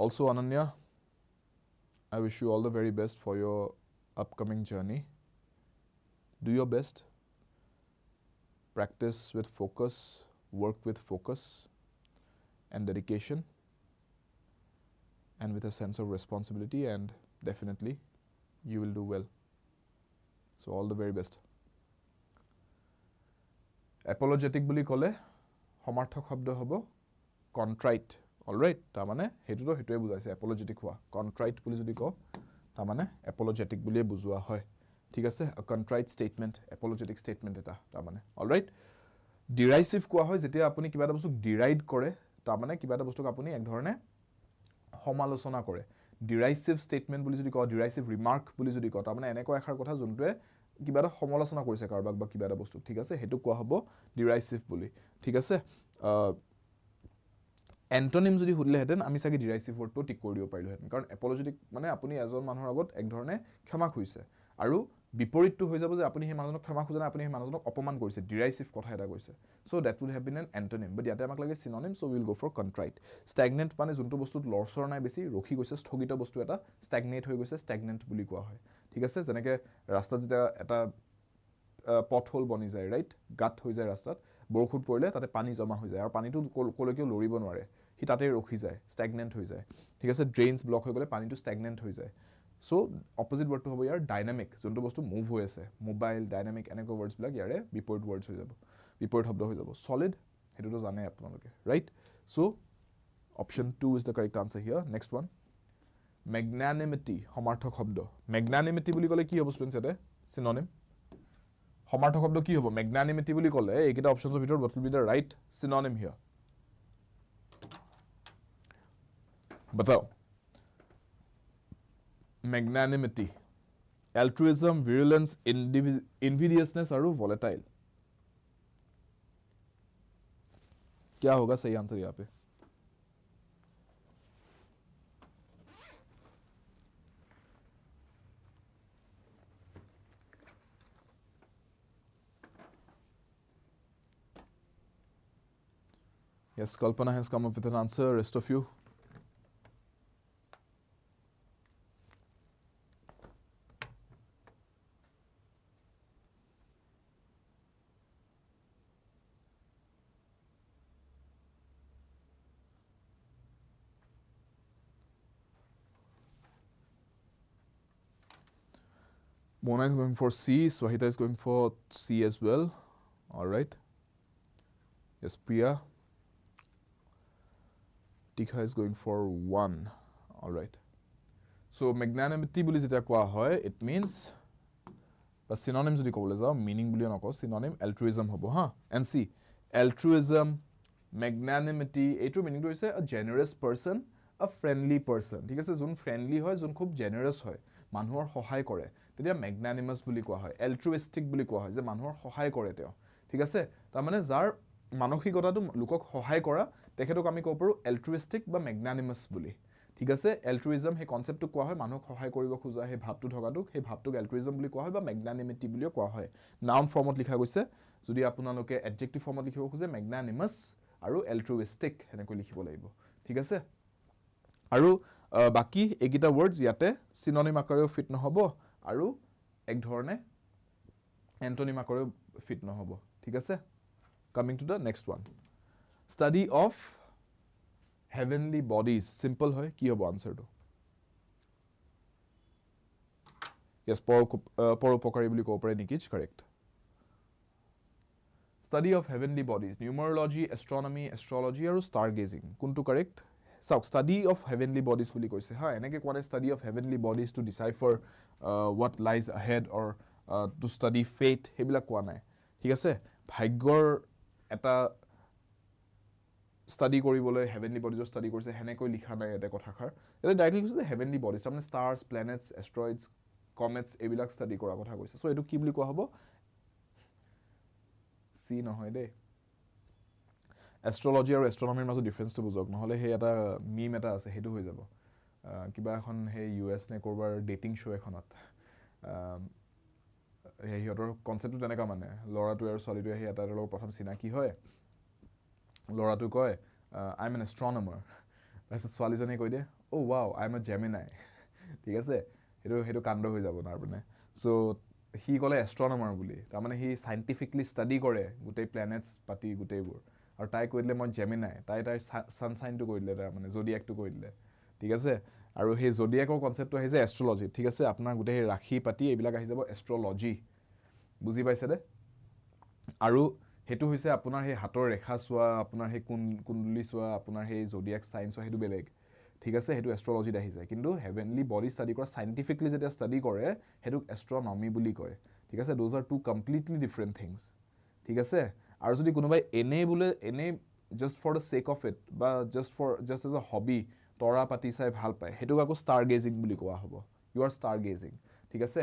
also Ananya I wish you all the very best for your upcoming journey do your best practice with focus, work with focus and dedication and with a sense of responsibility and definitely you will do well. So all the very best. Apologetic বুলি ক'লে সমাৰ্থক শব্দ হ'ব contrite all right ta mane hetu to hetuye bujaise apologetic howa contrite বুলি যদি কও ta mane apologetic বুলিয়ে বুজোৱা হয় ঠিক আছে a contrite statement apologetic statement এটা ta mane all right derisive কোৱা হয় যেতিয়া আপুনি কিবা এটা বস্তু deride কৰে ta mane কিবা এটা বস্তুক আপুনি এক ধৰণে সমালোচনা কৰে derisive statement বুলি যদি কও derisive remark বুলি যদি কও ta mane এনেকুৱা এখাৰ কথা যোনটোৱে কিবা এটা সমালোচনা কৰিছে কাৰবাক বা কিবা এটা বস্তু ঠিক আছে হেতু কোৱা হ'ব derisive বুলি ঠিক আছে antonym যদি হুদলে হেতেন আমি সাগে derisive word টো টিক কৰি দিব পাৰিলো হেতেন কাৰণ apologetic মানে আপুনি এজন মানুহৰ আগত এক ধৰণে ক্ষমা খুইছে আৰু বিপৰীতটো হৈ যাব যে আপুনি সেই মানুহজনক ক্ষমা খোজা নাই, আপুনি সেই মানুহজনক অপমান কৰিছে, ডিৰাইচিভ কথা এটা কৈছে। So' that would have been an antonym, but ইয়াতে আমাক লাগে চিননিম, চ' উইল গ' ফৰ কণ্ট্ৰাইট। ষ্টেগনেণ্ট মানে যোনটো বস্তুত লৰচৰ নাই বেছি, ৰখি গৈছে, স্থগিত বস্তু এটা, ষ্টেগনেট হৈ গৈছে, ষ্টেগনেণ্ট বুলি কোৱা হয়। ঠিক আছে, যেনেকৈ ৰাস্তাত যেতিয়া এটা পথ হ'ল বনি যায়, ৰাইট, গাঁত হৈ যায় ৰাস্তাত, বৰষুণ পৰিলে তাতে পানী জমা হৈ যায় আৰু পানীটো ক'লৈকেও লৰিব নোৱাৰে, সি তাতে ৰখি যায়, ষ্টেগনেণ্ট হৈ যায়। ঠিক আছে, ড্ৰেইনছ ব্লক হৈ গ'লে পানীটো ষ্টেগনেণ্ট হৈ যায়। চ' অপজিট ৱৰ্ডটো হ'ব ইয়াৰ ডাইনামিক, যোনটো বস্তু মুভ হৈ আছে, মোবাইল, ডাইনামিক, এনেকুৱা ৱৰ্ডছবিলাক ইয়াৰে বিপৰীত ৱৰ্ডছ হৈ যাব, বিপৰীত শব্দ হৈ যাব। ছলিড, সেইটোতো জানে আপোনালোকে, right. So' option 2 is the correct answer here. Next one, magnanimity, সমাৰ্থক শব্দ। মেগনানিমিটি বুলি ক'লে কি হ'ব ষ্টুডেণ্টছ ইয়াতে? চিননিম। সমাৰ্থক শব্দ কি হ'ব? মেগনানিমিটি বুলি ক'লে এইকেইটা অপশ্যনৰ ভিতৰত what will be the right synonym here? बताओ। Magnanimity, altruism, virulence, invidiousness और volatile। क्या होगा सही आंसर यहाँ पे? Yes, Kalpana has come up with an answer. Rest of you? Mona is going for C. Swahita is going for C as well. All right. Yes, Priya. Tikha is going for 1. All right. So magnanimity বুলি যেতিয়া কোৱা হয়, it means বা synonym যদি ক'বলৈ যাওঁ, meaning বুলি নকওঁ, synonym altruism হ'ব, হা? And see, altruism, magnanimity, এইটোৰ meaningটো হৈছে a generous person, a friendly person. ঠিক আছে, যোন friendly হয়, যোন খুব generous হয়, মানুহৰ সহায় কৰে, তেতিয়া magnanimous বুলি কোৱা হয়। altruistic বুলি কোৱা হয়, যে মানুহৰ সহায় কৰে তেওঁ। ঠিক আছে, তাৰমানে যাৰ মানসিকতাটো লোকক সহায় কৰা, তেখেতক আমি ক'ব পাৰোঁ altruistic বা magnanimous বুলি। ঠিক আছে, altruism সেই কনচেপ্টটো কোৱা হয়, মানুহক সহায় কৰিব খোজা সেই ভাৱটো থকাটোক, সেই ভাৱটোক altruism বুলি কোৱা হয় বা magnanimity বুলিও কোৱা হয়। নাউন ফৰ্মত লিখা গৈছে, যদি আপোনালোকে এডজেক্টিভ ফৰ্মত লিখিব খোজে magnanimous আৰু altruistic সেনেকৈ লিখিব লাগিব। ঠিক আছে, আৰু বাকি এইকেইটা ৱৰ্ডছ ইয়াতে চিননিম আকাৰেও ফিট নহ'ব আৰু এক ধৰণে এণ্টনিম আকাৰেও ফিট নহ'ব। ঠিক আছে, coming to the next one, study of heavenly bodies. Simple হয়, কি হ'ব আনচাৰটো? য়েছ, পৰোপকাৰী বুলি ক'ব পাৰে নেকি? Correct. Study of heavenly bodies, numerology, astronomy, astrology আৰু ষ্টাৰ গেজিং, কোনটো কাৰেক্ট? চাওক, ষ্টাডি অফ হেভেনলি বডিজ বুলি কৈছে, হা, এনেকৈ কোৱা নাই study of heavenly bodies to decipher what lies ahead or to study fate, সেইবিলাক কোৱা নাই। ঠিক আছে, ভাগ্যৰ এটা ষ্টাডি কৰিবলৈ হেভেনলি বডিজৰ ষ্টাডি কৰিছে, সেনেকৈ লিখা নাই ইয়াতে কথাষাৰ। ইয়াতে ডাইৰেক্টলি কৈছে যে হেভেনলি বডিজ, তাৰমানে ষ্টাৰ্ছ, প্লেনেটছ, এষ্ট্ৰইডছ, কমেটছ, এইবিলাক ষ্টাডি কৰাৰ কথা কৈছে। চ' এইটো কি বুলি কোৱা হ'ব? চি নহয় দেই। এষ্ট্ৰলজি আৰু এষ্ট্ৰনমিৰ মাজত ডিফাৰেঞ্চটো বুজক, নহ'লে সেই এটা মিম এটা আছে, সেইটো হৈ যাব। কিবা এখন সেই US নে ক'ৰবাৰ ডেটিং শ্ব' এখনত সিহঁতৰ কনচেপ্টটো তেনেকুৱা, মানে ল'ৰাটোৱে আৰু ছোৱালীটোৱে সেই এটাৰ লগত প্ৰথম চিনাকি হয়, ল'ৰাটো কয় আই এম এন এষ্ট্ৰনমাৰ, তাৰপিছত ছোৱালীজনীয়ে কৈ দিয়ে oh' wow I am a Gemini. ঠিক আছে, সেইটো কাণ্ড হৈ যাব তাৰ মানে। চ' সি ক'লে এষ্ট্ৰনমাৰ বুলি, তাৰমানে সি চাইণ্টিফিকলি ষ্টাডি কৰে গোটেই প্লেনেটছ পাতি গোটেইবোৰ, আৰু তাই কৈ দিলে মই জেমিনাই, তাইৰ ছানশ্বাইনটো কৈ দিলে, তাৰমানে জডিয়াকটো কৈ দিলে। ঠিক আছে, আৰু সেই জডিয়াকৰ কনচেপ্টটো আহিছে এষ্ট্ৰলজি। ঠিক আছে, আপোনাৰ গোটেই সেই ৰাশি পাতি এইবিলাক আহি যাব এষ্ট্ৰলজি, বুজি পাইছে দে? আৰু সেইটো হৈছে আপোনাৰ সেই হাতৰ ৰেখা চোৱা, আপোনাৰ সেই কুণ্ডলী চোৱা, আপোনাৰ সেই জডিয়াক চাইন চোৱা, সেইটো বেলেগ। ঠিক আছে, সেইটো এষ্ট্ৰলজিত আহি যায়। কিন্তু হেভেনলি বডি ষ্টাডি কৰা, চাইণ্টিফিকলি যেতিয়া ষ্টাডি কৰে, সেইটোক এষ্ট্ৰনমি বুলি কয়। ঠিক আছে, those are two completely different things. ঠিক আছে, আৰু যদি কোনোবাই এনেই বোলে এনেই just for the check of it বা জাষ্ট এজ এ হবি তৰা পাতি চাই ভাল পায়, সেইটোক আকৌ ষ্টাৰ গেজিং বুলি কোৱা হ'ব। You are star gazing. ঠিক আছে,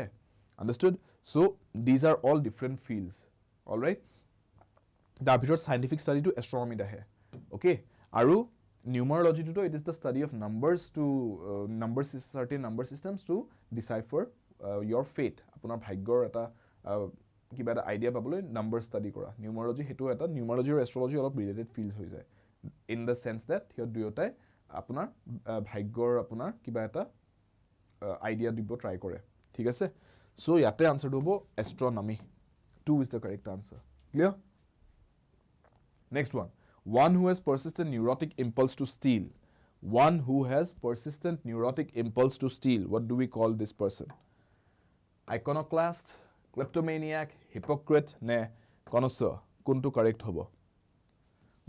understood? So' these are all different fields. All right, তাৰ ভিতৰত চাইণ্টিফিক ষ্টাডিটো এষ্ট্ৰনমিত আহে। অ'কে, আৰু নিউমাৰলজিটোতো it is the study of numbers to certain number systems to decipher your fate আপোনাৰ ভাগ্যৰ এটা কিবা এটা আইডিয়া পাবলৈ নাম্বাৰ ষ্টাডি কৰা নিউমাৰলজি হেতু এটা নিউমাৰলজি আৰু এষ্ট্ৰলজি অলপ ৰিলেটেড ফিল্ড হৈ যায় in the sense that here দুয়োটাই আপোনাৰ ভাগ্যৰ আপোনাৰ কিবা এটা আইডিয়া দিব ট্ৰাই কৰে ঠিক আছে সো ইয়াতে আনসাৰটো হ'ব astronomy 2 is the correct answer clear next one who has persistent neurotic impulse to steal one who has persistent neurotic impulse to steal what do we call this person iconoclast kleptomaniac hypocrite ne connoisseur কোনটো correct হ'ব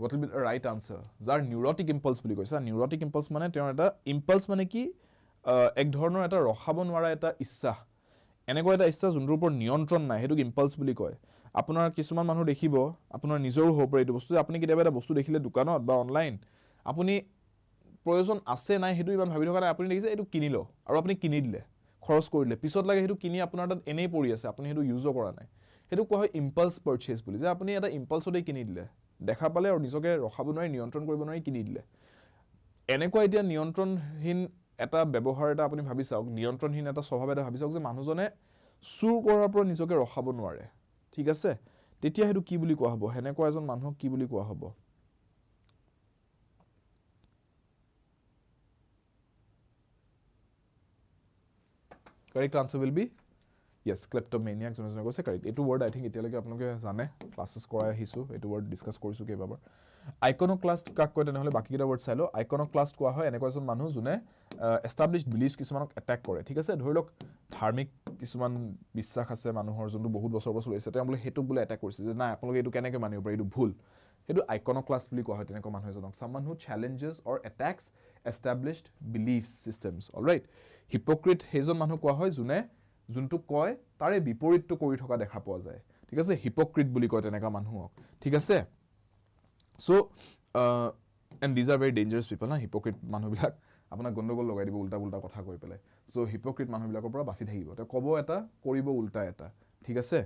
what will be the right answer যাৰ neurotic impulse বুলি কৈছা neurotic impulse মানে তেওঁৰ এটা impulse মানে কি এক ধৰণৰ এটা ৰখাব নোৱাৰা এটা ইচ্ছা এনেকুৱা এটা ইচ্ছা যোনটোৰ ওপৰত নিয়ন্ত্ৰণ নাই হেতুক impulse বুলি কয় আপোনাৰ কিছুমান মানুহ দেখিব আপোনাৰ নিজৰো হ'ব পাৰে এইটো বস্তু আপুনি কেতিয়াবা এটা বস্তু দেখিলে দোকানত বা অনলাইন আপুনি প্ৰয়োজন আছে নাই হেতু ইমান ভাবি থকা নাই আপুনি দেখিছে এইটো কিনিলো আৰু আপুনি কিনি দিলে খৰচ কৰিলে পিছত লাগে হেতু কিনি আপোনাৰ তাত এনেই পৰি আছে আপুনি হেতু ইউজো কৰা নাই হেতু কোৱা হয় impulse purchase বুলি যে আপুনি এটা impulse হৈ কিনি দিলে দেখা পালে আৰু নিজকে ৰখাব নোৱাৰি নিয়ন্ত্ৰণ কৰিব নোৱাৰি কিনি দিলে এনেকুৱা এতিয়া নিয়ন্ত্ৰণহীন এটা ব্যৱহাৰ এটা আপুনি ভাবি চাওক নিয়ন্ত্ৰণহীন এটা স্বভাৱ এটা ভাবি চাওক যে মানুহজনে চুৰ কৰাৰ পৰা নিজকে ৰখাব নোৱাৰে ঠিক আছে তেতিয়া হেতু কি বুলি কোৱা হ'ব হেনেকুৱা এজন মানুহক কি বুলি কোৱা হ'ব correct answer will be yes kleptomaniac জনে কৈছে correct এটো word I think এতিয়ালৈকে আপোনালোকে জানে ক্লাसेস কৰাই আহিছো এটো word ডিসকাস কৰিছো কেইবাবাৰ iconoclast কাক কয় তেনেহলে বাকি কিটা word চাইলো iconoclast কোৱা হয় এনেকুৱা এজন মানুহ যোনে established beliefs কিছুমানক attack কৰে ঠিক আছে ধৰিলক ধাৰ্মিক কিছুমান বিশ্বাস আছে মানুহৰ যোনটো বহুত বছৰ বছৰ হৈছে তেওঁ বলে হেতুক বলে attack কৰিছে যে না আপোনালোকে এটো কেনেকৈ মানিব পাৰে এটো ভুল হেতু iconoclast বুলি কোৱা হয় তেনেকুৱা মানুহ এজনক someone who challenges or attacks established belief systems all right hypocrite হেজন মানুহ কোৱা হয় যোনে যোনটো কয় তাৰে বিপৰীতটো কৰি থকা দেখা পোৱা যায় ঠিক আছে hypocrite বুলি কয় তেনেকা মানুহক ঠিক আছে so and these are very dangerous people na hypocrite মানুহবিলাক আপোনাক গণ্ডগোল লগাই দিব উল্টা উল্টা কথা কৈ পেলাই so hypocrite মানুহবিলাকৰ পৰা বাচি থাকিব তে কব এটা কৰিব উল্টা এটা ঠিক আছে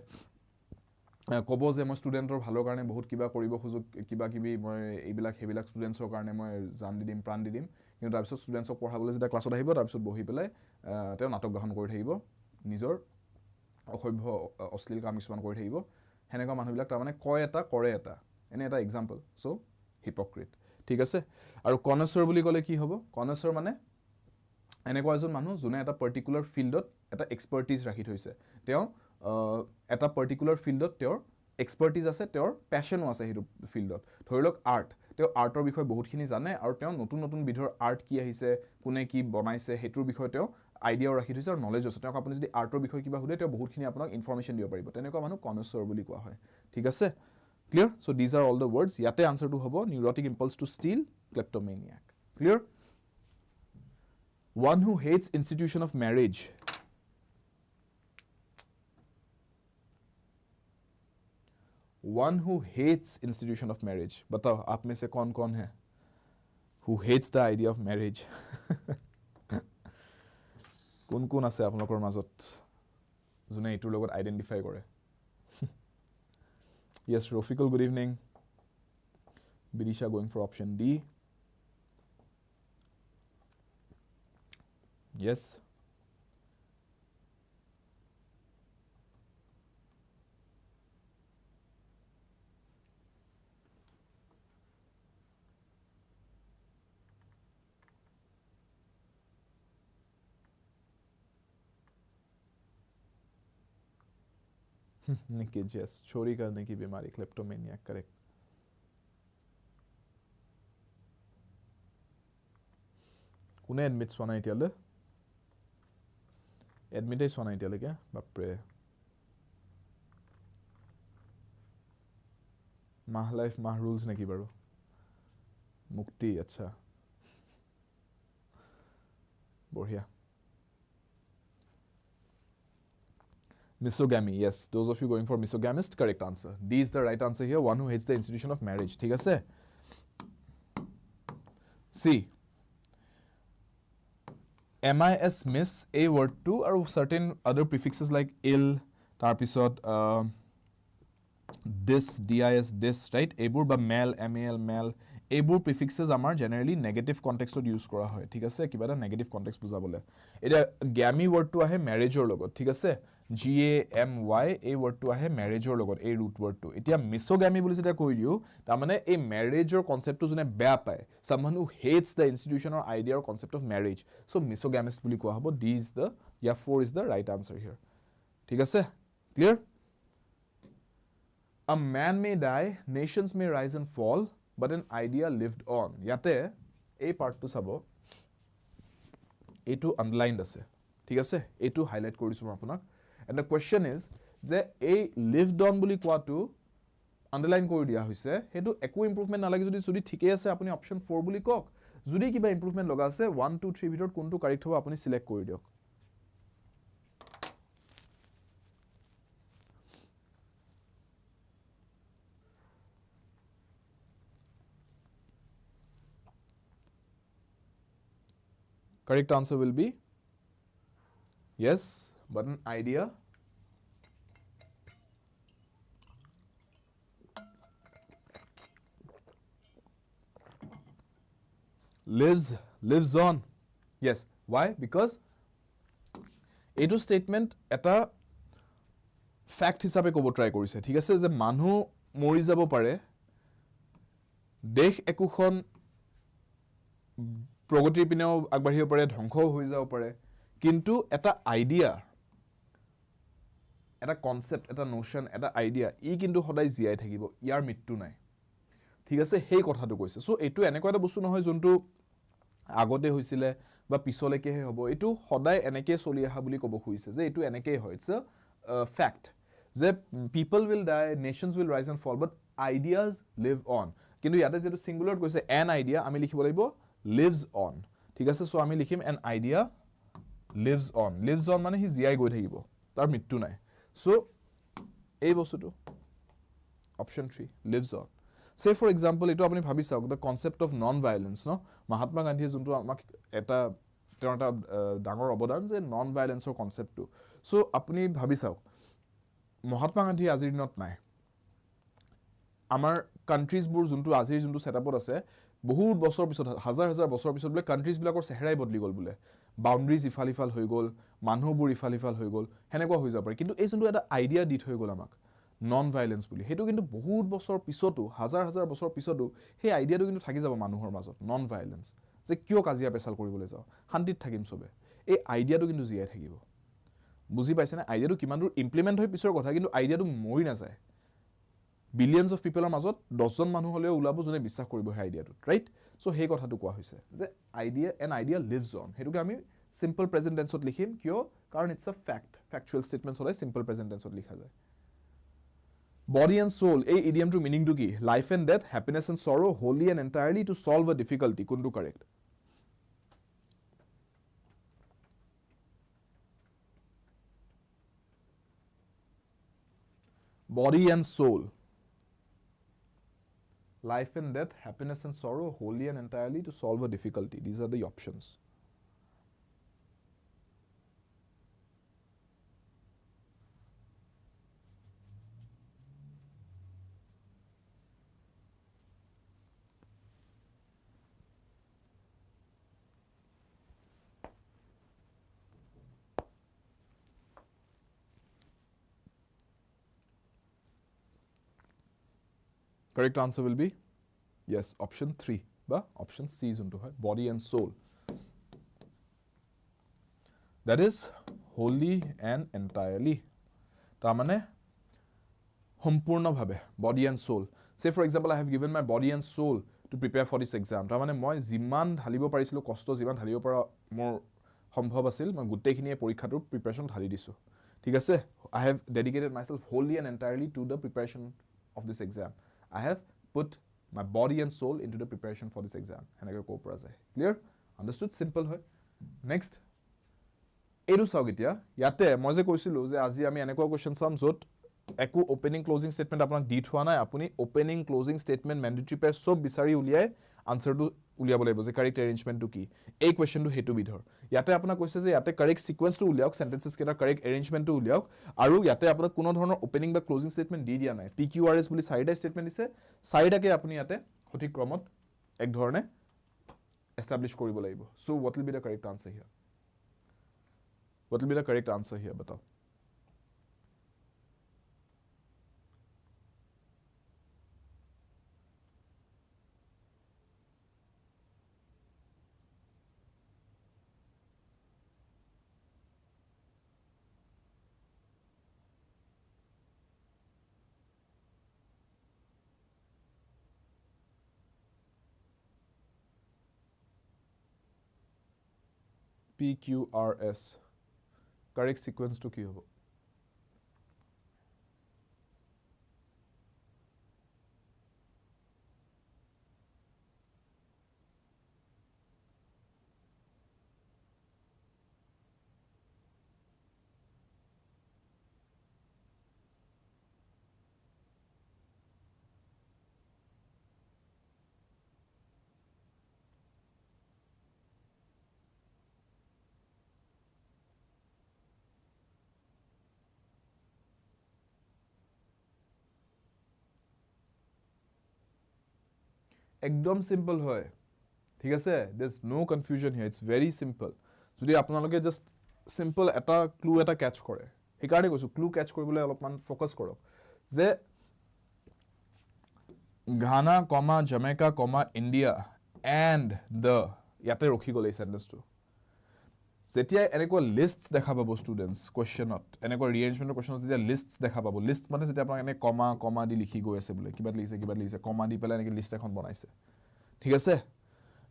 কব যে মই ষ্টুডেন্টৰ ভালৰ কাৰণে বহুত কিবা কৰিব খুজু কিবা কিবি মই এইবিলাক হেবিলাক ষ্টুডেন্টছৰ কাৰণে মই জান দি দিম প্ৰাণ দি দিম কিন্তু তাৰ পিছত ষ্টুডেন্টছক পঢ়াবলৈ যেতিয়া ক্লাছত আহিব তাৰ পিছত বহি পেলাই তেওঁ নাটক গান কৰি থাকিব নিজৰ অসভ্য অশ্লীল কাম কিছুমান কৰি থাকিব হেনেকা মানুহবিলাক তাৰ মানে কয় এটা কৰে এটা এনে এটা এক্সাম্পল সো hypocrite ঠিক আছে আৰু connoisseur বুলি ক'লে কি হ'ব connoisseur মানে এনেকুৱা এজন মানুহ যোনে এটা পাৰ্টিকুলাৰ ফিল্ডত এটা এক্সপাৰ্টিজ ৰাখি থৈছে তেওঁ এটা পাৰ্টিকুলাৰ ফিল্ডত তেওঁৰ এক্সপাৰ্টিজ আছে তেওঁৰ প্যাশনো আছে হেতু ফিল্ডত ধৰিলক আৰ্ট তেওঁ আৰ্টৰ বিষয়ে বহুতখিনি জানে আৰু তেওঁ নতুন নতুন বিধৰ আৰ্ট কি আহিছে কোনে কি বনাইছে হেতুৰ বিষয়ে তেওঁ আইডিয়াও ৰাখি থৈছে আৰু নলেজ আছে তেওঁক আপুনি যদি আৰ্টৰ বিষয়ে কিবা সুধে তেওঁ বহুতখিনি আপোনাক ইনফৰমেশন দিব পাৰিব তেনেকুৱা মানুহ connoisseur বুলি কোৱা হয় ঠিক আছে clear so these are all the words yate answer to hobo neurotic impulse to steal kleptomaniac clear one who hates institution of marriage one who hates institution of marriage batao aap mein se kaun hai who hates the idea of marriage kun ase apnalokor majot june etur logot identify kore yes Rofikul good evening Birisha going for option D yes Nikki yes chori karne ki bimari kleptomaniac correct kune admit sona itiale admit ei sona itiale ke bapre mah life mah rules neki baru mukti acha borhia Misogamy, yes. Those of you going for misogamist, correct answer. D is the right answer here. One who hates the institution of marriage. ठीक है से? C. MIS miss a word to or certain other prefixes like ill, tarpisot, this, dis, this, right? Ebur ba male, mal, male, এইবোৰ প্ৰিফিক্সেছ আমাৰ generally negative কনটেক্সটত use কৰা হয় ঠিক আছে কিবা এটা নেগেটিভ কনটেক্সট বুজাবলৈ এটা গ্যামি ৱৰ্ডটো আহে ম্যাৰেজৰ লগত ঠিক আছে GAMY এই ৱৰ্ডটো আহে ম্যাৰেজৰ লগত এই ৰুট ৱৰ্ডটো এতিয়া মিসোগামি বুলি যেটা কৈ দিও তাৰ মানে এই ম্যাৰেজৰ কনসেপ্টটো জনে বেয়া পায় someone who hates the institution or idea or concept of marriage so misogamist বুলি কোৱা হ'ব d is the 4 is the right answer here ঠিক আছে clear a man may die nations may rise and fall but an idea lived on ইয়াতে এই পাৰ্টটো চাব এটো আন্ডাৰলাইনড আছে ঠিক আছে এটো হাইলাইট কৰিছো মই আপোনাক and the question is যে এই lived on বুলি কোৱাটো আন্ডাৰলাইন কৰি দিয়া হৈছে হেতু একো ইমপ্ৰুভমেন্ট নালাগে যদি ঠিকই আছে আপুনি অপচন 4 বুলি কক যদি কিবা ইমপ্ৰুভমেন্ট লগা আছে 1 2 3 ভিতৰত কোনটো কাৰেক্ট হ'ব আপুনি সিলেক্ট কৰি দিয়ক correct answer will be yes but an idea lives on yes why because etu statement eta fact hisabe kobo try korise thik ase je manu mori jabo pare dekh ekukhon প্ৰগতিৰ পিনেও আগবাঢ়িব পাৰে ধ্বংসও হৈ যাব পাৰে কিন্তু এটা আইডিয়া এটা কনসেপ্ট এটা নোশন এটা আইডিয়া ই কিন্তু সদায় জিয়াই থাকিব ইয়াৰ মৃত্যু নাই ঠিক আছে সেই কথাটো কৈছে সো এটো এনেকুৱা এটা বস্তু নহয় যোনটো আগতে হৈছিলে বা পিছলৈকেহে হ'ব এটো সদায় এনেকে চলি আহা বুলি ক'ব খুজিছে যে এটো এনেকেই হয় ইটস আ ফ্যাক্ট যে people will die nations will rise and fall but ideas live on কিন্তু ইয়াতে যেটো সিঙ্গুলার কৈছে an idea আমি লিখিব লাগিব lives on ঠিক আছে সো আমি লিখিম an idea lives on মানে হি জিয়াই গৈ থাকিব তাৰ মৃত্যু নাই সো এই বস্তুটো option 3 lives on say for example এটো আপুনি ভাবি চাওক the concept of non violence no Mahatma গান্ধীয়ে যোনটো আমাক এটা ডাঙৰ অবদান যে নন ভায়োলেন্সৰ কনসেপ্টটো সো আপুনি ভাবি চাওক মহাত্মা গান্ধী আজিৰ দিনত নাই আমাৰ কান্ট্ৰিজ বোৰ যোনটো আজিৰ যোনটো সেটআপত আছে বহুত বছৰ পিছত হাজাৰ হাজাৰ বছৰ পিছত বলে কান্ট্ৰিজ বিলাকৰ চেহেৰাই বদলি গল বলে বাউন্ডাৰিজ ইফালিফাল হৈ গল মানুহবোৰ ইফালিফাল হৈ গল হেনেকুৱা হৈ যাব পাৰে কিন্তু এই যোনটো এটা আইডিয়া দি থৈ গল আমাক নন ভায়োলেন্স বুলি হেতু কিন্তু বহুত বছৰ পিছতো হাজাৰ হাজাৰ বছৰ পিছতো সেই আইডিয়াটো কিন্তু থাকি যাব মানুহৰ মাজত নন ভায়োলেন্স যে কিয় কাজিয়া পেছাল কৰিবলৈ যাও শান্তিত থাকিম সবে এই আইডিয়াটো কিন্তু জিয়াই থাকিব বুজি পাইছে না আইডিয়াটো কিমান দূৰ ইমপ্লিমেন্ট হৈ পিছৰ কথা কিন্তু আইডিয়াটো মৰি না যায় billions of people মাজত 10 জন মানুহ হলেও উলাব জনে বিশ্বাস কৰিব এই আইডিয়াটো ৰাইট সো সেই কথাটো কোৱা হৈছে যে an idea lives on হেতুকে আমি সিম্পল প্ৰেজেন্ট টেন্সত লিখিম কিয় কাৰণ it's a fact factual statements হলে সিম্পল প্ৰেজেন্ট টেন্সত লিখা যায় body and soul এই ইডিয়মটো মিনিংটো কি life and death happiness and sorrow wholly and entirely to solve a difficulty কোনটো correct body and soul life and death happiness and sorrow wholly and entirely to solve a difficulty these are the options correct answer will be yes option 3 ba option C junto hoy body and soul that is wholly and entirely ta mane সম্পূৰ্ণ ভাবে body and soul say for example I have given my body and soul to prepare for this exam ta mane মই জিমান ঢালিব পাৰিছিলো কষ্ট জিমান ঢালিব পৰা মোৰ সম্ভৱ আছিল মই গুটেইখিনিয়ে পৰীক্ষাটোৰ প্ৰিপাৰেচন ঢালি দিছো ঠিক আছে I have dedicated myself wholly and entirely to the preparation of this exam I have put my body and soul into the preparation for this exam heneke ko pora jay clear understood simple hoy next edu saugitia yate moi je koisilu je aji ami enekwa question sam jot eku opening closing statement apunak di thua nai apuni opening closing statement mandatory pair sob bisari uliai answer to uliabo laibo je correct arrangement to ki ei question to hetu bidhor yate apuna koise je yate correct sequence to uliaok sentences keta correct arrangement to uliaok aru yate apuna kono dhonor opening ba closing statement di dia nai pqrs buli side statement dise side ke apuni yate সঠিক ক্ৰমত এক ধৰণে establish কৰিব লাগিব so what will be the correct answer here what will be the correct answer here batao PQRS correct sequence to কি হ'ব একদম simple হয় ঠিক আছে there's no confusion here it's very simple যদি আপোনালোকে just simple এটা ক্লু এটা ক্যাচ কৰে সেইকাৰণে কৈছো ক্লু ক্যাচ কৰিবলৈ অলপমান ফোকাস কৰক যে Ghana comma Jamaica comma India and the ইয়াতে ৰখি গলে সেন্টেন্সটো যেতিয়া এনেকুৱা লিস্টস দেখা পাব স্টুডেন্টস কোৱেশ্চনত এনেকুৱা ৰিএৰেঞ্জমেন্টৰ কোৱেশ্চনত যেতিয়া লিস্টস দেখা পাব লিস্ট মানে যেতিয়া আপোনাক এনে কমা কমা দি লিখি গৈ আছে বলে কিবা লিখিছে কমা দি পেলাই এনেকৈ লিস্ট এখন বনাইছে ঠিক আছে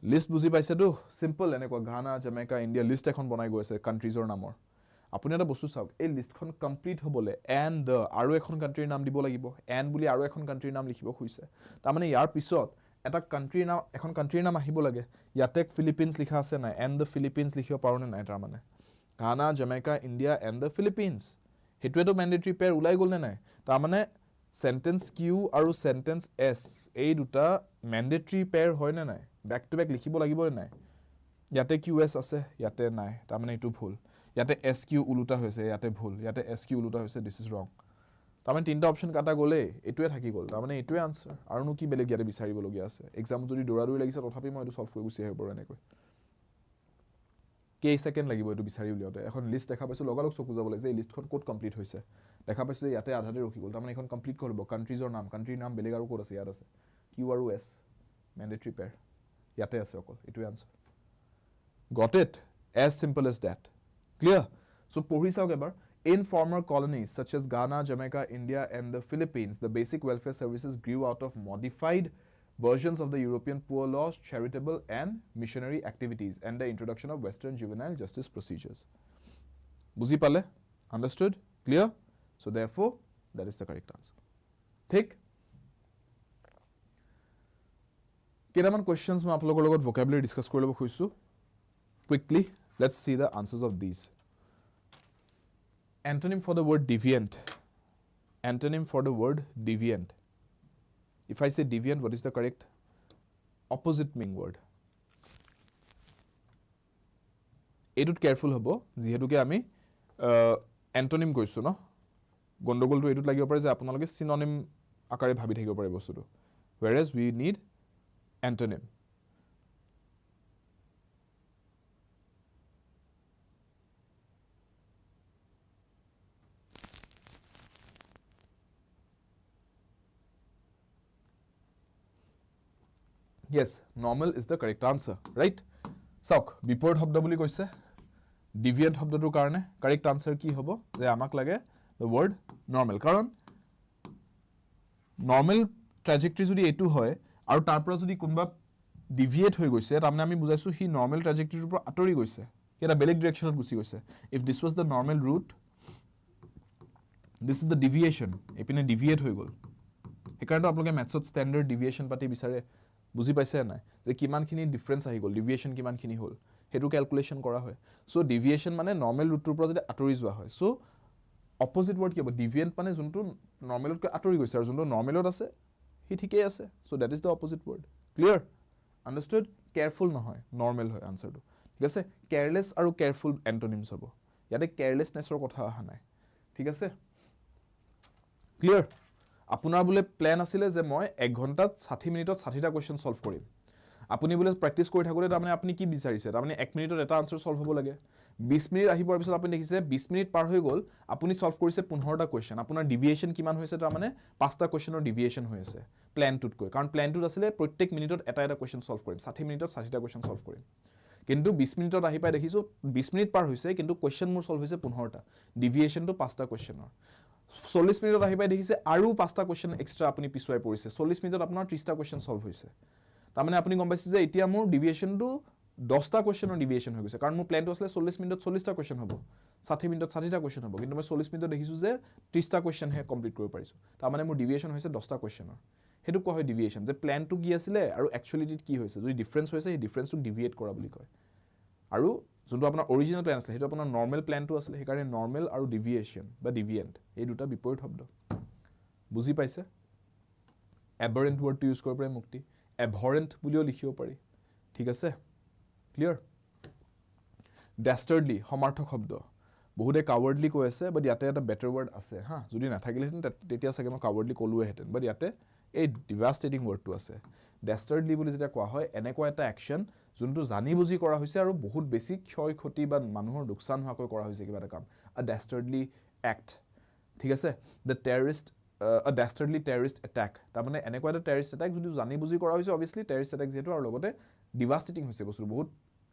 লিস্ট বুজি পাইছে তো সিম্পল এনেকুৱা ঘানা জামাইকা ইন্ডিয়া লিস্ট এখন বনাই গৈ আছে কান্ট্ৰিজৰ নামৰ আপুনি এটা বস্তু চাওক এই লিষ্টখন কমপ্লিট হ'বলে and the আৰু এখন কান্ট্ৰিৰ নাম দিব লাগিব and বুলি আৰু এখন কান্ট্ৰিৰ নাম লিখিব খুজিছে তাৰ মানে ইয়াৰ পিছত এটা কান্ট্ৰিৰ নাম এখন কান্ট্ৰিৰ নাম আহিব লাগে ইয়াতে ফিলিপিনছ লিখা আছে নাই and the Philippines লিখিব পাৰোনে নাই তাৰ মানে Ghana Jamaica India and the Philippines হেতুৱেটো ম্যান্ডেটৰী পেয়াৰ ওলাই গল নে নাই তাৰ মানে সেন্টেন্স কিউ আৰু সেন্টেন্স এস এই দুটা ম্যান্ডেটৰী পেয়াৰ হয় নে নাই ব্যাক টু ব্যাক লিখিব লাগিব নে নাই ইয়াতে কিউএস আছে ইয়াতে নাই তাৰ মানে এটো ভুল ইয়াতে এস কিউ উলুটা হৈছে ইয়াতে ভুল ইয়াতে এস কিউ উলুটা হৈছে দিস ইজ ৰং তাৰ মানে তিনটা অপচন কাটা গলে এটোৱে থাকি গল তাৰ মানে এটোৱে আনসাৰ আৰুনো কি বেলেগ ইয়াতে বিচাৰিব লগিয়া আছে এক্সাম যদি দৌৰাদৌৰি লাগিছে তথাপি মই এটো সলভ কৰি গুছি আহিব এনেকৈ কেই সেকেন্ড লাগিব এটো বিচাৰি উলিয়াওতে এখন লিষ্ট দেখা পাইছো লগালগ চকু যাব লাগে যে এই লিষ্টখন কোড কমপ্লিট হৈছে দেখা পাইছো যে ইয়াতে আধাতে ৰখি গল তাৰ মানে এখন কমপ্লিট কৰিব কান্ট্ৰিজৰ নাম কান্ট্ৰিৰ নাম বেলেগ আৰু কোড আছে ইয়াত আছে কিউ আৰু এস ম্যান্ডেটৰী পেয়াৰ ইয়াতে আছে অকল এটোৱে answer got it as simple as that clear so পঢ়ি চাওক এবাৰ in former colonies such as Ghana, Jamaica, India and the Philippines the basic welfare services grew out of modified versions of the European poor laws charitable and missionary activities and the introduction of western juvenile justice procedures বুজি পালে understood clear so therefore that is the correct answer ঠিক কেইটামান questions মই আপোনালোকৰ লগত vocabulary discuss কৰি ল'ব খুজিছো quickly let's see the answers of these antonym for the word deviant antonym for the word deviant if I say deviant what is the correct opposite meaning word edut careful hobo jehetu ke ami antonym koisu no gondogol to edut lagibo pare je apunaloke synonym akare bhabi thakibo pare bostu whereas we need antonym yes normal is the correct answer right sauk বিপৰীত শব্দ বুলি কৈছে deviant শব্দটোৰ কাৰণে correct answer কি হ'ব যে আমাক লাগে the word normal কাৰণ normal trajectory যদি এটো হয় আৰু তাৰ পৰা যদি কোনবা deviate হৈ গৈছে তাৰমানে আমি বুজাইছো হি normal trajectoryৰ পৰা আতৰি গৈছে এটা বেলেগ directionত গুছি গৈছে if this was the normal route this is the deviation এপিনে deviate হৈ গল একাৰণে আপোনালোকে mathsত standard deviation পাতি বিচাৰে বুজি পাইছে নাই যে কিমানখিনি ডিফাৰেন্স আহি গল ডেভিয়েশন কিমানখিনি হল হেতু ক্যালকুলেশন কৰা হয় সো ডেভিয়েশন মানে নৰমাল ৰুটৰ পৰা যদি আতৰি যোৱা হয় সো অপোজিট ওয়াৰ্ড কি হ'ব ডেভিয়েন্ট মানে যোনটো নৰমালতকৈ আতৰি গৈছে আৰু যোনটো নরমালত আছে হি ঠিকই আছে so that is the opposite word clear understood careful নহয় নরমাল হয় আনসারটো ঠিক আছে কেয়ারলেস আৰু কেয়াৰফুল এন্টোনিমস হ'ব ইয়াতে কেয়াৰলেসনেছৰ কথা আহা নাই ঠিক আছে ক্লিয়াৰ আপোনাৰ বুলে প্ল্যান আছিল যে মই 1 ঘন্টাত 60 মিনিটত 60টা কোৱেশ্চন সলভ কৰিম আপুনি বোলে প্ৰেক্টিছ কৰি থাকোঁতে তাৰমানে আপুনি কি বিচাৰিছে তাৰমানে 1 মিনিটত এটা আনসাৰ সলভ হ'ব লাগে 20 মিনিট আহি পোৱাৰ পিছত আপুনি দেখিছে 20 মিনিট পাৰ হৈ গ'ল আপুনি সলভ কৰিছে 15টা কোৱেশ্চন আপোনাৰ ডিভিয়েশন কিমান হৈছে তাৰমানে 5টা কোৱেশ্চনৰ ডিভিয়েশন হৈ আছে প্ল্যানটোতকৈ কাৰণ প্ল্যানটোত আছিলে প্ৰত্যেক মিনিটত এটা কোৱেশ্চন সলভ কৰিম 60 মিনিটত 60টা কোৱেশ্চন সলভ কৰিম কিন্তু 20 মিনিটত আহি পাই দেখিছো 20 মিনিট পাৰ হৈছে কিন্তু কোৱেশ্চন মোৰ সলভ হৈছে 15টা ডিভিয়েশনটো 5টা কোৱেশ্চনৰ 40 মিনিটত আহি পাই দেখিছে আৰু 5টা কোৱেশ্চন এক্সট্ৰা আপুনি পিছুৱাই পৰিছে 40 মিনিটত আপোনাৰ 30টা কোৱেশ্চন সলভ হৈছে তাৰমানে আপুনি গম পাইছে যে এতিয়া মোৰ ডিভিয়েশনটো 10টা কোৱেশ্চনৰ ডিভিয়েশন হৈ গৈছে কাৰণ মোৰ প্ল্যানটো আছিল 40 মিনিটত 40টা কোৱেশ্চন হ'ব 60 মিনিটত 60টা কোৱেশ্চন হ'ব কিন্তু মই 40 মিনিটত দেখিছো যে 30টা কোৱেশ্চন হে কমপ্লিট কৰিব পাৰিছো তাৰমানে মোৰ ডিভিয়েশন হৈছে 10টা কোৱেশ্চনৰ হেতু কোৱা হয় ডিভিয়েশন যে প্ল্যানটো কি আছিল আৰু একচুয়ালিটিত কি হৈছে যদি ডিফাৰেন্স হৈছে এই ডিফাৰেন্সটো ডিভিয়েট কৰা বুলি কয় আৰু যোনটো আপোনাৰ অৰিজিনেল প্ল্যান আছিল হেতু আপোনাৰ নৰ্মেল প্ল্যানটো আছিল হেকাৰণে নৰ্মেল আৰু ডিভিয়েশন বা ডিভিয়েন্ট এই দুটা বিপৰীত শব্দ বুজি পাইছে এবাৰেন্ট ওয়াৰ্ডটো ইউজ কৰিব পাৰে মুক্তি এভৰেন্ট বুলিও লিখিব পাৰি ঠিক আছে ক্লিয়াৰ ডাস্টাৰ্ডলি সমাৰ্থক শব্দ বহুতে কাৱাৰ্ডলি কৈ আছে বাট ইয়াতে এটা বেটাৰ ওয়াৰ্ড আছে হা যদি নাথাকিলেহেঁতেন তেতিয়া চাগে মই কাৱাৰ্ডলি কলোৱেহেঁতেন বাট ইয়াতে এই ডিভাষ্টেটিং ওয়াৰ্ডটো আছে ডাস্টাৰ্ডলি বুলি যেতিয়া কোৱা হয় এনেকুৱা এটা একচন যোনটো জানি বুজি কৰা হৈছে আৰু বহুত বেছি ক্ষয় ক্ষতি বা মানুহৰ লোকচান হোৱাকৈ কৰা হৈছে কিবা এটা কাম আ ডাস্টাৰ্ডলি এক্ট ঠিক আছে the terrorist a dastardly terrorist attack তাৰমানে এনেকুৱা এটা টেৰৰিষ্ট এটাক যদি জানি বুজি কৰা হৈছে obviously টেৰৰিষ্ট এটাক যেটো আৰু লগতে ডিভাষ্টেটিং হৈছে বস্তু বহুত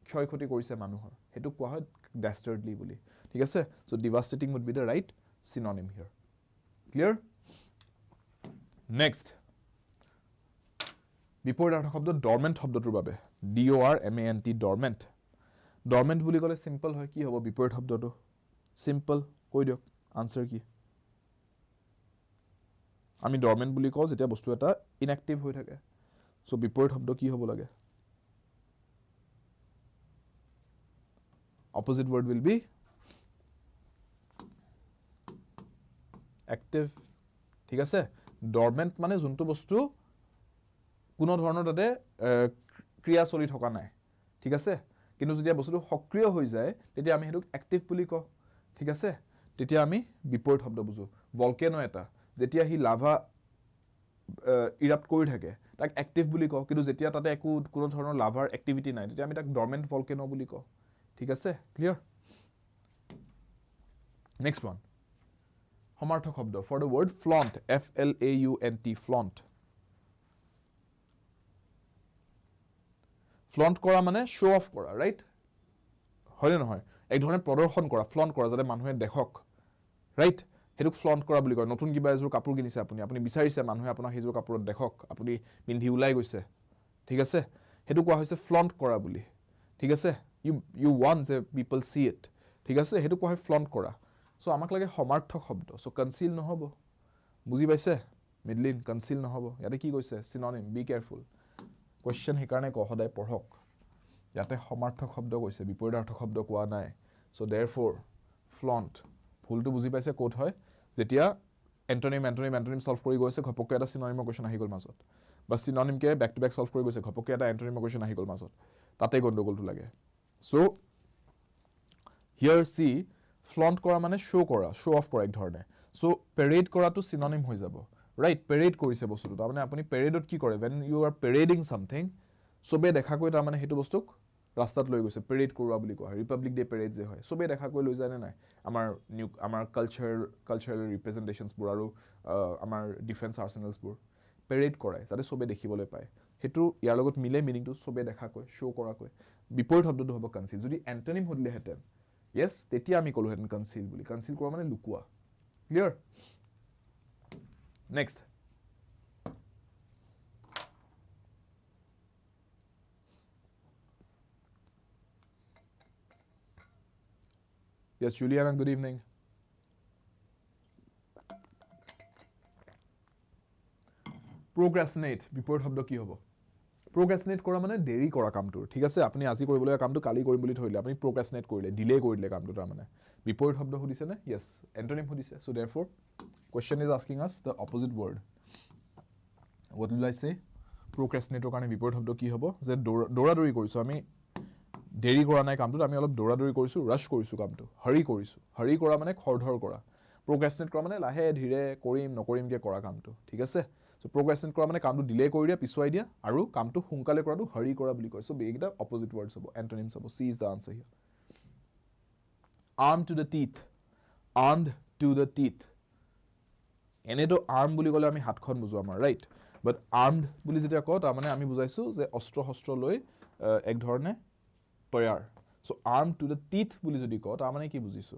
ক্ষয় ক্ষতি কৰিছে মানুহৰ হেতু কোৱা হয় dastardly বুলি ঠিক আছে so devastating would be the right synonym here clear next বিপৰীত শব্দ dormant শব্দটোৰ বাবে dormant dormant বুলি ক'লে সিম্পল হয় কি হ'ব বিপৰীত শব্দটো সিম্পল কৈ দিয়ক আনসাৰ কি আমি dormant বুলি কওঁ যেতিয়া বস্তু এটা inactive হৈ থাকে সো বিপৰীত শব্দ কি হ'ব লাগে opposite word will be active ঠিক আছে dormant মানে যোনটো বস্তু কোনো ধৰণৰ তাতে ক্ৰিয়া চলি থকা নাই ঠিক আছে কিন্তু যেতিয়া বস্তুটো সক্ৰিয় হৈ যায় তেতিয়া আমি হেতুক active বুলি কওঁ ঠিক আছে তেতিয়া আমি বিপৰীত শব্দ বুজো ভলকেনো এটা যেতিয়া হি লাভা ইৰাপ্ট কৰি থাকে তাক এক্টিভ বুলি কওঁ কিন্তু যেতিয়া তাতে একো কোনো ধৰণৰ লাভাৰ এক্টিভিটি নাই তেতিয়া আমি তাক ডৰমেন্ট ভলকেনো বুলি কওঁ ঠিক আছে ক্লিয়াৰ নেক্সট ওয়ান সমাৰ্থক শব্দ for the word flaunt f l a u n t flaunt flaunt কৰা মানে শো অফ কৰা ৰাইট হয় নহয় এক ধৰণে প্ৰদৰ্শন কৰা ফ্লন্ট কৰা যাতে মানুহে দেখক ৰাইট হেতুক ফ্লন্ট কৰা বুলি কয় নতুন কিবা এজোৰ কাপোৰ কিনিছে আপুনি বিচাৰিছে মানুহে আপোনাক হেজোৰ কাপোৰত দেখক আপুনি পিন্ধি উলাই গৈছে ঠিক আছে হেতু কোৱা হৈছে ফ্লন্ট কৰা বুলি ঠিক আছে you want যে people see it ঠিক আছে হেতু কোৱা হয় ফ্লন্ট কৰা সো আমাক লাগে সমাৰ্থক শব্দ সো কনসিল নহব বুজি পাইছে মিডলিন কনসিল নহব ইয়াতে কি কৈছে সিনোনিম বি কেয়াৰফুল কোৱেশ্চন হেকাৰণে ক সদায় পঢ়ক ইয়াতে সমাৰ্থক শব্দ কৈছে বিপৰীতাৰ্থক শব্দ কোৱা নাই সো therefore flaunt ভুলটো বুজি পাইছে কোড হয় যেতিয়া এন্টোনিম সলভ কৰি গৈছে ঘপককে এটা সিনোনিমৰ কোৱেশ্চন আহি গল মাজত বা synonym K back to back solve কৰি গৈছে ঘপককে এটা এন্টোনিমৰ কোৱেশ্চন আহি গল মাজত তাতে গণ্ডগোলটো লাগে সো here see flaunt কৰা মানে শো কৰা শো অফ কৰা এক ধৰণে সো পেৰেড কৰাটো সিনোনিম হৈ যাব ৰাইট পেৰেড কৰিছে বস্তুটো তাৰমানে আপুনি পেৰেডত কি কৰে when you are parading something সবে দেখা কৈ তাৰমানে হেতু বস্তুক ৰাস্তাত লৈ গৈছে পেৰেড কৰোৱা বুলি কোৱা ৰিপাব্লিক ডে পেৰেড যে হয় সবে দেখা কৈ লৈ যায় নাই আমাৰ কালচাৰেল ৰিপ্ৰেজেন্টেশনছ বোৰ আৰু আমাৰ ডিফেন্স আৰ্সেনালছ বোৰ পেৰেড কৰায় যাতে সবে দেখিবলৈ পায় হেতু ইয়াৰ লগত মিলে মিনিংটো সবে দেখা কৈ শো কৰা কৈ বিপৰীত শব্দটো হ'ব কনসিল যদি এন্টোনিম হদিলে হেতেন yes তেতিয়া আমি কলো হেতেন কনসিল বুলি কনসিল কৰা মানে লুকুৱা clear next yes Juliana good evening procrastinate বিপৰীত শব্দ কি হ'ব procrastinate কৰা মানে দেৰি কৰা কামটো ঠিক আছে আপুনি আজি কৰিবলগা কামটো কালি কৰিম বুলি থৈলে আপুনি procrastinate কৰিলে ডিলে কৰিলে কামটো তাৰ মানে বিপৰীত শব্দ সুধিছে নে yes antonym সুধিছে so therefore question is asking us the opposite word what will I say procrastinate কাৰণে বিপৰীত শব্দ কি হ'ব যে দৌৰাদৌৰি কৰিছো আমি দেৰি কৰা নাই কামটো আমি অলপ দৌৰাদৌৰি কৰিছো ৰাশ কৰিছো কামটো হৰি কৰা মানে খৰধৰ কৰা procrastinate কৰা মানে লাহে ধীৰে কৰিম নকৰিম কে কৰা কামটো ঠিক আছে So procrastinate কৰা মানে কামটো ডিলে কৰি দিয়া পিছুৱাই দিয়া আৰু কামটো সোনকালে কৰাটো hurry কৰা বুলি কয় so এইকেইটা opposite words হ'ব antonyms হ'ব C is the answer here armed to the teeth armed to the teeth এনেটো arm বুলি ক'লে আমি হাতখন বুজো আমাৰ right but armed বুলি যেতিয়া কওঁ তাৰ মানে আমি বুজাইছো যে অস্ত্ৰ শস্ত্ৰ লৈ এক ধৰণে তৈয়াৰ so armed to the teeth বুলি যদি কওঁ তাৰ মানে কি বুজিছো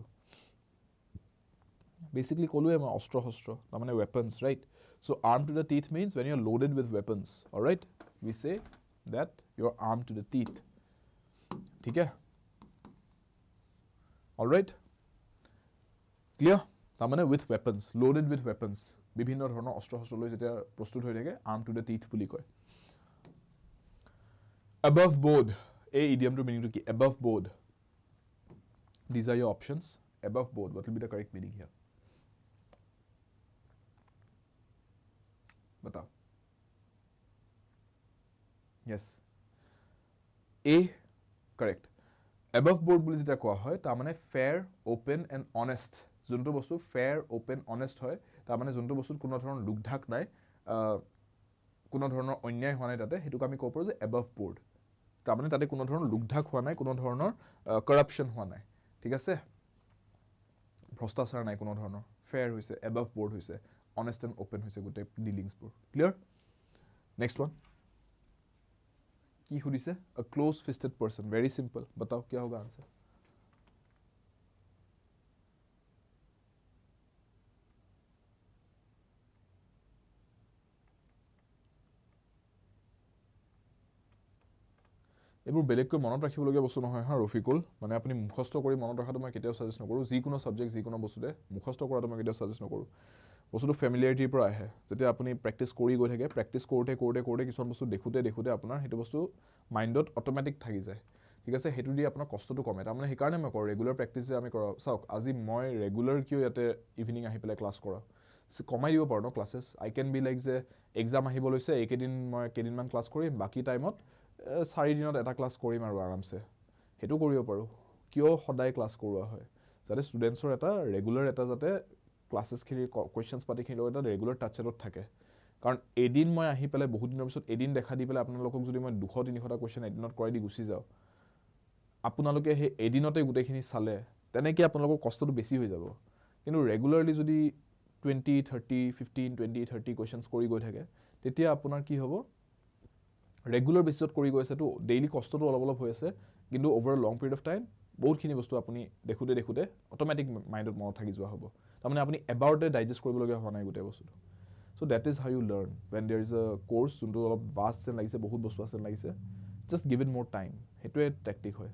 basically কলোৱে মই অস্ত্ৰ শস্ত্ৰ তাৰ মানে weapons right so armed to the teeth means when you are loaded with weapons all right we say that you are armed to the teeth ठीक है all right clear তাৰ মানে with weapons loaded with weapons বিভিন্ন ধৰণৰ অস্ত্ৰ শস্ত্ৰ লৈ যেতিয়া প্ৰস্তুত হৈ থাকে armed to the teeth বুলি কয় above board এই idiomটোৰ meaning কি above board these are your options above board what will be the correct meaning here बताओ yes A correct above board বুলি যেটা কোৱা হয় তাৰ মানে fair open and honest যোনটো বস্তু fair open honest হয় তাৰ মানে যোনটো বস্তুত কোনো ধৰণৰ লুকঢাক নাই কোনো ধৰণৰ অন্যায় হোৱা নাই তাতে হেতুক আমি কওঁ যে above board তাৰ মানে তাতে কোনো ধৰণৰ লুকঢাক হোৱা নাই কোনো ধৰণৰ corruption হোৱা নাই ঠিক আছে ভ্ৰষ্টাচাৰ নাই কোনো ধৰণৰ fair হৈছে above board হৈছে honest and open হৈছে গুটে dealings বোৰ clear next one কি সুধিছে a close fisted person very simple बताओ क्या होगा आंसर এবোৰ বেলেগকৈ মনত ৰাখিবলগীয়া বস্তু নহয় হা ৰফিকুল মানে আপুনি মুখস্থ কৰি মনত ৰাখাটো মই কেতিয়াও সাজেষ্ট নকৰো যিকোনো সাবজেক্ট যিকোনো বস্তুতে মুখস্থ কৰাটো মই কেতিয়াও সাজেষ্ট নকৰো বস্তুটো ফ্যামিলিয়াৰিটিৰ পৰা আহে যেতিয়া আপুনি প্ৰেক্টিস কৰি গৈ থাকে প্ৰেক্টিস কৰোতে কিছুমান বস্তু দেখুতে আপোনাৰ হেতু বস্তু মাইন্ডত অটোমেটিক থাকি যায় ঠিক আছে হেতু দি আপোনাৰ কষ্টটো কমে তাৰ মানে হেকাৰণে মই কৰো ৰেগুলাৰ প্ৰেক্টিস যে আমি কৰা চাওক আজি মই ৰেগুলাৰ কিয় ইয়াতে ইভিনিং আহি পেলাই ক্লাস কৰা কমাই দিব পাৰো ন ক্লাसेস আই ক্যান বি লাইক যে এক্সাম আহিব লৈছে একেদিন মই কেদিনমান ক্লাস কৰিম বাকি টাইমত 4 দিনত এটা ক্লাস কৰিম আৰু আৰামছে হেতু কৰিব পাৰো কিয় সদায় ক্লাস কৰোৱা হয় যাতে ষ্টুডেন্টছৰ এটা ৰেগুলাৰ এটা যাতে ক্লাसेস খিনি কোৱেশ্চনছ পাতি খিনি এটা ৰেগুলাৰ টাচত থাকে কাৰণ এদিন মই আহি পেলাই বহুত দিনৰ পিছত এদিন দেখা দি পেলাই আপোনালোকক যদি মই 200-300টা কোৱেশ্চন এদিনত কৰাই দি গুছি যাও আপোনালোকে হে এদিনতে গুটেখিনি চালে তেনেকৈ আপোনালোকৰ কষ্টটো বেছি হৈ যাব কিন্তু ৰেগুলাৰলি যদি 20 30 15 20 30 কোৱেশ্চনছ কৰি গৈ থাকে তেতিয়া আপোনাৰ কি হ'ব ৰেগুলাৰ বেসিছত কৰি গৈছে তো ডেইলি কষ্টটো অলপ হৈ আছে কিন্তু over long period of time বহুতখিনি বস্তু আপুনি দেখুতে অটোমেটিক মাইন্ডত মনত থাকি যোৱা হ'ব তাৰমানে আপুনি এবাউট ডাইজেষ্ট কৰিবলগীয়া হোৱা নাই গুটে বস্তুটো so that is how you learn when there is a course যোনটো অলপ ভাষ্ট যেন লাগিছে বহুত বস্তু আছে লাগিছে জাস্ট গিভ ইট মোৰ টাইম হেতুৱে টেকনিক হয়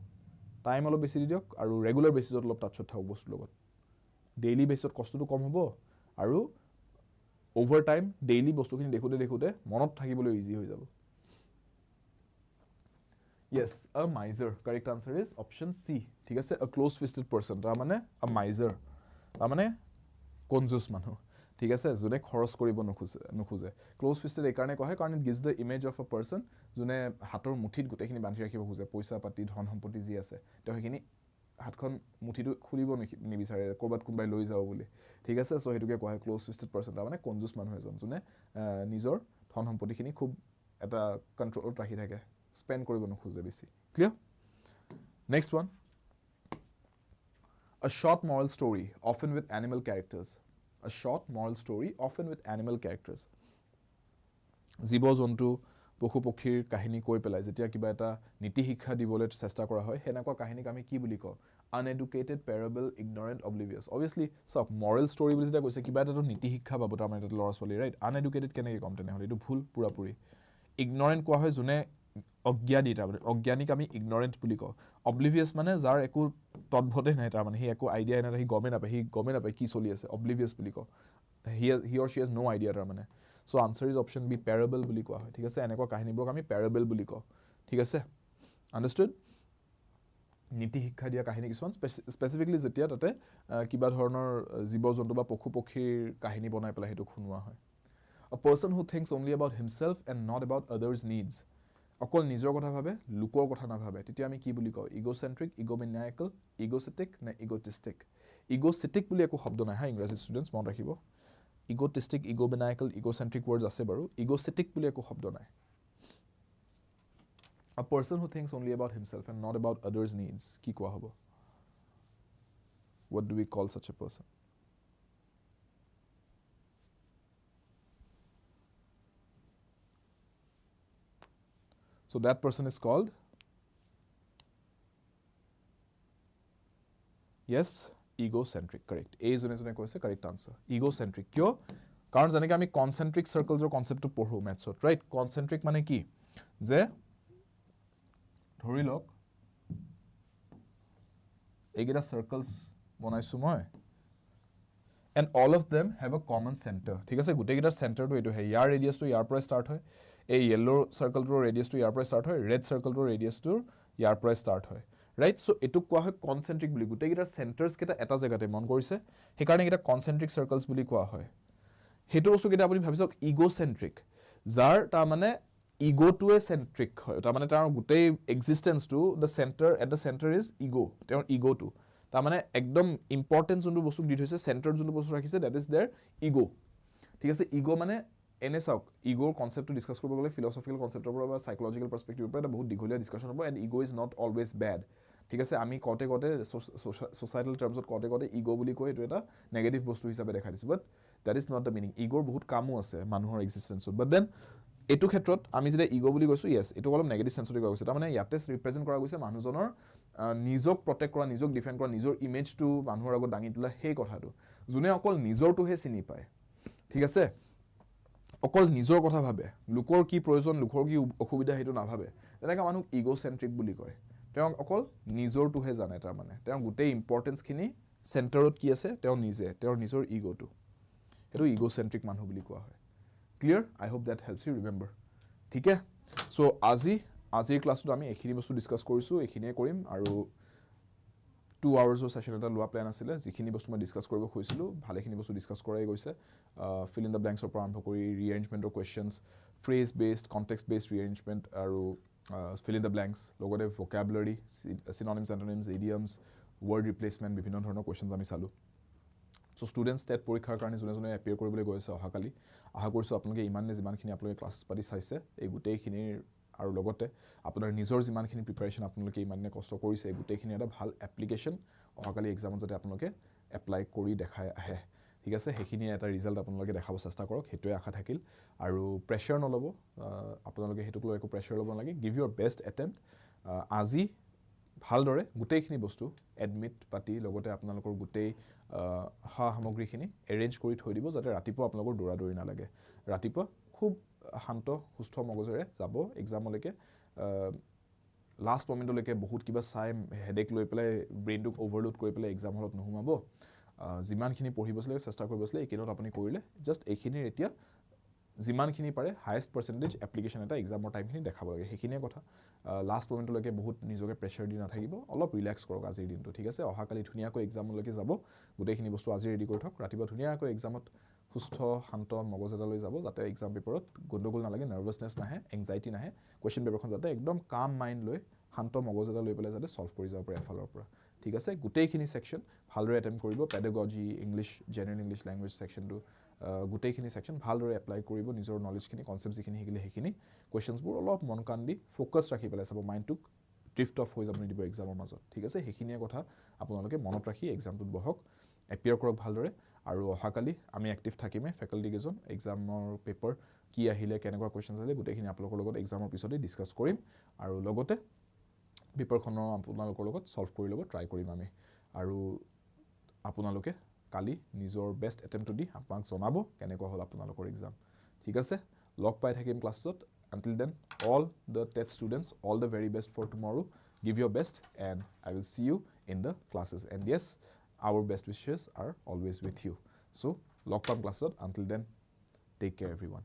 টাইম অলপ বেছি দিয়ক আৰু ৰেগুলাৰ বেসিছত অলপ টাচত থাকক বস্তুৰ লগত ডেইলি বেসিছত কষ্টটো কম হ'ব আৰু ওভাৰ টাইম ডেইলি বস্তুখিনি দেখুতে মনত থাকিবলৈ ইজি হৈ যাব Yes, a miser. Correct answer is option C. ঠিক আছে a close fisted person. তাৰ মানে a miser. তাৰ মানে কনজুস মানুহ। ঠিক আছে যোনে খৰচ কৰিব নোখোজে। Close fisted এই কাৰণে কয় কাৰণ it gives the image of a person যোনে হাতৰ মুঠিত গুটেখিনি বান্ধি ৰাখিব খোজে পইচা পাতি ধন সম্পত্তি যি আছে তো হেখিনি হাতখন মুঠিটো খুলিব নিবিচাৰে কৰবাত কোনবাই লৈ যাও বুলি ঠিক আছে সো হেতুকে কয় close fisted person তাৰ মানে কনজুস মানুহ এজন যোনে নিজৰ ধন সম্পত্তিখিনি খুব এটা কন্ট্ৰলত ৰাখি থাকে spend koribo nokhoje besi clear next one a short moral story often with animal characters a short moral story often with animal characters jibo jontu পশু পক্ষীৰ কাহিনী কৈ পেলাই যেতিয়া কিবা এটা নীতি শিক্ষা দিবলৈ চেষ্টা কৰা হয় হেনেকুৱা কাহিনীক আমি কি বুলি কওঁ uneducated parable ignorant oblivious obviously সব moral story বুলি যেটা কৈছে কিবা এটা নীতি শিক্ষা পাব তাৰ মানে এটা লৰা ছোৱালী ৰাইট uneducated কেনেকৈ কম তেনে হলে এটো ভুল পুৰাপুৰি ignorant কোৱা হয় যোনে অজ্ঞানী তাৰ মানে অজ্ঞানীক আমি ignorant বুলি কওঁ oblivious মানে যাৰ একো তদ্ভতে নাই তাৰ মানে হি একো আইডিয়া নাই হি গমে নাপায় কি চলি আছে oblivious বুলি কওঁ he or she has no idea তাৰ মানে so answer is option B parable বুলি কোৱা হয় ঠিক আছে এনেকুৱা কাহিনীবোৰক আমি parable বুলি কওঁ ঠিক আছে understood নীতি শিক্ষা দিয়া কাহিনী কিছুমান স্পেসিফিকলি যেতিয়া তাতে কিবা ধৰণৰ জীৱ জন্তু বা পশু পক্ষীৰ কাহিনী বনাই পেলাই হেতু শুনোৱা হয় a person who thinks only about himself and not about others needs অকল নিজৰ কথা ভাবে লোকৰ কথা না ভাবে তেতিয়া আমি কি বুলি কওঁ egocentric egomaniacal egocentric না egotistic egocentric বুলি একো শব্দ নাই হা ইংৰাজী ষ্টুডেন্টস মনত ৰাখিব egotistic, egomaniacal, egocentric words আছে বাৰু egocentric বুলি একো শব্দ নাই a person who thinks only about himself and not about others needs কি কোৱা হ'ব what do we call such a person so that person is called yes egocentric correct a জনে জনে কৈছে correct answer egocentric কিয় কাৰণ জানেকে আমি concentric circles ৰ কনসেপ্টটো পঢ়ো ম্যাথছত ৰাইট concentric মানে কি যে ধৰি লওক এইকেইটা circles বনাইছো মই and all of them have a common center ঠিক আছে গোটেইকেইটাৰ চেন্টাৰটো এইটো হয় ইয়াৰ ৰেডিয়াসটো ইয়াৰ পৰা ষ্টাৰ্ট হয় এই yellow circleটোৰ ৰেডিয়াসটো ইয়াৰ পৰা ষ্টাৰ্ট হয় red circleটোৰ ৰেডিয়াসটো ইয়াৰ পৰা ষ্টাৰ্ট হয় right so এটু কোৱা হয় concentric বুলি গোটেইকেইটাৰ centers কেটা এটা জায়গাতে মন কৰিছে হেকাৰণে এটা concentric circles বুলি কোৱা হয় হেতু বস্তু কেটা আপুনি ভাবিছক egocentric যাৰ তা মানে ego to a centric হয় তা মানে তাৰ গোটেই existence to the center at the center is ego তেওঁৰ ego to তা মানে একদম ইম্পৰ্টেন্স যোনটো বস্তু দি থৈছে সেন্টাৰ যোনটো বস্তু ৰাখিছে that is their ego ঠিক আছে ego মানে এনে চাওক ইগোৰ কনসেপ্টটো ডিসকাস কৰিব গলে ফিলসফিক্যাল কনসেপ্টৰ পৰা বা সাইকোলজিক্যাল পাৰ্সপেক্টিভৰ পৰা এটা বহুত দীঘলীয়া ডিসকাশন হ'ব and ego is not always bad ঠিক আছে আমি কতে সোসাইটাল টার্মছত কতে ইগো বুলি কয় এটো এটা নেগেটিভ বস্তু হিচাপে দেখা দিছে but that is not the meaning ইগোৰ বহুত কামো আছে মানুহৰ এক্সিস্টেন্সত বাট দেন এটো ক্ষেত্ৰত আমি যেটা ইগো বুলি কৈছো ইয়েস এটো অলপ নেগেটিভ সেন্সত কোৱা গৈছে তাৰ মানে ইয়াতে ৰিপ্ৰেজেন্ট কৰা গৈছে মানুহজনৰ নিজক প্ৰটেক্ট কৰা নিজক ডিফেন্ড কৰা নিজৰ ইমেজটো মানুহৰ আগত দাঙি তোলা সেই কথাটো যোনে অকল নিজৰটোহে চিনি পায় ঠিক আছে অকল নিজৰ কথা ভাবে লোকৰ কি প্ৰয়োজন লোকৰ কি অসুবিধা হেতু না ভাবে তেনেকা মানুহ ইগোসেন্ট্ৰিক বুলি কয় তেওঁ অকল নিজৰটোহে জানে তাৰ মানে তেওঁ গোটেই ইম্পৰ্টেন্স খিনি সেন্টাৰত কি আছে তেওঁ নিজে তেওঁৰ নিজৰ ইগোটো হেতু ইগোসেন্ট্ৰিক মানুহ বুলি কোৱা হয় clear I hope that helps you remember ঠিক আছে সো আজিৰ ক্লাছটো আমি এখিনি বস্তু ডিসকাস কৰিছো এখিনিয়ে কৰিম আৰু 2 hours of session এটা লোৱা প্ল্যান আছিল যিখিনি বস্তু মই ডিসকাস কৰিব খুজিছিলো ভালেখিনি বস্তু ডিসকাস কৰাই গৈছে fill in the blanks পৰা আৰম্ভ কৰি rearrangement of questions phrase based context based rearrangement আৰু fill in the blanks লগতে vocabulary synonyms antonyms idioms word replacement বিভিন্ন ধৰণৰ questions আমি চালো so students টেট পৰীক্ষাৰ কাৰণে জনে এপিয়াৰ কৰিবলৈ গৈ আছে অহাকালি আশা কৰিছো আপোনালোকে ইমাননে যিমানখিনি আপোনালোকে ক্লাছ পাতি চাইছে এই গোটেইখিনিৰ আৰু লগতে আপোনাৰ নিজৰ যিমানখিনি প্ৰিপাৰেচন আপোনালোকে ইমাননে কষ্ট কৰিছে গোটেইখিনি এটা ভাল এপ্লিকেশন অহাকালি এক্সামত যাতে আপোনালোকে এপ্লাই কৰি দেখাই আহে ঠিক আছে হেখিনি এটা ৰিজাল্ট আপোনালোকে দেখাব চেষ্টা কৰক হেতুৱে আশা থাকিল আৰু প্ৰেছাৰ নলব আপোনালোকে হেতুক লৈ একো প্ৰেছাৰ লব নালাগে গিভ ইউৰ বেষ্ট এটেম্প্ট আজি ভালদৰে গোটেইখিনি বস্তু এডমিট পাতি লগতে আপোনালোকৰ গোটেই সামগ্ৰীখিনি এৰেঞ্জ কৰি থৈ দিব যাতে ৰাতিপুৱা আপোনালোকৰ দৌৰা-দৌৰি নালাগে ৰাতিপুৱা খুব শান্ত সুস্থ মগজৰে যাব এক্সামলৈকে লাষ্ট মোমেন্টলৈকে বহুত কিবা চাই হেডেক লৈ পেলাই ব্ৰেইনটোক ওভাৰলোড কৰি পেলাই এক্সাম হলত নহমাব যিমানখিনি পঢ়িবছলে চেষ্টা কৰিবছলে একিনত আপুনি কৰিলে জাস্ট এইখিনিৰ এতিয়া যিমানখিনি পাৰে হাইয়েস্ট পাৰ্সেন্টেজ এপ্লিকেশন এটা এক্সামৰ টাইমখিনি দেখাব লাগে হেখিনিয়ে কথা লাষ্ট মোমেন্টলৈকে বহুত নিজকে প্ৰেছাৰ দি নাথাকিব অলপ ৰিল্যাক্স কৰক আজিৰ দিনটো ঠিক আছে অহাকালি ধুনিয়াকৈ এক্সামলৈকে যাব গোটেইখিনি বস্তু আজি ৰেডি কৰি থক ৰাতিপুৱা ধুনিয়াকৈ এক্সামত সুস্থ শান্ত মগজ এটা লৈ যাব যাতে এক্সাম পেপাৰত গণ্ডগোল নালাগে নাৰ্ভাসনেস নাহে এংজাইটি নাহে কোৱেশ্চন পেপাৰখন যাতে একদম কাম মাইন্ড লৈ শান্ত মগজ এটা লৈ পেলাই যাতে সলভ কৰি যাব পাৰে এফালৰ পৰা ঠিক আছে গোটেইখিনি সেকশন ভালদৰে এটেম্প কৰিব pedagogy English general English language সেকশনটো গোটেইখিনি সেকশন ভালদৰে এপ্লাই কৰিব নিজৰ নলেজখিনি কনসেপ্ট যিখিনি শিকিলে হেখিনি কোৱেশ্চনছবোৰ অলপ মন কান দি ফোকাস ৰাখি পেলাই চাব মাইন্ডটোক ড্ৰিফট অফ হৈ যাব নিদিব এক্সামৰ মাজত ঠিক আছে হেখিনিয়ে কথা আপোনালোকে মনত ৰাখি এক্সামটোত বহক এপিয়াৰ কৰক ভালদৰে আৰু অহাকালি আমি এক্টিভ থাকিমে ফেকাল্টি কেজন এক্সামৰ পেপাৰ কি আহিলে কেনেকুৱা কোৱেশ্চনছ আহিলে গোটেইখিনি আপোনালোকৰ লগত এক্সামৰ পিছতে ডিসকাস কৰিম আৰু লগতে পেপাৰখনৰ আপোনালোকৰ লগত সলভ কৰি ল'ব ট্ৰাই কৰিম আমি আৰু আপোনালোকে কালি নিজৰ বেষ্ট এটেম্পটো দি আপোনাক জনাব কেনেকুৱা হল আপোনালোকৰ এক্সাম ঠিক আছে লগ পাই থাকিম ক্লাছত until then all the TET students all the very best for tomorrow give your best and I will see you in the classes and yes our best wishes are always with you so log pam class until then take care everyone